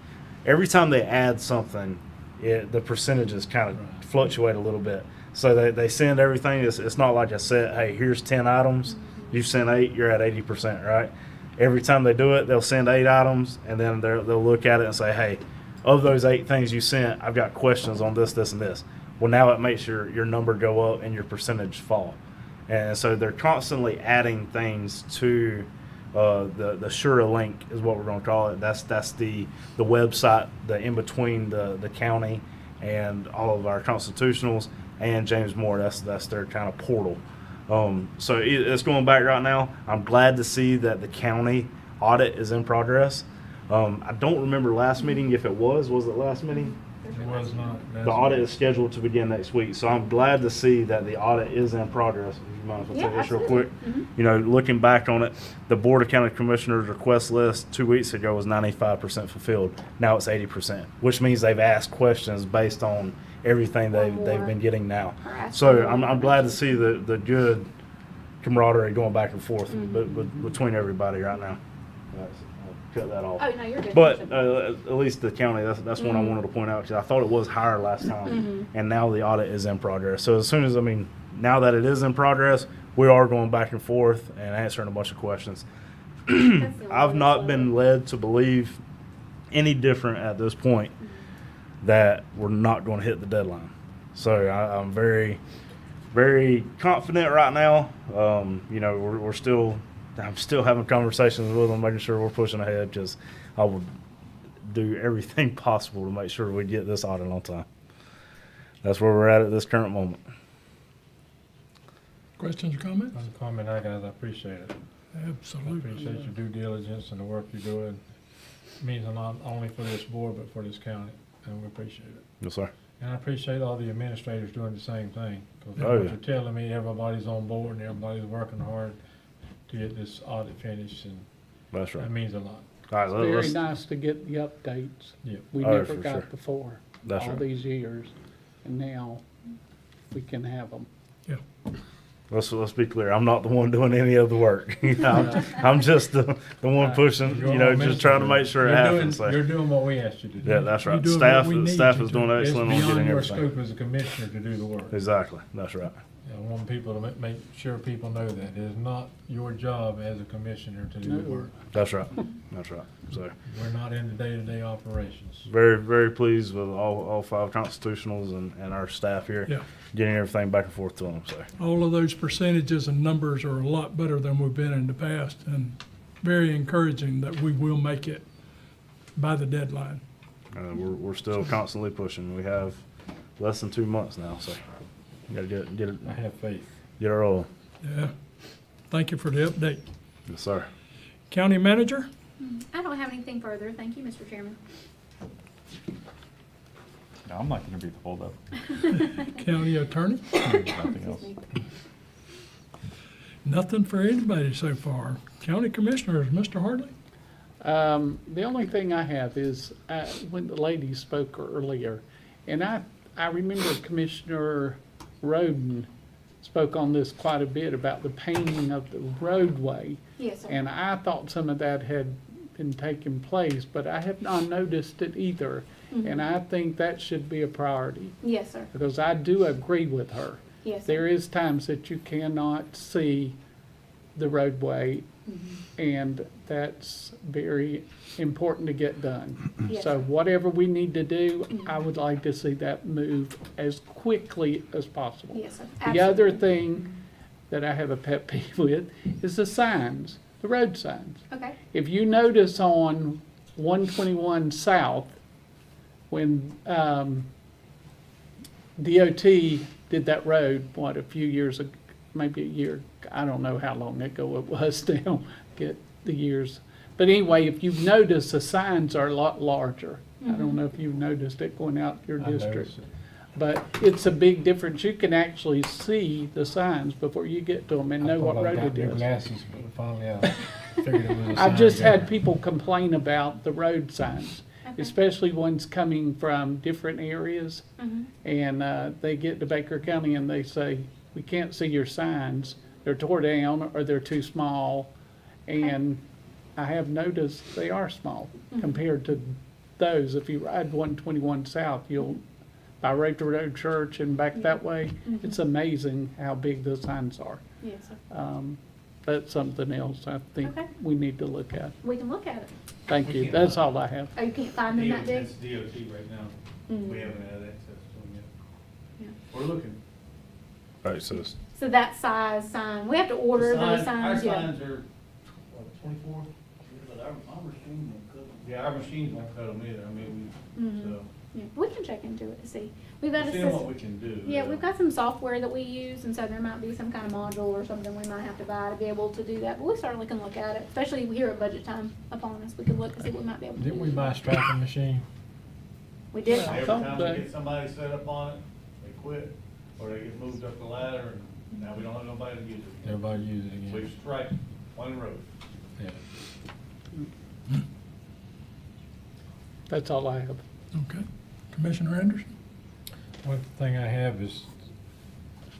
Every time they add something, the percentages kind of fluctuate a little bit. So they send everything. It's not like I said, hey, here's 10 items. You sent 8, you're at 80%, right? Every time they do it, they'll send 8 items, and then they'll look at it and say, hey, of those 8 things you sent, I've got questions on this, this, and this. Well, now it makes your number go up and your percentage fall. And so they're constantly adding things to the SureLink is what we're going to call it. That's the website, the in between the county and all of our constitutionals and James Moore. That's their kind of portal. So it's going back right now. I'm glad to see that the county audit is in progress. I don't remember last meeting if it was it last meeting? It was not. The audit is scheduled to begin next week, so I'm glad to see that the audit is in progress. If you mind if I Yeah, say this real absolutely. quick? Mhm. You know, looking back on it, the Board of County Commissioners request list 2 weeks ago was 95% fulfilled. Now it's 80%, which means they've asked questions based on everything they've been getting now. Or asked So for I'm glad to see the good camaraderie going back and forth between everybody right now. I'll cut that off. Oh, no, you're good. But at least the county, that's one I wanted to point out, because I thought it was higher last time, and now the audit is in progress. So as soon as, now that it is in progress, we are going back and forth and answering a bunch of questions. I've not been led to believe any different at this point. that we're not going to hit the deadline. So I'm very, very confident right now. You know, I'm still having conversations with them, making sure we're pushing ahead, because I would do everything possible to make sure we get this audit on time. That's where we're at this current moment. Questions or comments? One comment I got, I appreciate it. I Absolutely. appreciate your due diligence and the work you're doing. It means a lot, only for this board, but for this county, and we appreciate it. Yes, sir. And I appreciate all the administrators doing the same thing. 'Cause Oh, what yeah. you're telling me, everybody's on board and everybody's working hard to get this audit finished, and That's right. that means a lot. All right, Very let's, nice to get the updates. Yeah. We Oh, never for got sure. before, That's all right. these years, and now we can have them. let's be clear. I'm not the one doing any of the work. You know, I'm just the one pushing, You're you know, all just trying to make sure it You're doing- happens. So. You're doing what we asked you to do. Yeah, that's You're right. doing Staff what we need staff you is to doing do. It's excellent on beyond getting your everything. scope as a commissioner to do the work. Exactly. That's right. I want people to make sure people know that. It is not your job as a commissioner to do the No. work. That's right. That's right. So We're not in the day-to-day operations. very, very pleased with all 5 constitutionals and our staff here, Yeah. getting everything back and forth to them. So All of those percentages and numbers are a lot better than we've been in the past, and very encouraging that we will make it by the deadline. we're still constantly pushing. We have less than 2 months now. So we got to get it, I have faith. get our roll. Yeah. Thank you for the update. Yes, sir. County Manager? I don't have anything further. Thank you, Mr. Chairman. No, I'm not going to be the holdup. County Attorney? Nothing else. Nothing for anybody so far. County Commissioners, Mr. Hartley? The only thing I have is, when the lady spoke earlier, and I remember Commissioner Roden spoke on this quite a bit about the painting of the roadway. Yes, sir. And I thought some of that had been taking place, but I have not noticed it either. And I think that should be a priority, Yes, sir. because I do agree with her. Yes, sir. There is times that you cannot see the roadway, and that's very important to get done. Yes, So sir. whatever we need to do, I would like to see that move as quickly as possible. Yes, sir. The other Absolutely. thing that I have a pet peeve with is the signs, the road signs. Okay. If you notice on 121 South, when DOT did that road, what, a few years ago, maybe a year, I don't know how long ago it was now, get the years. But anyway, if you've noticed, the signs are a lot larger. I don't know if you've noticed it going out your I district. noticed it. But it's a big difference. You can actually see the signs before you get to them and know what road it New is. glasses, but finally I figured it was a sign. I've just had guy. people complain about the road signs, Okay. especially ones coming from different areas. Mhm. And they get to Baker County and they say, we can't see your signs. They're tore down or they're too small. And I have noticed they are small compared to those. If you ride 121 South, you'll, by Rachel Road Church and back that way, it's amazing how big the signs are. Yes, sir. That's something else I think Okay. we need to look at. We can look at it. Thank you. That's all I have. Oh, you can't find them that big? DOT right now. Mm. We haven't had access to them yet. Yeah. We're looking. All right. So it's- So that size sign, we have to order those signs, Our yeah. signs are, what, 24? But our machine won't cut them. Yeah, our machines won't cut them either. I mean, Mhm. so, Yeah, we can check into it to see. We've got a seeing what system. we can do. Yeah, we've got some software that we use, and so there might be some kind of module or something we might have to buy to be able to do that. But we certainly can look at it, especially here at budget time upon us. We can look and see what we might be able to do. Didn't we buy a strapping machine? We did. Every thought time that- we get somebody set up on it, they quit, or they get moved up the ladder, and now we don't have nobody to use it. Everybody use it So we again. strike one road. Yeah. That's all I have. Okay. Commissioner Anderson? One thing I have is,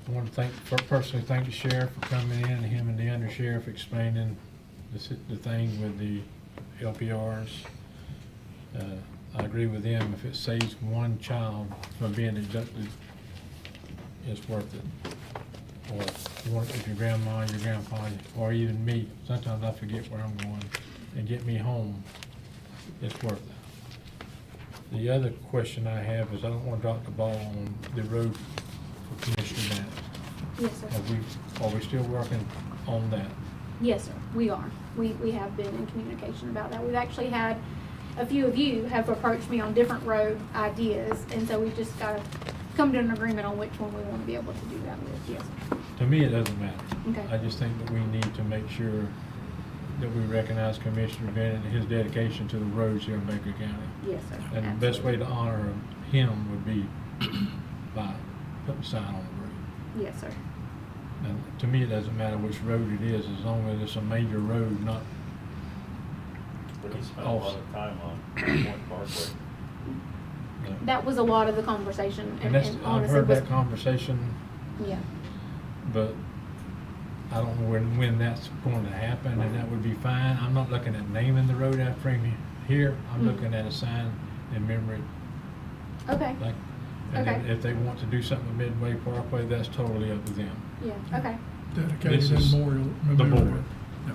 I want to personally thank the sheriff for coming in, and him and the undersheriff explaining the thing with the LPRs. I agree with them, if it saves one child from being abducted, it's worth it. Or if your grandma, your grandpa, or even me, sometimes I forget where I'm going, and get me home, it's worth it. The other question I have is I don't want to drop the ball on the road for Commissioner Bennett. Yes, sir. Are we still working on that? Yes, sir, we are. We have been in communication about that. We've actually had, a few of you have approached me on different road ideas, and so we've just got to come to an agreement on which one we want to be able to do that with, yes, sir. To me, it doesn't matter. Okay. I just think that we need to make sure that we recognize Commissioner Bennett and his dedication to the roads here in Baker County. Yes, sir. And the best way to honor him would be by putting a sign on the road. Yes, sir. And to me, it doesn't matter which road it is, as long as it's a major road, not. But he spent a lot of time on Point Parkway. That was a lot of the conversation, And that's, and I've honestly, heard was, that conversation, yeah. but I don't know when that's going to happen, and that would be fine. I'm not looking at naming the road after him here. I'm Mm. looking at a sign in memory. Okay. Like, and Okay. if they want to do something at Midway Parkway, that's totally up to them. Yeah, okay. Dedicated This is memorial. the board.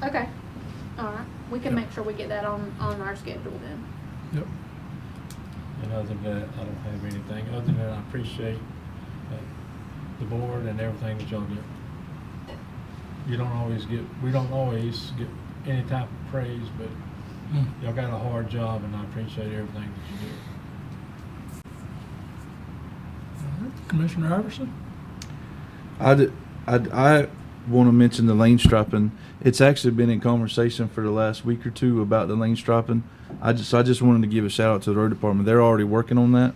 Okay. All right. We can make sure we get that on our schedule then. Yep. And other than that, I don't have anything. Other than I appreciate the board and everything that y'all do. We don't always get any type of praise, but y'all got a hard job, and I appreciate everything that you do. All right. Commissioner Iverson? I want to mention the lane striping. It's actually been in conversation for the last week or two about the lane striping. I just wanted to give a shout out to the road department. They're already working on that.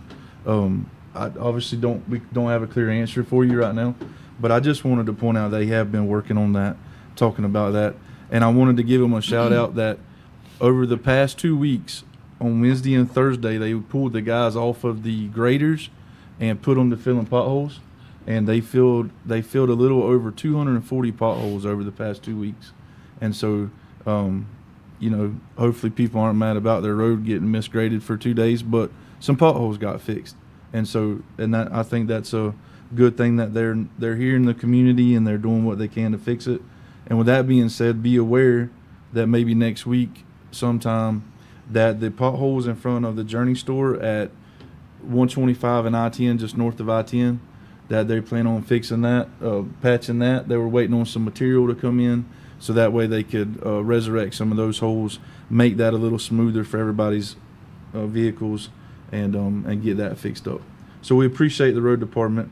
I obviously we don't have a clear answer for you right now, but I just wanted to point out they have been working on that, talking about that, and I wanted to give them a shout out that over the past 2 weeks, on Wednesday and Thursday, they pulled the guys off of the graders and put them to filling potholes. And they filled a little over 240 potholes over the past 2 weeks, and so, hopefully people aren't mad about their road getting misgraded for 2 days, but some potholes got fixed, and I think that's a good thing that they're here in the community and they're doing what they can to fix it. And with that being said, be aware that maybe next week sometime that the potholes in front of the Journey store at 125 and I-10, just north of I-10. That they plan on fixing that, patching that. They were waiting on some material to come in, so that way they could resurrect some of those holes, make that a little smoother for everybody's vehicles, and get that fixed up. So we appreciate the road department.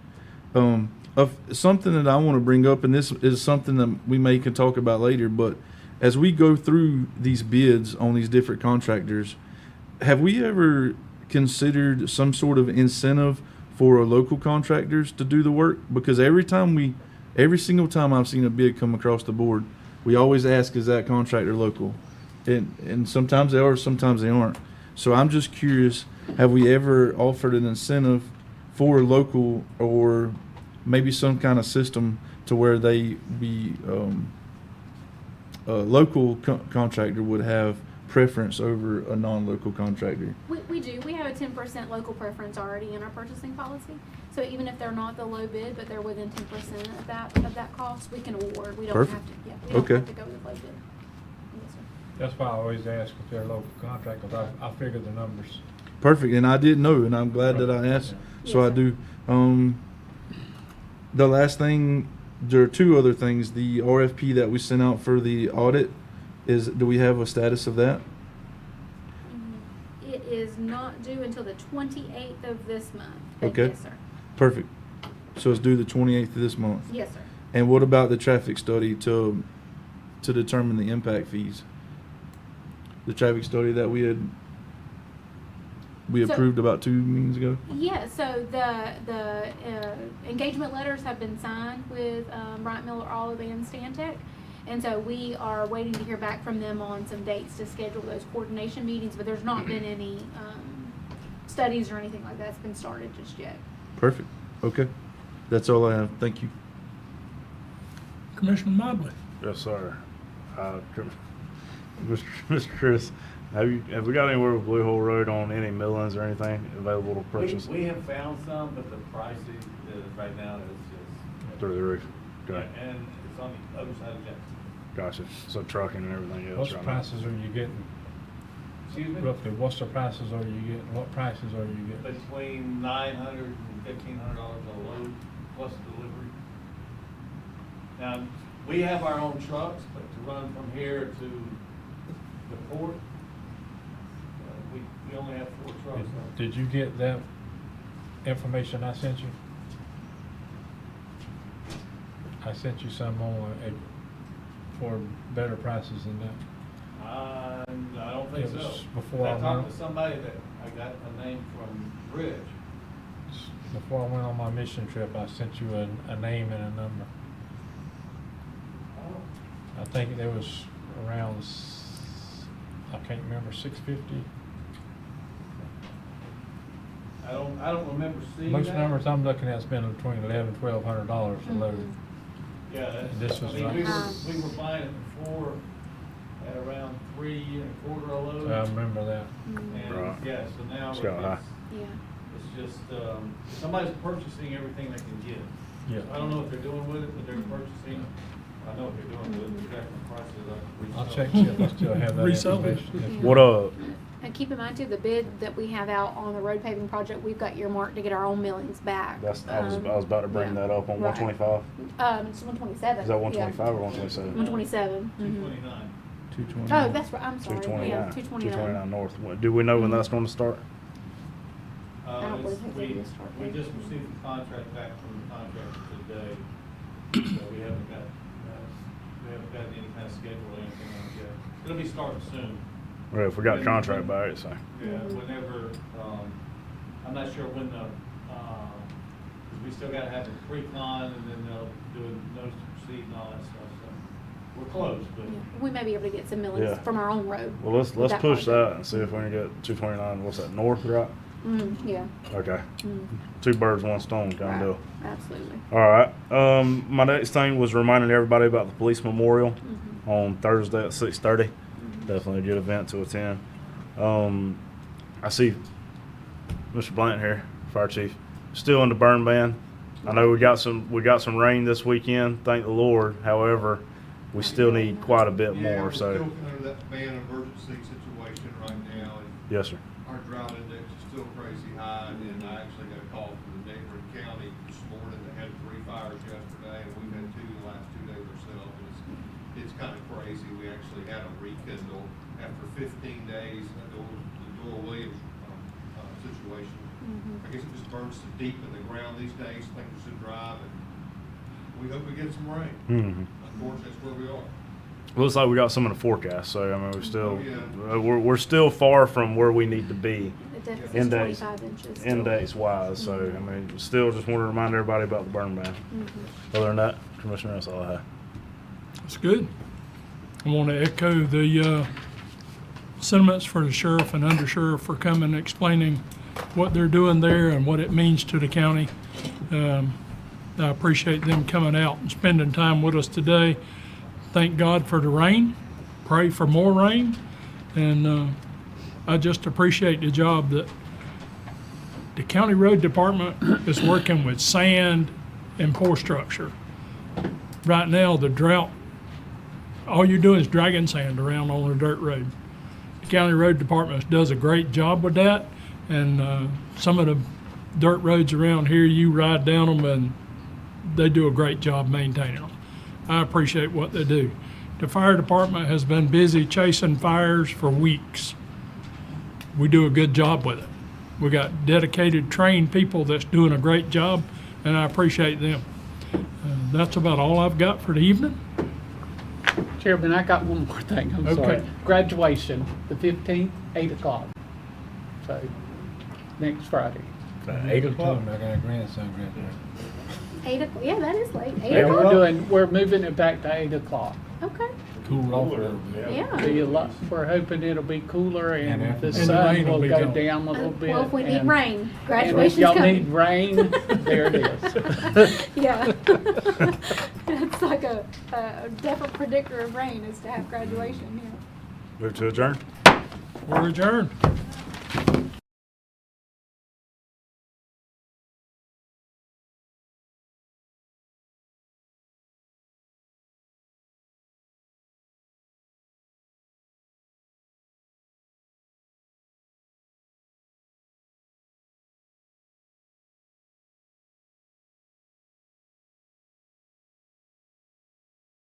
Something that I want to bring up, and this is something that we may can talk about later, but as we go through these bids on these different contractors, have we ever considered some sort of incentive for local contractors to do the work? Because every single time I've seen a bid come across the board, we always ask, is that contractor local? And sometimes they are, sometimes they aren't. So I'm just curious, have we ever offered an incentive for local, or maybe some kind of system to where they be a local contractor would have preference over a non-local contractor? We do. We have a 10% local preference already in our purchasing policy. So even if they're not the low bid, but they're within 10% of that cost, we can award. We don't Perfect. have to. Yeah, we don't Okay. have to go with low bid. Yes, sir. That's why I always ask if they're a local contractor, because I figure the numbers. Perfect, and I didn't know, and I'm glad that I asked, so Yes, I sir. do. The last thing, there are two other things. The RFP that we sent out for the audit, do we have a status of that? It is not due until the 28th of this month. But Okay. Yes, sir. Perfect. So it's due the 28th of this month. Yes, sir. And what about the traffic study to determine the impact fees? The traffic study that we So- approved about 2 meetings ago? Yeah, so the engagement letters have been signed with Bryant Miller Olive and Stantec. And so we are waiting to hear back from them on some dates to schedule those coordination meetings, but there's not been any studies or anything like that's been started just yet. Perfect. Okay. That's all I have. Thank you. Commissioner Mobley? Yes, sir. Mr. Chris, have we got anywhere with Blue Hole Road on any millings or anything available to purchase? We have found some, but the pricing right now is just. Through the roof. Okay. And it's on the other side of Jackson. Gotcha. So trucking and everything else What right now. prices are you getting? Excuse me? Roughly, what's the prices are you getting? What prices are you getting? Between $900 and $1,500 a load plus delivery. Now, we have our own trucks, but to run from here to the port, we only have 4 trucks. Did you get that information I sent you? I sent you some on for better prices than that. I don't think It was so. before I I talked went- to somebody that I got a name from Bridge. Before I went on my mission trip, I sent you a name and a number. I think there was around, I can't remember, 650. I don't remember seeing Most that. numbers I'm looking at spending between $1,100 and $1,200 a load. Yeah, that's, This was I mean, right. we were buying it before at around 3 1/4 a load. I remember that. And, Right. yeah, so now It's got high. Yeah. it's just, somebody's purchasing everything they can get. Yeah. I don't know what they're doing with it, but they're purchasing, I know what they're doing with it, exactly the prices I I'll resell. check, see if I still have that Resell it. information. If- What And keep in mind too, the bid that we have out on the road paving project, we've got earmarked to get our own millings back. I was about to bring that up on Right. 125. It's 127. Is that 125 or 127? 127. 229. 229. Oh, that's right, I'm sorry. 229. Yeah, 229. 229 north. Do we know when that's going to start? I don't believe We it is start we date. just received the contract back from the contractor today, so we haven't got any kind of schedule or anything like that. It'll be starting soon. Well, if we got a contract by it, so. Yeah, whenever, I'm not sure when the, 'cause we still gotta have a pre-con and then they'll do a notice to proceed and all that stuff, so we're close, but. Yeah. We may be able to get some millings Yeah. from our own road. Well, let's with push project. that and see if we can get 229. What's that, north, right? Yeah. Okay. Mm. Two birds, one stone kind of Right. deal. Absolutely. All right. My next thing was reminding everybody about the police memorial Mm-hmm. on Thursday at 6:30. Definitely a good event to attend. I see Mr. Blunt here, fire chief, still in the burn ban. I know we got some rain this weekend, thank the Lord. However, we still need quite a bit Yeah, more. we're So, still under that ban emergency situation right now, and yes, sir. our drought index is still crazy high, and I actually got a call from the neighboring county this morning that had 3 fires yesterday, and we've had 2 the last 2 days ourselves, and it's kind of crazy. We actually had a rekindle after 15 days, the Doyle Williams situation. I guess it just burns so deep in the ground these days, things are so dry, and we hope we get some rain. Mm-hmm. Unfortunately, that's where we are. Looks like we got some in the forecast. So, I mean, we're still Oh, we're still far from where we need to be. It deficit's Index, 25 inches. index wise. So, I mean, still just want to remind everybody about the burn ban. Other than that, Commissioner, that's all I have. That's good. I want to echo the sentiments for the sheriff and undersheriff for coming and explaining what they're doing there and what it means to the county. I appreciate them coming out and spending time with us today. Thank God for the rain. Pray for more rain. And I just appreciate the job that the county road department is working with sand and pour structure. Right now, the drought, all you're doing is dragging sand around on a dirt road. The county road department does a great job with that, and some of the dirt roads around here, you ride down them and they do a great job maintaining them. I appreciate what they do. The fire department has been busy chasing fires for weeks. We do a good job with it. We got dedicated, trained people that's doing a great job, and I appreciate them. That's about all I've got for the evening. Chairman, I got one more thing, I'm sorry. Okay. Graduation, the 15th, 8 o'clock. So, next Friday. 8 o'clock. I got a grandson graduating. 8 o'clock. Yeah, that is late. 8 Yeah, o'clock. we're moving it back to 8 o'clock. Okay. Cool off a little bit. Yeah. Be a lot, we're hoping it'll be cooler and after the the sun rain will will be go gone. down a little bit. Well, if we need and- rain, And if graduation's y'all coming. need rain, there it is. Yeah. It's like a definite predictor of rain is to have graduation, yeah. Move to adjourn. We're adjourned.